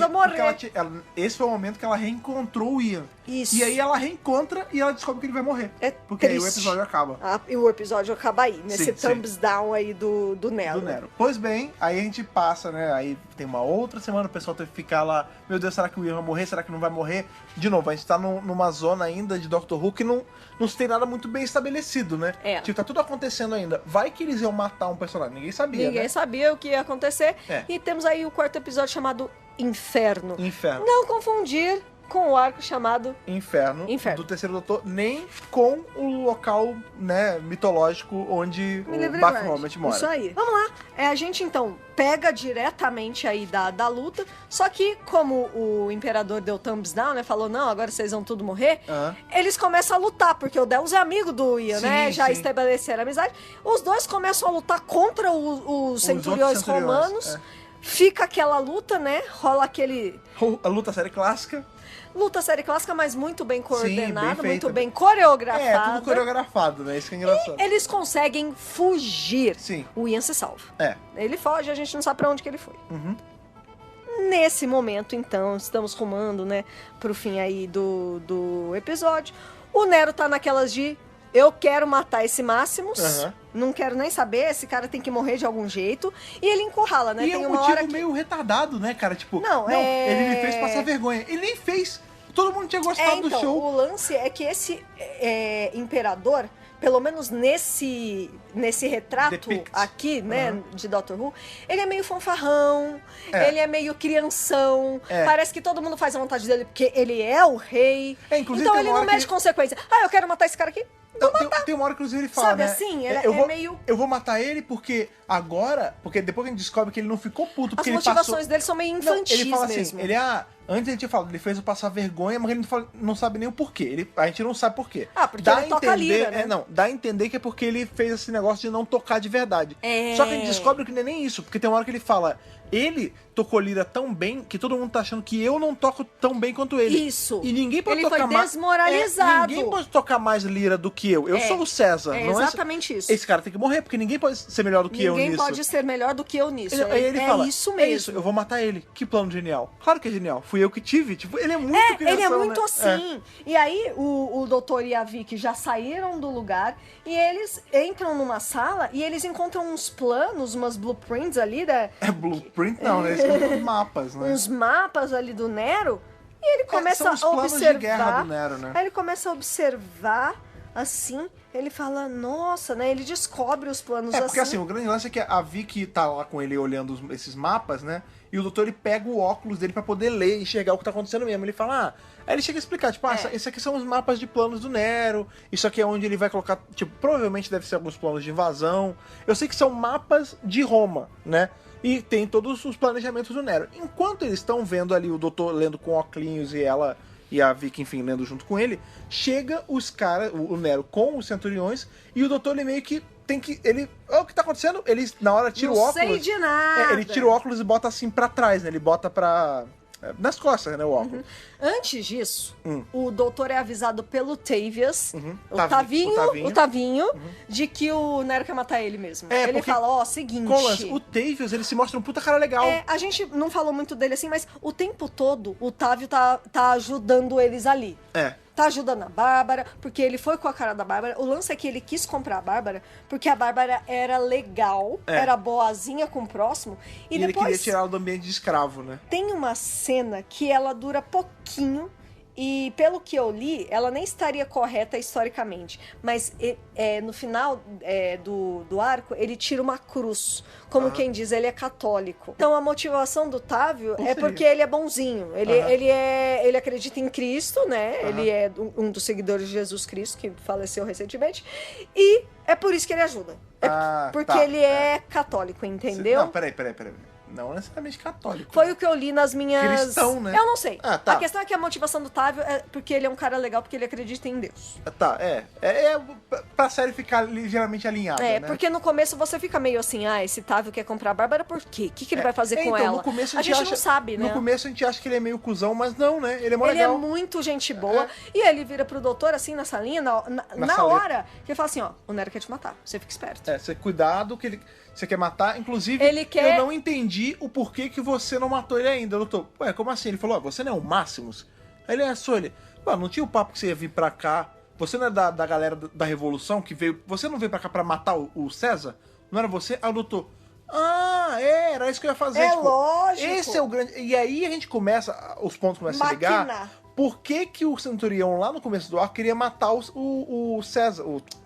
esse foi o momento que ela reencontrou o Ian. Isso. E aí ela reencontra e ela descobre que ele vai morrer. Porque triste. aí o episódio acaba. E o episódio acaba aí, nesse thumbs down aí do Nero. Pois bem, aí a gente passa, né? Aí tem uma outra semana, o pessoal teve que ficar lá. Meu Deus, será que o Ian vai morrer? Será que não vai morrer? De novo, a gente tá numa zona ainda de Doctor Who que não se tem nada muito bem estabelecido, né? Tipo, tá tudo acontecendo ainda. Vai que eles iam matar um personagem. Ninguém sabia, Ninguém sabia o que ia acontecer. E temos aí o 4º episódio chamado Inferno. Não confundir com o arco chamado Inferno. Do Terceiro Doutor, nem com o local, né, mitológico onde o Baphomet mora. Isso aí. Vamos lá. A gente, então, pega diretamente aí da luta, só que como o Imperador deu thumbs down, né, falou, não, agora vocês vão tudo morrer, eles começam a lutar, porque o Deus é amigo do Ian, né, já estabeleceram amizade. Os dois começam a lutar contra os centuriões romanos. Fica aquela luta, né, rola aquele... A luta série clássica. Luta série clássica, mas muito bem coordenada, muito bem coreografada. Tudo coreografado, né? Isso que é engraçado. E eles conseguem fugir. Sim. O Ian se salva. Ele foge, a gente não sabe pra onde que ele foi. Nesse momento, então, estamos rumando, né, pro fim aí do episódio. O Nero tá naquelas de... Eu quero matar esse Máximos, não quero nem saber, esse cara tem que morrer de algum jeito. E ele encurrala, né? E tem é um motivo meio retardado, né, cara? Tipo, ele me fez passar vergonha. Ele nem fez. Todo mundo tinha gostado do show. O lance é que esse Imperador, pelo menos nesse retrato aqui, né, de Doctor Who, ele é meio fanfarrão, ele é meio crianção, parece que todo mundo faz a vontade dele porque ele é o rei. Então ele não mede consequência. Eu quero matar esse cara aqui. Tem uma hora que inclusive ele fala, sabe, né? Assim, eu vou matar ele porque agora... Porque depois que a gente descobre que ele não ficou puto porque as motivações dele são meio infantis ele fala mesmo. Assim, antes ele tinha falado, ele fez eu passar vergonha, mas ele não sabe nem o porquê. A gente não sabe porquê. Porque ele toca a lira, né? Dá a entender que é porque ele fez esse negócio de não tocar de verdade. Só que a gente descobre que não é nem isso, porque tem uma hora que ele fala... Ele tocou lira tão bem que todo mundo tá achando que eu não toco tão bem quanto ele. Isso. E ninguém pode tocar mais. Ele foi desmoralizado. Ninguém pode tocar mais lira do que eu. Eu sou o César. É exatamente isso. Esse cara tem que morrer, porque ninguém pode ser melhor do que eu nisso. Ninguém pode ser melhor do que eu nisso. Aí ele fala, isso mesmo. É isso, eu vou matar ele. Que plano genial. Claro que é genial. Fui eu que tive. Tipo, ele é muito crianção, ele é muito né? assim. E aí, o doutor e a Vicky já saíram do lugar e eles entram numa sala e eles encontram uns planos, umas blueprints ali da... Blueprint não, né? Eles uns mapas, né? Uns mapas ali do Nero. E ele começa a observar. De guerra do Nero, né? Aí ele começa a observar assim. Ele fala, nossa, né? Ele descobre os planos assim. Porque assim, o grande lance é que a Vicky tá lá com ele olhando esses mapas, né? E o doutor, ele pega o óculos dele pra poder ler e enxergar o que tá acontecendo mesmo. Ele fala, aí ele chega a explicar, tipo, esses aqui são os mapas de planos do Nero, isso aqui é onde ele vai colocar, tipo, provavelmente deve ser alguns planos de invasão. Eu sei que são mapas de Roma, né? E tem todos os planejamentos do Nero. Enquanto eles estão vendo ali o doutor lendo com óculos e ela e a Vicky, enfim, lendo junto com ele, chega os caras, o Nero com os centuriões, e o doutor, ele meio que tem que... o que tá acontecendo? Ele, na hora, tira o óculos... Não sei de nada! Ele tira o óculos e bota assim pra trás, né? Ele bota pra... nas costas, né, o óculos. Antes disso, o doutor é avisado pelo Tavius, o Tavinho, de que o Nero quer matar ele mesmo. Ele fala, seguinte... O Tavius, ele se mostra um puta cara legal. A gente não falou muito dele assim, mas o tempo todo o Távio tá ajudando eles ali. Tá ajudando a Bárbara, porque ele foi com a cara da Bárbara. O lance é que ele quis comprar a Bárbara, porque a Bárbara era legal, era boazinha com o próximo. E depois ele queria tirar ela do ambiente de escravo, né? Tem uma cena que ela dura pouquinho E pelo que eu li, ela nem estaria correta historicamente. Mas no final do arco, ele tira uma cruz. Como quem diz, ele é católico. Então a motivação do Távio porque ele é bonzinho. Ele acredita em Cristo, né? Ele é um dos seguidores de Jesus Cristo, que faleceu recentemente. E é por isso que ele ajuda. Porque ele é católico, entendeu? Não, peraí. Não necessariamente católico. Foi o que eu li nas minhas... Cristão, né? Eu não sei. Tá. A questão é que a motivação do Távio é porque ele é um cara legal, porque ele acredita em Deus. Tá, é pra série ficar ligeiramente alinhada, né? Porque no começo você fica meio assim, esse Távio quer comprar a Bárbara por quê? O que ele vai fazer com ela? No começo a gente não sabe, né? No começo a gente acha que ele é meio cuzão, mas não, né? Ele é mó legal. Ele é muito gente boa. E ele vira pro doutor, assim, na salinha, na hora, que ele fala assim, o Nero quer te matar. Você fica esperto. Você cuidado que você quer matar. Inclusive, eu não entendi o porquê que você não matou ele ainda, doutor. Ué, como assim? Ele falou, você não é o Máximos? Aí ele só ele. Não tinha o papo que você ia vir pra cá. Você não é da galera da Revolução que veio... Você não veio pra cá pra matar o César? Não era você? Aí o doutor... era isso que eu ia fazer. Lógico. Esse é o grande... E aí a gente começa... Os pontos começam a ligar. Por que o Centurião, lá no começo do arco, queria matar o César?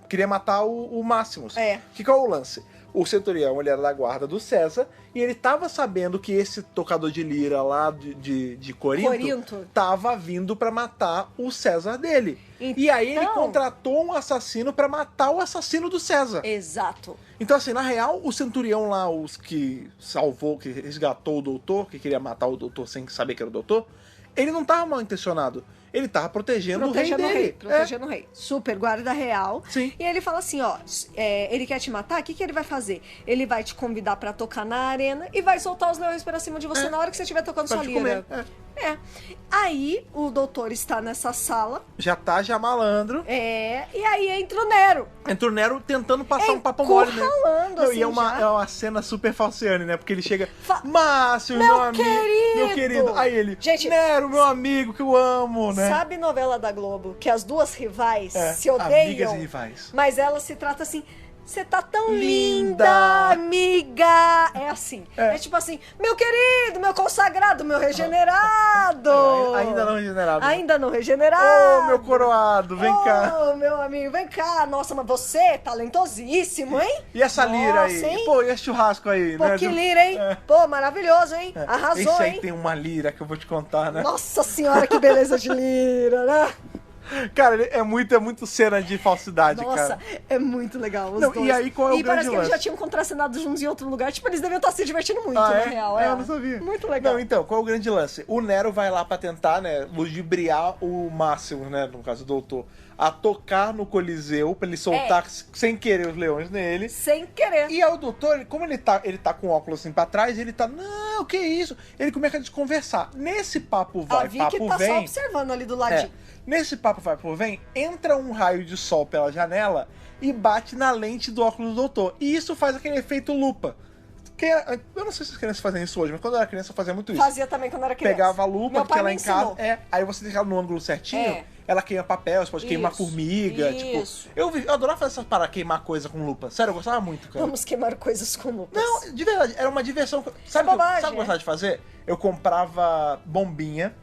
Queria matar o Máximos. Que é o lance? O Centurião, ele era da guarda do César, e ele tava sabendo que esse tocador de lira lá de Corinto tava vindo pra matar o César dele. Então... E aí ele contratou um assassino pra matar o assassino do César. Exato. Então, assim, na real, o Centurião lá, os que salvou, que resgatou o doutor, que queria matar o doutor sem saber que era o doutor, ele não tava mal intencionado. Ele tava protegendo o rei dele. Protegendo o rei. Super guarda real. Sim. E ele fala assim, ele quer te matar, o que ele vai fazer? Ele vai te convidar pra tocar na arena e vai soltar os leões pra cima de você na hora que você estiver tocando sua lira. Aí, o doutor está nessa sala. Já malandro. E aí entra o Nero. Entra o Nero tentando passar um papo mole, né? Assim, e é uma cena super falciane, né? Porque ele chega... Márcio, meu amigo. Meu querido. Aí ele... Gente, Nero, meu amigo, que eu amo, né? Sabe novela da Globo? Que as duas rivais se odeiam. Amigas e rivais. Mas elas se tratam assim... Você tá tão linda, amiga! É assim. É tipo assim, meu querido, meu consagrado, meu regenerado! Ainda não regenerado. Ainda não regenerado! Ô, meu coroado, vem cá! Ô, meu amigo, vem cá! Nossa, mas você é talentosíssimo, hein? E essa lira aí? Hein? Pô, e esse churrasco aí, né? Que lira, hein? Pô, maravilhoso, hein? Arrasou, esse aí hein? tem uma lira que eu vou te contar, né? Nossa senhora, que beleza de lira, né? Cara, é muito cena de falsidade, cara. Nossa, é muito legal os dois. E aí, qual é o grande parece que lance? eles já tinham contracenado juntos em outro lugar. Tipo, eles deviam estar se divertindo muito, na real. Eu não sabia. Muito legal. Não, então, qual é o grande lance? O Nero vai lá pra tentar, né, ludibriar o Máximo, né, no caso do doutor, a tocar no Coliseu, pra ele soltar sem querer os leões nele. Sem querer. E aí o doutor, como ele tá com o óculos assim pra trás, ele tá, não, que isso? Ele começa a desconversar. Nesse papo vai, papo que tá vem... só observando ali do ladinho. Nesse papo vai por vem, entra um raio de sol pela janela e bate na lente do óculos do doutor. E isso faz aquele efeito lupa. Eu não sei se as crianças fazem isso hoje, mas quando eu era criança eu fazia muito isso. Fazia também quando eu era criança. Pegava a lupa, Meu que ela pai em casa. Aí você deixa ela no ângulo certinho, ela queima papel, você pode queimar formiga. Isso. Tipo, eu adorava fazer essas paradas, queimar coisa com lupa. Sério, eu gostava muito, cara. Vamos queimar coisas com lupas. Não, de verdade, era uma diversão. Sabe o que eu gostava de fazer? Eu comprava bombinha.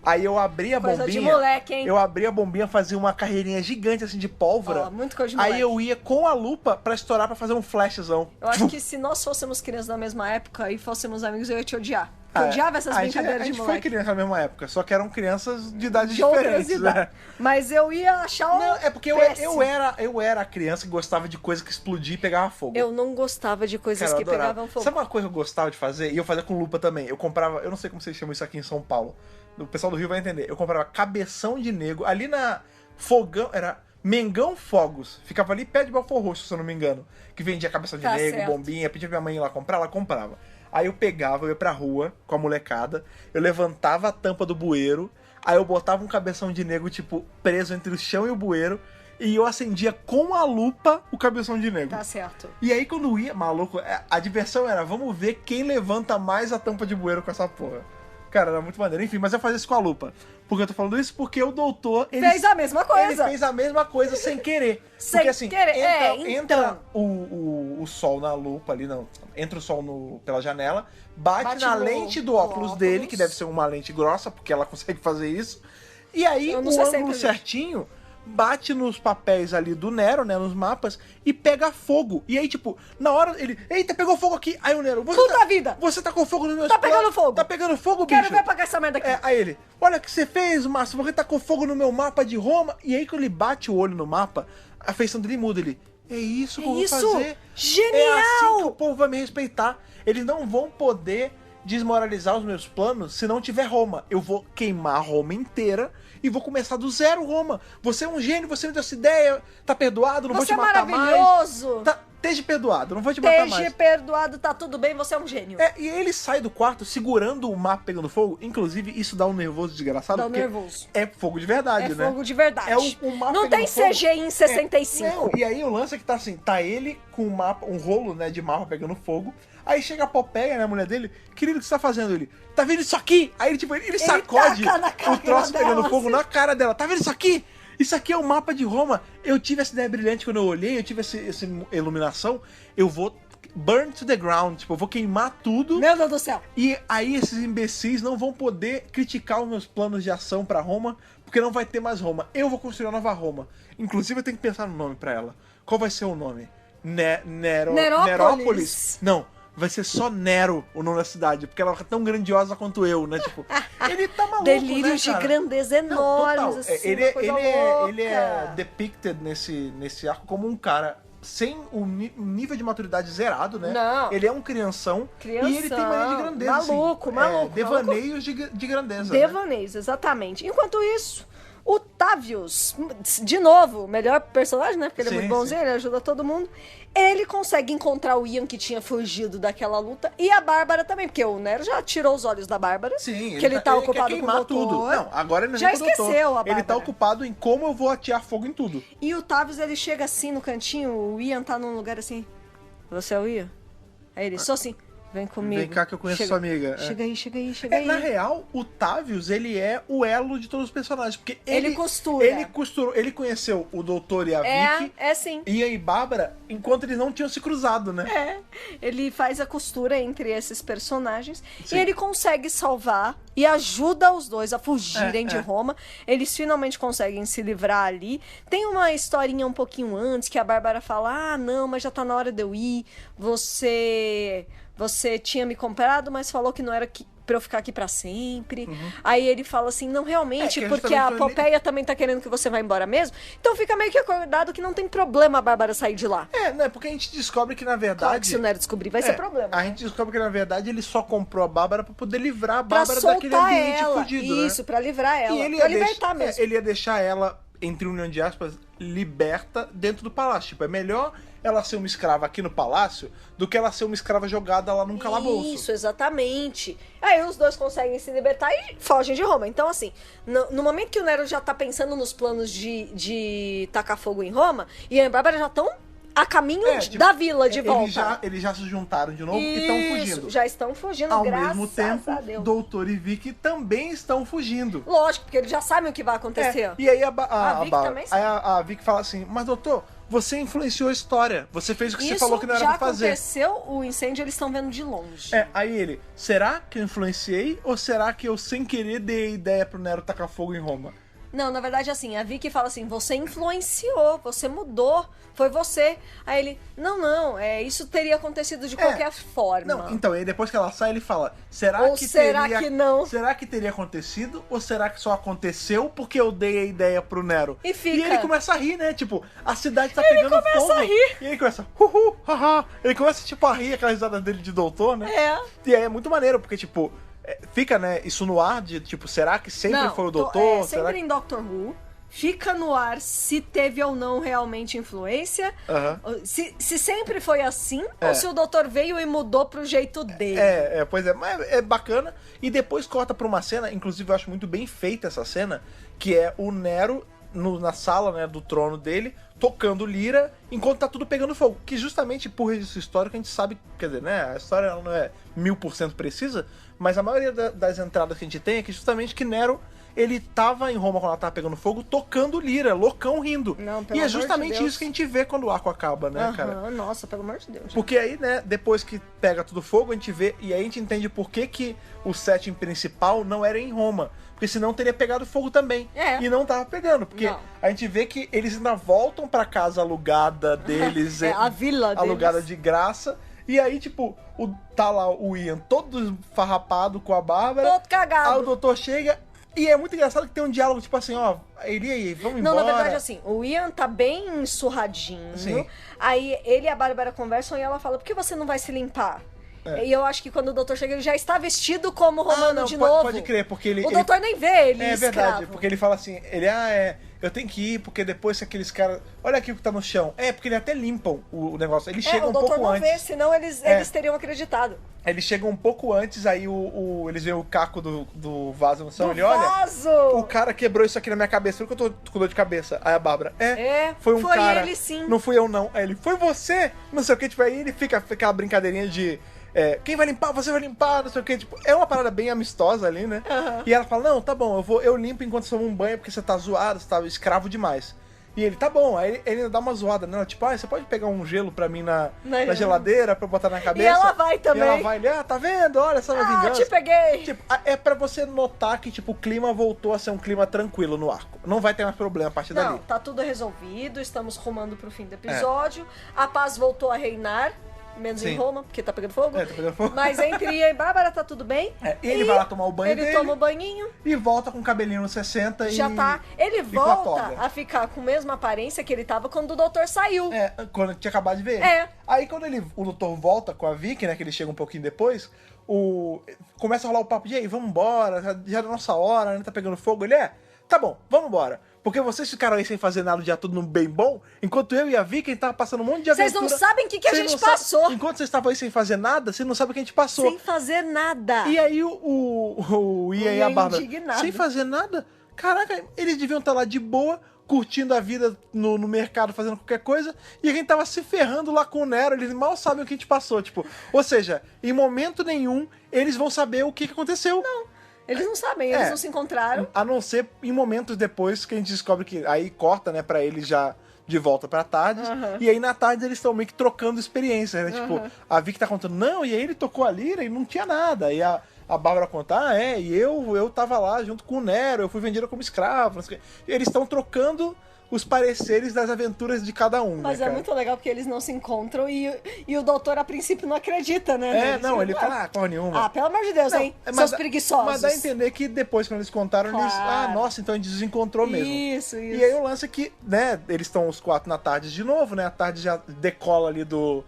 Aí eu abria a bombinha. De moleque, hein? Eu abria a bombinha, fazia uma carreirinha gigante assim de pólvora. Muito coisa de moleque. Aí eu ia com a lupa pra estourar pra fazer um flashzão. Eu acho que se nós fôssemos crianças na mesma época e fôssemos amigos, eu ia te odiar. Eu odiava essas brincadeiras de moleque. A gente foi criança na mesma época, só que eram crianças de idades diferentes. Né? Mas eu ia achar Não, é porque eu era a criança que gostava de coisa que explodia e pegava fogo. Eu não gostava de coisas que pegavam fogo. Sabe uma coisa que eu gostava de fazer? E eu fazia com lupa também. Eu comprava, eu não sei como vocês chamam isso aqui em São Paulo. O pessoal do Rio vai entender. Eu comprava cabeção de nego. Ali na Fogão, era Mengão Fogos. Ficava ali perto de Belfort Roxo, se eu não me engano. Que vendia cabeção de nego, certo. Bombinha. Pedia pra minha mãe ir lá comprar, ela comprava. Aí eu pegava, eu ia pra rua com a molecada. Eu levantava a tampa do bueiro. Aí eu botava um cabeção de nego, tipo, preso entre o chão e o bueiro. E eu acendia com a lupa o cabeção de nego. Tá certo. E aí quando ia, maluco, a diversão era, vamos ver quem levanta mais a tampa de bueiro com essa porra. Cara, era muito maneiro. Enfim, mas eu fazia isso com a lupa. Por que eu tô falando isso? Porque o doutor... fez a mesma coisa. Ele fez a mesma coisa sem querer. Sem porque assim, querer. Entra o sol na lupa ali, não. Entra o sol pela janela, bate na lente do óculos dele, que deve ser uma lente grossa, porque ela consegue fazer isso. E aí, o ângulo certinho bate nos papéis ali do Nero, né, nos mapas, e pega fogo. E aí, tipo, na hora ele... Eita, pegou fogo aqui. Aí o Nero... Puta vida! Você tá com fogo no meu... Tá pegando fogo! Tá pegando fogo, bicho? Quero ver apagar essa merda aqui. Aí ele... Olha o que você fez, Márcio. Você tá com fogo no meu mapa de Roma. E aí, quando ele bate o olho no mapa, a feição dele muda. Ele... É isso que eu vou fazer. Genial! É assim que o povo vai me respeitar. Eles não vão poder desmoralizar os meus planos se não tiver Roma. Eu vou queimar Roma inteira e vou começar do zero, Roma. Você é um gênio, você me deu essa ideia, tá perdoado, não vou te matar mais. Você é maravilhoso. Esteja perdoado, não vou te matar mais. Esteja perdoado, tá tudo bem, você é um gênio. E ele sai do quarto segurando o mapa pegando fogo. Inclusive, isso dá um nervoso desgraçado. Dá um nervoso. É fogo de verdade, né? É fogo de verdade. O mapa não tem CGI em 65. E aí o lance é que tá assim, tá ele com um mapa, um rolo, né, de mapa pegando fogo. Aí chega a Popéia, né, a mulher dele. Querido, o que você tá fazendo? Ele, tá vendo isso aqui? Aí ele sacode o troço pegando fogo na cara dela. Tá vendo isso aqui? Isso aqui é o mapa de Roma. Eu tive essa ideia brilhante quando eu olhei, eu tive essa iluminação. Eu vou burn to the ground, tipo, eu vou queimar tudo. Meu Deus do céu. E aí esses imbecis não vão poder criticar os meus planos de ação pra Roma, porque não vai ter mais Roma. Eu vou construir uma nova Roma. Inclusive eu tenho que pensar no nome pra ela. Qual vai ser o nome? Nerópolis? Não. Vai ser só Nero o nome da cidade, porque ela é tão grandiosa quanto eu, né? Tipo, ele tá maluco, delírios né, de grandeza enormes, assim, ele é depicted nesse arco como um cara sem o nível de maturidade zerado, né? Não. Ele é um crianção e ele tem mania de grandeza. Maluco. Devaneios de grandeza. Devaneios, né? Exatamente. Enquanto isso, o Tavius, de novo, melhor personagem, né? Porque ele é muito bonzinho, ele ajuda todo mundo. Ele consegue encontrar o Ian que tinha fugido daquela luta e a Bárbara também, porque o Nero já tirou os olhos da Bárbara. Sim, que ele tá ocupado com o doutor. Tudo. Não, agora ele não já esqueceu a Bárbara. Ele tá ocupado em como eu vou atear fogo em tudo. E o Tavius, ele chega assim no cantinho, o Ian tá num lugar assim. Você é o Ian? Aí ele, só assim. Vem comigo. Vem cá que eu conheço sua amiga. Chega aí. Na real, o Tavius, ele é o elo de todos os personagens. Porque ele costura. Ele conheceu o Doutor e a Vicky. Sim. Ian e Bárbara, enquanto eles não tinham se cruzado, né? Ele faz a costura entre esses personagens. Sim. E ele consegue salvar e ajuda os dois a fugirem de Roma. Eles finalmente conseguem se livrar ali. Tem uma historinha um pouquinho antes que a Bárbara fala, não, mas já tá na hora de eu ir. Você tinha me comprado, mas falou que não era pra eu ficar aqui pra sempre. Uhum. Aí ele fala assim, não, realmente, porque a Popéia também tá querendo que você vá embora mesmo. Então fica meio que acordado que não tem problema a Bárbara sair de lá. Né? Porque a gente descobre que, na verdade... Claro que se o Nero descobrir, vai ser problema. A gente descobre que, na verdade, ele só comprou a Bárbara pra poder livrar a Bárbara daquele ambiente fudido, Isso, pra livrar ela. E ele pra libertar mesmo. Ele ia deixar ela, entre união de aspas, liberta dentro do palácio. Tipo, é melhor ela ser uma escrava aqui no palácio do que ela ser uma escrava jogada lá num calabouço. Isso, exatamente. Aí os dois conseguem se libertar e fogem de Roma. Então, assim, no momento que o Nero já tá pensando nos planos de tacar fogo em Roma, e a Bárbara já estão a caminho da vila de volta. Eles já se juntaram de novo e estão fugindo. Já estão fugindo, ao graças mesmo tempo, a Deus. Doutor e Vicky também estão fugindo. Lógico, porque eles já sabem o que vai acontecer. E aí a Vicky fala assim, mas doutor, você influenciou a história. Você fez o que você falou que não era pra fazer. Já aconteceu o incêndio, eles estão vendo de longe. Aí ele, será que eu influenciei ou será que eu sem querer dei a ideia pro Nero tacar fogo em Roma? Não, na verdade, assim, a Vicky fala assim, você influenciou, você mudou, foi você. Aí ele, não, isso teria acontecido de qualquer forma. Não, então, aí depois que ela sai, ele fala, será que não? Será que teria acontecido ou será que só aconteceu porque eu dei a ideia pro Nero? E ele começa a rir, né? Tipo, a cidade tá pegando fogo. Ele começa a rir. E ele começa, haha. Ele começa, tipo, a rir, aquela risada dele de doutor, né? E aí é muito maneiro, porque, tipo... Fica, né, isso no ar de, tipo, será que sempre foi o doutor? Sempre em Doctor Who. Fica no ar se teve ou não realmente influência. Se sempre foi assim, ou se o doutor veio e mudou pro jeito dele. Pois é. Mas é bacana. E depois corta pra uma cena, inclusive eu acho muito bem feita essa cena, que é o Nero na sala, né, do trono dele, tocando lira, enquanto tá tudo pegando fogo. Que justamente por registro histórico a gente sabe, quer dizer, né, a história ela não é 1000% precisa, mas a maioria das entradas que a gente tem é que justamente que Nero, ele tava em Roma quando ela tava pegando fogo, tocando lira, loucão, rindo. Não, pelo e é amor justamente de Deus. isso que a gente vê quando o arco acaba, né, cara? Nossa, pelo amor de Deus. Porque aí, né, depois que pega tudo fogo, a gente vê, e aí a gente entende por que o setting principal não era em Roma. Porque senão teria pegado fogo também. E não tava pegando. Porque a gente vê que eles ainda voltam pra casa alugada deles. A vila deles. Alugada de graça. E aí, tipo, tá lá o Ian todo farrapado com a Bárbara. Todo cagado. Aí o doutor chega. E é muito engraçado que tem um diálogo, tipo assim, ó, ele aí, vamos embora. Não, na verdade, assim, o Ian tá bem surradinho. Sim. Aí ele e a Bárbara conversam e ela fala, por que você não vai se limpar? E eu acho que quando o doutor chega, ele já está vestido como romano de novo. Pode crer, porque ele... O doutor nem vê ele, é escravo. verdade, porque ele fala assim, eu tenho que ir, porque depois que aqueles caras... Olha aqui o que tá no chão. Porque eles até limpam o negócio. Eles chegam um pouco antes. O doutor não vê, senão eles teriam acreditado. Eles chegam um pouco antes, aí eles veem o caco do vaso no chão. Ele vaso! Olha, o cara quebrou isso aqui na minha cabeça. Por que eu tô com dor de cabeça? Aí a Bárbara, foi cara. Ele sim. Não fui eu não. Aí ele, foi você? Não sei o que, tipo, aí ele fica aquela brincadeirinha de... quem vai limpar? Você vai limpar, não sei o que. Tipo, é uma parada bem amistosa ali, né? E ela fala, não, tá bom, eu limpo enquanto você toma um banho, porque você tá zoado, você tá escravo demais. E ele, tá bom. Aí ele ainda dá uma zoada nela, tipo, você pode pegar um gelo pra mim na geladeira pra eu botar na cabeça? E ela vai também. E ela vai, tá vendo? Olha essa vingança. Te peguei. Tipo, é pra você notar que, tipo, o clima voltou a ser um clima tranquilo no arco. Não vai ter mais problema a partir dali. Não, tá tudo resolvido, estamos rumando pro fim do episódio. A paz voltou a reinar. Menos em Roma, porque tá pegando fogo. Tá pegando fogo. Mas entre Ian e Bárbara tá tudo bem. Ele vai lá tomar o banho dele. Ele toma o banhinho. E volta com o cabelinho nos 60 Já tá. Ele volta a ficar com a mesma aparência que ele tava quando o doutor saiu. Quando tinha acabado de ver ele. Aí quando o doutor volta com a Vicky, né, que ele chega um pouquinho depois, começa a rolar o papo de, aí, vamos embora, já é da nossa hora, né, tá pegando fogo. Ele, tá bom, vamos embora. Porque vocês ficaram aí sem fazer nada o dia todo no bem bom, enquanto eu e a Vicky, a gente tava passando um monte de aventura. Vocês não sabem o que a gente passou. Enquanto vocês estavam aí sem fazer nada, vocês não sabem o que a gente passou. Sem fazer nada. E aí o Ian e a Bárbara, indignado. sem fazer nada? Caraca, eles deviam estar lá de boa, curtindo a vida no mercado, fazendo qualquer coisa, e a gente tava se ferrando lá com o Nero, eles mal sabem o que a gente passou, tipo. Ou seja, em momento nenhum, eles vão saber o que aconteceu. Não. Eles não sabem, eles não se encontraram. A não ser em momentos depois que a gente descobre que... Aí corta, né, pra eles já de volta pra tarde. E aí na tarde eles estão meio que trocando experiências, né? Tipo, a Vicky tá contando, não, e aí ele tocou a lira e não tinha nada. E a Bárbara conta, e eu tava lá junto com o Nero, eu fui vendida como escravo. Não sei o quê. E eles estão trocando os pareceres das aventuras de cada um, Mas né, cara? muito legal porque eles não se encontram e o doutor a princípio não acredita, né? Ele fala, porra nenhuma. Pelo amor de Deus, hein? Seus preguiçosos. Mas dá a entender que depois, quando eles contaram, eles... nossa, então a gente desencontrou mesmo. Isso. E aí o lance é que, né, eles estão os 4 na tarde de novo, né? A tarde já decola ali do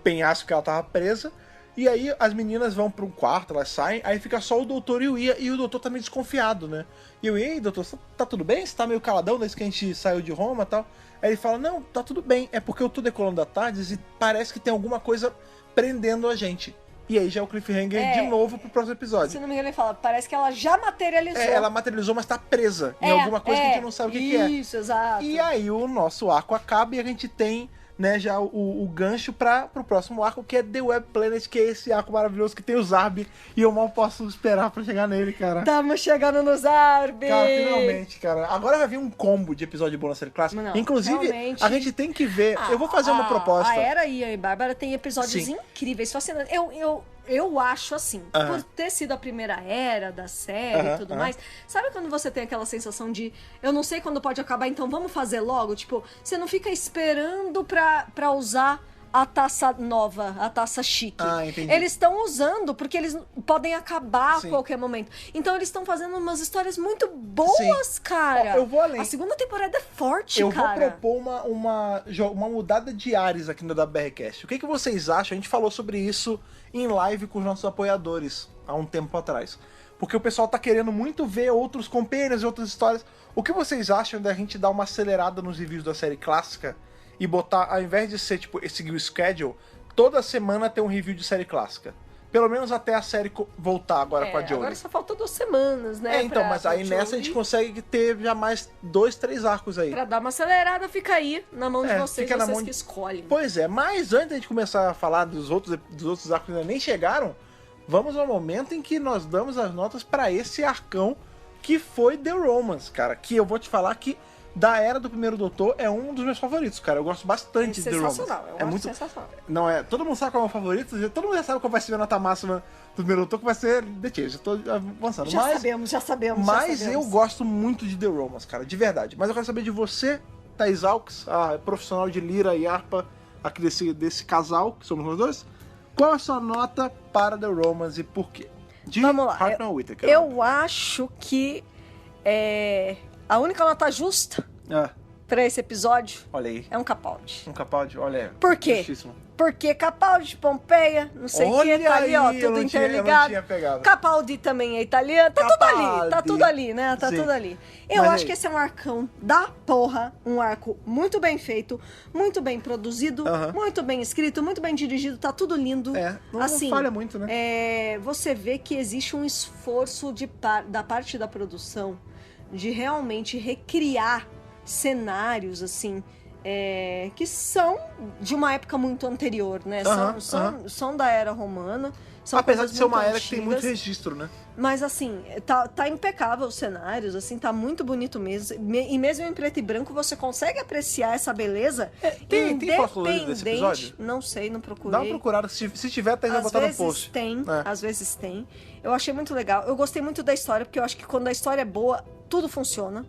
penhasco que ela tava presa. E aí as meninas vão pra um quarto, elas saem, aí fica só o doutor e o Ian, e o doutor tá meio desconfiado, né? E eu, ei, doutor, tá tudo bem? Você tá meio caladão desde que a gente saiu de Roma e tal? Aí ele fala, não, tá tudo bem, é porque eu tô decolando da tarde e parece que tem alguma coisa prendendo a gente. E aí já é o cliffhanger de novo pro próximo episódio. Se não me engano, ele fala, parece que ela já materializou. Ela materializou, mas tá presa em alguma coisa que a gente não sabe o que é. Isso, exato. E aí o nosso arco acaba e a gente tem, né, já o gancho pro próximo arco, que é The Web Planet, que é esse arco maravilhoso que tem o Zarb, e eu mal posso esperar pra chegar nele, cara. Estamos chegando no Zarb! Cara, finalmente, cara. Agora vai vir um combo de episódio bom na série clássica. Não, inclusive, realmente... a gente tem que ver... eu vou fazer uma proposta. A Era Ian e Bárbara tem episódios incríveis, fascinantes. Eu acho assim, por ter sido a primeira era da série e tudo mais, sabe quando você tem aquela sensação de eu não sei quando pode acabar, então vamos fazer logo? Tipo, você não fica esperando pra usar a taça nova, a taça chique. Entendi. Eles estão usando porque eles podem acabar a qualquer momento. Então eles estão fazendo umas histórias muito boas, cara. Eu vou além. A segunda temporada é forte, cara. Eu vou propor uma mudada de ares aqui no WRCast. O que vocês acham? A gente falou sobre isso em live com os nossos apoiadores há um tempo atrás. Porque o pessoal tá querendo muito ver outros companheiros e outras histórias. O que vocês acham da gente dar uma acelerada nos reviews da série clássica e botar, ao invés de ser, tipo, seguir o schedule, toda semana ter um review de série clássica? Pelo menos até a série voltar agora com a Joey. Agora só falta 2 semanas, né? Então, mas aí nessa a gente consegue ter já mais 2, 3 arcos aí. Pra dar uma acelerada, fica aí na mão de vocês, que escolhem. Pois é, mas antes da gente começar a falar dos outros arcos que ainda nem chegaram, vamos ao momento em que nós damos as notas pra esse arcão que foi The Romance, cara. Que eu vou te falar que da Era do Primeiro Doutor é um dos meus favoritos, cara. Eu gosto bastante de The Romance. É muito sensacional. Não é? Todo mundo sabe qual é o meu favorito, todo mundo já sabe qual vai ser a nota máxima do Primeiro Doutor, que vai ser The Chase. Eu tô avançando. Já sabemos. Mas eu gosto muito de The Romance, cara, de verdade. Mas eu quero saber de você, Thais Alves, a profissional de lira e harpa aqui desse casal, que somos nós dois. Qual a sua nota para The Romance e por quê? Vamos lá. Eu acho que a única nota justa pra esse episódio é um Capaldi. Um Capaldi, olha aí. Por quê? Justíssimo. Porque Capaldi, Pompeia, não sei o que, tá ali, ó, tudo interligado. Capaldi também é italiano, tá tudo ali, né? Tá tudo ali. Eu acho que esse é um arcão da porra, um arco muito bem feito, muito bem produzido, muito bem escrito, muito bem dirigido, tá tudo lindo. Não falha muito, né? Você vê que existe um esforço da parte da produção de realmente recriar cenários, assim, que são de uma época muito anterior, né? São da Era Romana. Apesar de ser uma era que tem muito registro, né? Mas, assim, tá impecável os cenários, assim, tá muito bonito mesmo. E mesmo em preto e branco, você consegue apreciar essa beleza. Tem foto desse episódio? Não sei, não procurei. Dá uma procurada. Se tiver, tá aí, vai botar no post. Às vezes tem. Eu achei muito legal. Eu gostei muito da história, porque eu acho que quando a história é boa, tudo funciona.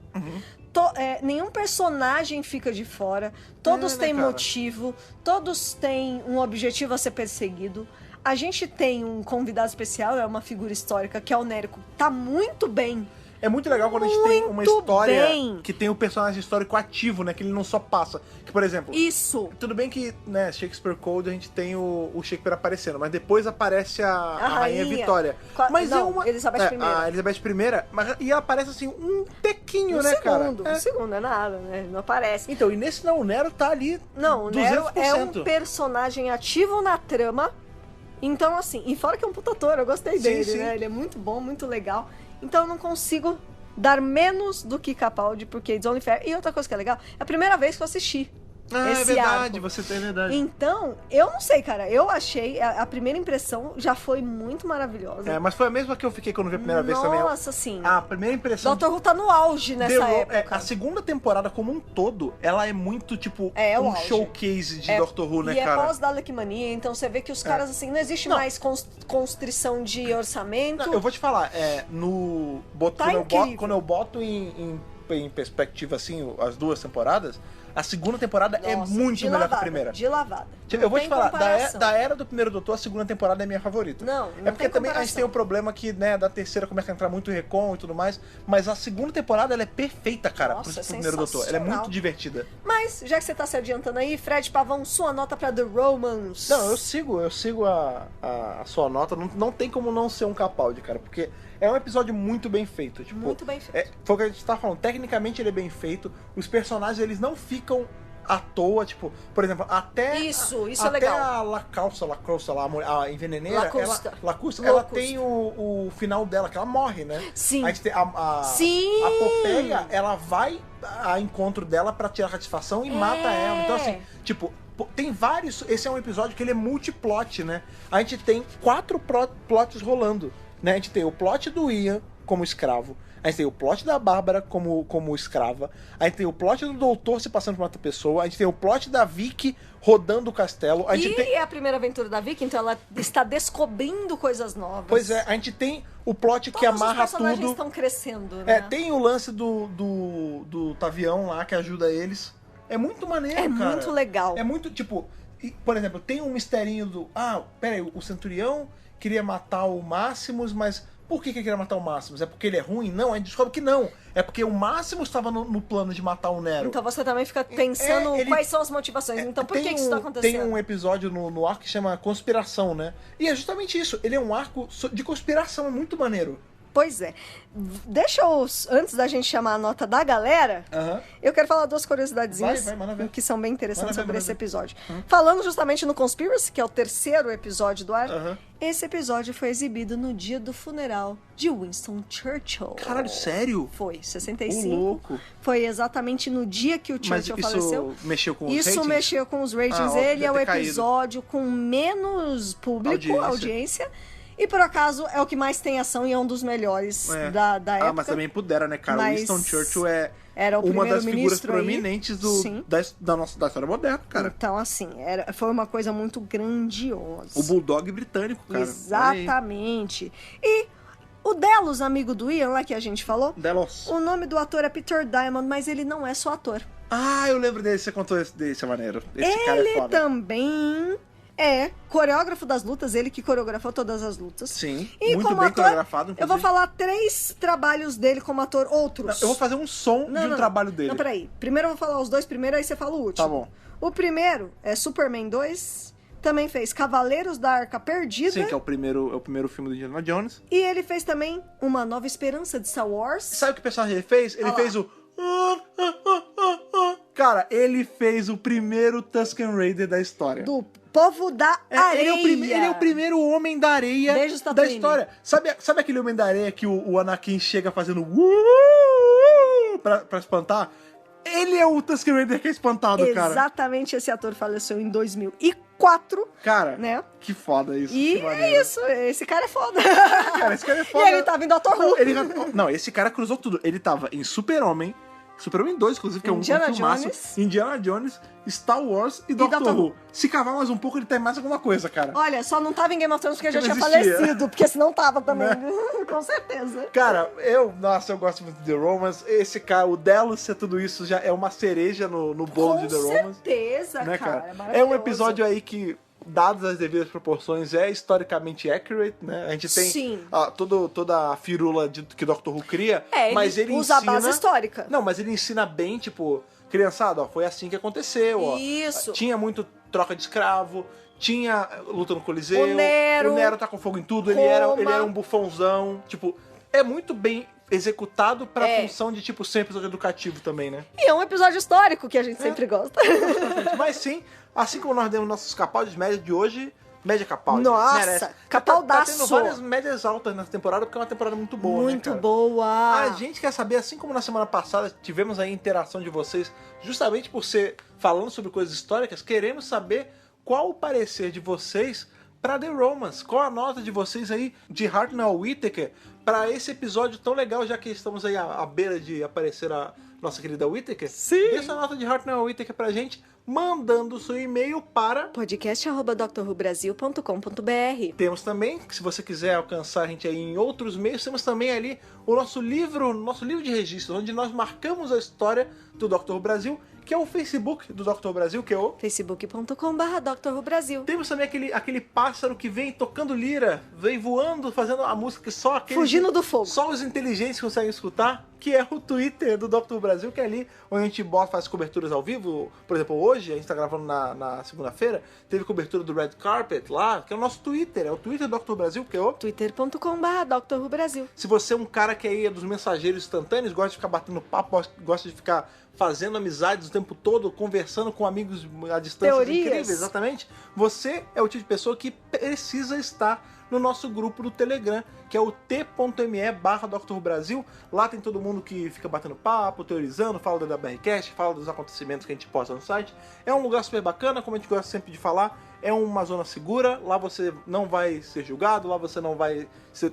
Nenhum personagem fica de fora. Todos têm motivo. Todos têm um objetivo a ser perseguido. A gente tem um convidado especial, é uma figura histórica, que é o Nérico. Tá muito bem. É muito legal quando a gente tem uma história que tem o personagem histórico ativo, né? Que ele não só passa. Que, por exemplo... Isso! Tudo bem que, né, Shakespeare Code, a gente tem o Shakespeare aparecendo, mas depois aparece a Rainha Vitória. Mas Elizabeth I. A Elizabeth I, e ela aparece, assim, um tequinho, né, cara? Um segundo, é nada, né? Não aparece. Então, e nesse não, o Nero tá ali 200%. Não, o Nero é um personagem ativo na trama. Então, assim, e fora que é um puta ator, eu gostei dele, né? Ele é muito bom, muito legal. Então eu não consigo dar menos do que Capaldi, porque It's Only Fair. E outra coisa que é legal, é a primeira vez que eu assisti. É verdade, você tem verdade. Então, eu não sei, cara. Eu achei, a primeira impressão já foi muito maravilhosa. Mas foi a mesma que eu fiquei quando vi a primeira vez também. Nossa, sim. A primeira impressão... Dr. Who tá no auge nessa época. A segunda temporada como um todo, ela é muito, tipo, um showcase de Dr. Who, né, cara? E é pós-Dalek Mania, então você vê que os caras, assim, não existe mais constrição de orçamento. Não, eu vou te falar, quando eu boto em perspectiva, assim, as duas temporadas... A segunda temporada é muito melhor que a primeira. De lavada. Eu vou te falar, da Era do Primeiro Doutor, a segunda temporada é minha favorita. Não porque também a gente tem o problema que, né, da terceira começa a entrar muito recon e tudo mais, mas a segunda temporada, ela é perfeita, cara, pro Primeiro Doutor. Ela é muito divertida. Mas, já que você tá se adiantando aí, Fred Pavão, sua nota pra The Romance. Não, eu sigo a sua nota, não tem como não ser um Capaldi, cara, porque... É um episódio muito bem feito. Tipo, muito bem feito. Foi o que a gente tá falando. Tecnicamente ele é bem feito. Os personagens, eles não ficam à toa. Tipo, por exemplo, até é legal. A Lacalça, a enveneneira, ela tem o final dela, que ela morre, né? Sim. A gente tem a Popéia, ela vai a encontro dela pra tirar satisfação e mata ela. Então, assim, tipo... Tem vários... Esse é um episódio que ele é multiplot, né? A gente tem 4 plots rolando. Né? A gente tem o plot do Ian como escravo, a gente tem o plot da Bárbara como escrava, a gente tem o plot do doutor se passando por uma outra pessoa, a gente tem o plot da Vicky rodando o castelo. É a primeira aventura da Vicky, então ela está descobrindo coisas novas. Pois é, a gente tem o plot que amarra tudo. Os personagens estão crescendo, né? Tem o lance do Tavião lá que ajuda eles. É muito maneiro, cara. É muito legal. É muito, tipo... Por exemplo, tem um misterinho do... peraí, o Centurião... queria matar o Máximos, mas por que ele queria matar o Máximos? É porque ele é ruim? Não, a gente descobre que não. É porque o Máximos estava no plano de matar o Nero. Então você também fica pensando quais são as motivações. Então por que isso está acontecendo? Tem um episódio no arco que chama Conspiração, né? E é justamente isso. Ele é um arco de conspiração, é muito maneiro. Pois é. Antes da gente chamar a nota da galera, eu quero falar 2 curiosidadezinhas que são bem interessantes sobre esse episódio. Falando justamente no Conspiracy, que é o 3º episódio do ar, esse episódio foi exibido no dia do funeral de Winston Churchill. Caralho, sério? Foi, 65. Louco. Foi exatamente no dia que o Churchill faleceu. Mexeu com os ratings? Isso mexeu com os ratings. Ele é o episódio com menos público, audiência. E por acaso é o que mais tem ação e é um dos melhores da época. Mas também pudera, né, cara? Mas Winston Churchill era uma das figuras proeminentes da história moderna, cara. Então, assim, foi uma coisa muito grandiosa. O Bulldog britânico, cara. Exatamente. E o Delos, amigo do Ian, lá que a gente falou. Delos. O nome do ator é Peter Diamond, mas ele não é só ator. Ah, eu lembro dele, você contou desse maneiro. Esse cara é foda. Ele também é coreógrafo das lutas, ele que coreografou todas as lutas. Sim, e muito como bem ator, coreografado. Inclusive. Eu vou falar 3 trabalhos dele como ator, outros. Eu vou fazer um som de um trabalho dele. Não, peraí. Primeiro eu vou falar os 2 primeiros, aí você fala o último. Tá bom. O primeiro é Superman 2... Também fez Cavaleiros da Arca Perdida. Sim, que é o primeiro filme do Indiana Jones. E ele fez também Uma Nova Esperança de Star Wars. Sabe o que personagem ele fez? Ele fez o... Cara, ele fez o primeiro Tusken Raider da história. Do povo da areia. Ele é o primeiro homem da areia da história. Sabe aquele homem da areia que o Anakin chega fazendo... pra espantar? Ele é o Tusken Raider que é espantado, cara. Exatamente, esse ator faleceu em 2004. Cara, né? Que foda isso. E é isso, esse cara é foda. Cara, esse cara é foda. E ele tava em Doctor Who. Não, esse cara cruzou tudo. Ele tava em Super-Homem 2, inclusive, que é um filmaço. Indiana Jones, Star Wars e Doctor Who. Se cavar mais um pouco, ele tem mais alguma coisa, cara. Olha, só não tava em Game of Thrones porque já tinha falecido, porque senão tava também, né? Com certeza. Cara, eu gosto muito de The Romance. Esse cara, o Delos ser tudo isso já é uma cereja no bolo de The Romance. Com certeza, né, cara. É um episódio aí que, dadas as devidas proporções, é historicamente accurate, né? A gente tem toda a firula que o Doctor Who cria, mas ele usa ensina... a base histórica. Não, mas ele ensina bem, tipo, criançada, ó, foi assim que aconteceu, ó. Isso. Tinha muito troca de escravo, tinha luta no Coliseu, o Nero tá com fogo em tudo, ele era um bufãozão, tipo, é muito bem executado pra função de, tipo, ser episódio educativo também, né? E é um episódio histórico que a gente sempre gosta. Mas sim, assim como nós demos nossos Capaldi média de hoje, média Capaldi. Nossa, merece. Capaldaço. Tá tendo várias médias altas nessa temporada, porque é uma temporada muito boa, muito né, cara? boa. A gente quer saber, assim como na semana passada tivemos aí a interação de vocês, justamente por ser falando sobre coisas históricas, queremos saber qual o parecer de vocês pra The Romance. Qual a nota de vocês aí de Hartnell Whittaker pra esse episódio tão legal, já que estamos aí à beira de aparecer a nossa querida Whittaker? Sim! Deixa a nota de Hartnell Whittaker pra gente, mandando seu e-mail para podcast@drrubrasil.com.br. Temos também, se você quiser alcançar a gente aí em outros meios, temos também ali o nosso livro de registro, onde nós marcamos a história do Dr. Who Brasil, que é o Facebook do Dr. Who Brasil, que é o facebook.com/Dr. Who Brasil. Temos também aquele pássaro que vem tocando lira, vem voando, fazendo a música que só aqueles... Fugindo do fogo. Só os inteligentes conseguem escutar, que é o Twitter do Dr. Who Brasil, que é ali onde a gente faz coberturas ao vivo. Por exemplo, hoje, a gente tá gravando na segunda-feira, teve cobertura do Red Carpet lá, que é o nosso Twitter, é o Twitter do Dr. Who Brasil, que é o twitter.com/Dr. Who Brasil. Se você é um cara que aí é dos mensageiros instantâneos, gosta de ficar batendo papo, gosta de ficar fazendo amizades o tempo todo, conversando com amigos à distância incríveis, exatamente. Você é o tipo de pessoa que precisa estar no nosso grupo do Telegram, que é o t.me/Dr. Who Brasil. Lá tem todo mundo que fica batendo papo, teorizando, fala da BRCast, fala dos acontecimentos que a gente posta no site. É um lugar super bacana, como a gente gosta sempre de falar. É uma zona segura, lá você não vai ser julgado, lá você não vai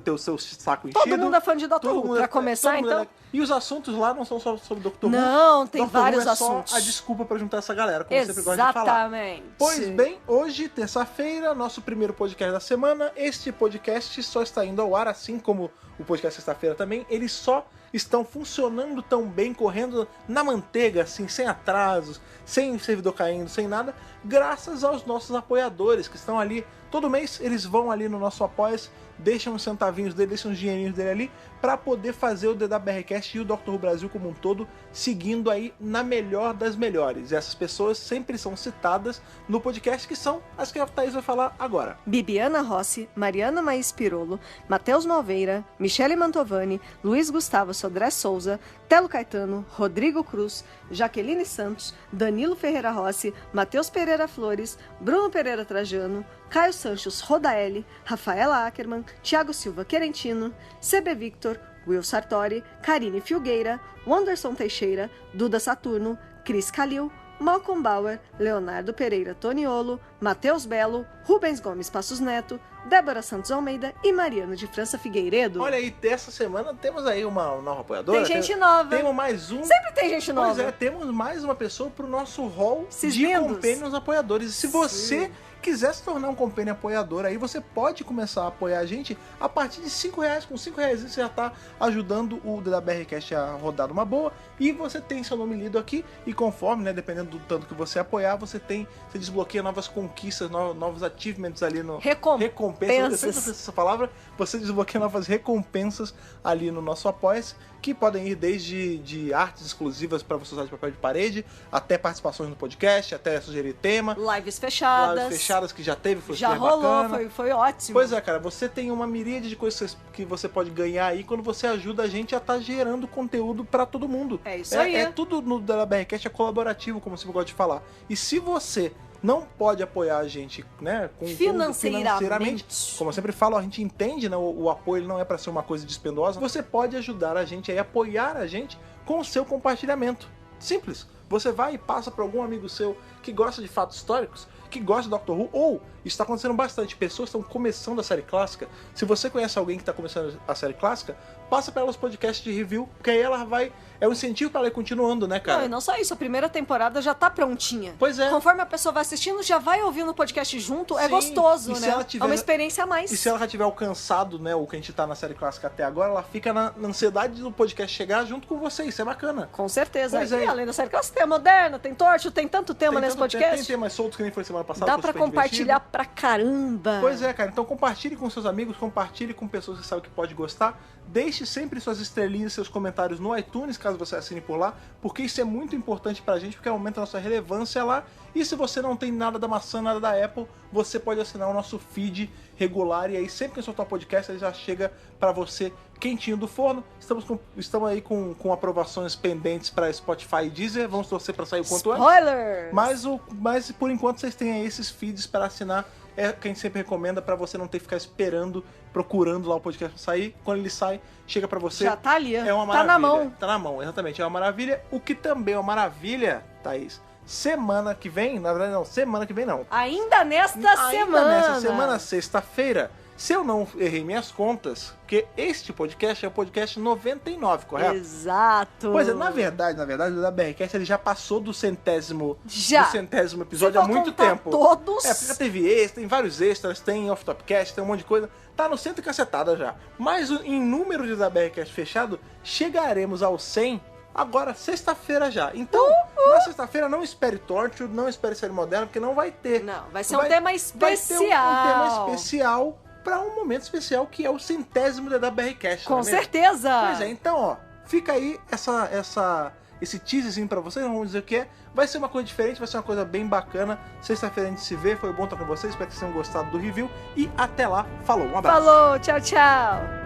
ter o seu saco enchido. Todo mundo é fã de Dr. Who, pra começar, então. E os assuntos lá não são só sobre Dr. Who. Não, tem Dr. vários Who é assuntos. só a desculpa pra juntar essa galera, como você sempre gosta de falar. Exatamente. Pois bem, hoje, terça-feira, nosso primeiro podcast da semana. Este podcast só está indo ao ar, assim como o podcast sexta-feira também. Eles só estão funcionando tão bem, correndo na manteiga, assim, sem atrasos, sem servidor caindo, sem nada, graças aos nossos apoiadores que estão ali. Todo mês eles vão ali no nosso Apoia-se, deixam os centavinhos dele, deixam os dinheirinhos dele ali, para poder fazer o DWRcast e o Dr. Who Brasil como um todo, seguindo aí na melhor das melhores. E essas pessoas sempre são citadas no podcast, que são as que a Thaís vai falar agora. Bibiana Rossi, Mariana Maís Pirolo, Matheus Malveira, Michele Mantovani, Luiz Gustavo Sodré Souza, Telo Caetano, Rodrigo Cruz, Jaqueline Santos, Danilo Ferreira Rossi, Matheus Pereira Flores, Bruno Pereira Trajano, Caio Santos Rodaelli, Rafaela Ackerman, Thiago Silva Querentino, CB Victor, Will Sartori, Karine Filgueira, Wanderson Teixeira, Duda Saturno, Cris Calil, Malcolm Bauer, Leonardo Pereira Toniolo, Matheus Belo, Rubens Gomes Passos Neto, Débora Santos Almeida e Mariano de França Figueiredo. Olha aí, dessa semana temos aí uma nova apoiadora. Tem gente nova. Temos mais um. Sempre tem gente nova. Pois é, temos mais uma pessoa pro nosso hall Esses de lindos. companions apoiadores. E se você quiser se tornar um companion apoiador, aí você pode começar a apoiar a gente a partir de R$5. Com R$5 você já tá ajudando o DWRcast a rodar numa boa. E você tem seu nome lido aqui. E conforme, né, dependendo do tanto que você apoiar, você desbloqueia novas conquistas, novos achievements ali no... Recompensas. Eu sempre não sei essa palavra. Você desbloqueia novas recompensas ali no nosso Apoia-se, que podem ir desde de artes exclusivas para você usar de papel de parede, até participações no podcast, até sugerir tema. Lives fechadas que já teve, foi já rolou, foi ótimo. Pois é, cara, você tem uma miríade de coisas que você pode ganhar aí quando você ajuda a gente a estar gerando conteúdo pra todo mundo. É isso aí. É tudo no DWRcast é colaborativo, como você gosta de falar. E se você não pode apoiar a gente, né, financeiramente, como eu sempre falo, a gente entende, né, o apoio não é pra ser uma coisa dispendiosa. Você pode ajudar a gente aí, apoiar a gente com o seu compartilhamento. Simples. Você vai e passa para algum amigo seu que gosta de fatos históricos, que gosta de Doctor Who, ou está acontecendo bastante, pessoas estão começando a série clássica. Se você conhece alguém que está começando a série clássica, passa para ela os podcasts de review, porque aí ela vai... É um incentivo para ela ir continuando, né, cara? Não, e não só isso, a primeira temporada já tá prontinha. Pois é. Conforme a pessoa vai assistindo, já vai ouvindo o podcast junto, Sim, é gostoso, né? É uma experiência a mais. E se ela já tiver alcançado, né, o que a gente tá na série clássica até agora, ela fica na ansiedade do podcast chegar junto com você, isso é bacana. Com certeza. Pois e além da série clássica, tem a moderna, tem Torchwood, tem tanto tema nesse podcast. Tem temas soltos que nem foi semana passada. Dá pra compartilhar pra caramba. Pois é, cara. Então compartilhe com seus amigos, compartilhe com pessoas que sabem que pode gostar. Deixe sempre suas estrelinhas, seus comentários no iTunes, caso você assine por lá, porque isso é muito importante pra gente, porque aumenta a nossa relevância lá. E se você não tem nada da maçã, nada da Apple, você pode assinar o nosso feed regular, e aí sempre que eu soltar o podcast, ele já chega pra você quentinho do forno. Estamos aí com aprovações pendentes pra Spotify e Deezer, vamos torcer pra sair o quanto antes. Spoilers! Mas por enquanto vocês têm aí esses feeds para assinar. É o que a gente sempre recomenda pra você não ter que ficar esperando, procurando lá o podcast sair. Quando ele sai, chega pra você. Já tá ali, é uma maravilha. Tá na mão. Tá na mão, exatamente. É uma maravilha. O que também é uma maravilha, Thaís, semana que vem, na verdade não, semana que vem não. Ainda nesta semana, sexta-feira, se eu não errei minhas contas, porque este podcast é o podcast 99, correto? Exato. Pois é, na verdade, o DWRcast ele já passou do centésimo episódio há muito tempo. Todos? É, porque já teve extra, tem vários extras, tem off-topcast, tem um monte de coisa. Tá no 100 e cacetada já. Mas em número de DWRcast fechado, chegaremos ao 100 agora, sexta-feira já. Então, na sexta-feira, não espere Torchwood, não espere série moderna, porque não vai ter. Não, vai ser um tema especial. Vai ter um tema especial para um momento especial, que é o 100º DWRcast. Com certeza! Pois é, então, ó, fica aí esse teaserzinho pra vocês, não vamos dizer o que é. Vai ser uma coisa diferente, vai ser uma coisa bem bacana. Sexta-feira a gente se vê, foi bom estar com vocês, espero que vocês tenham gostado do review. E até lá, falou, um abraço. Falou, tchau, tchau!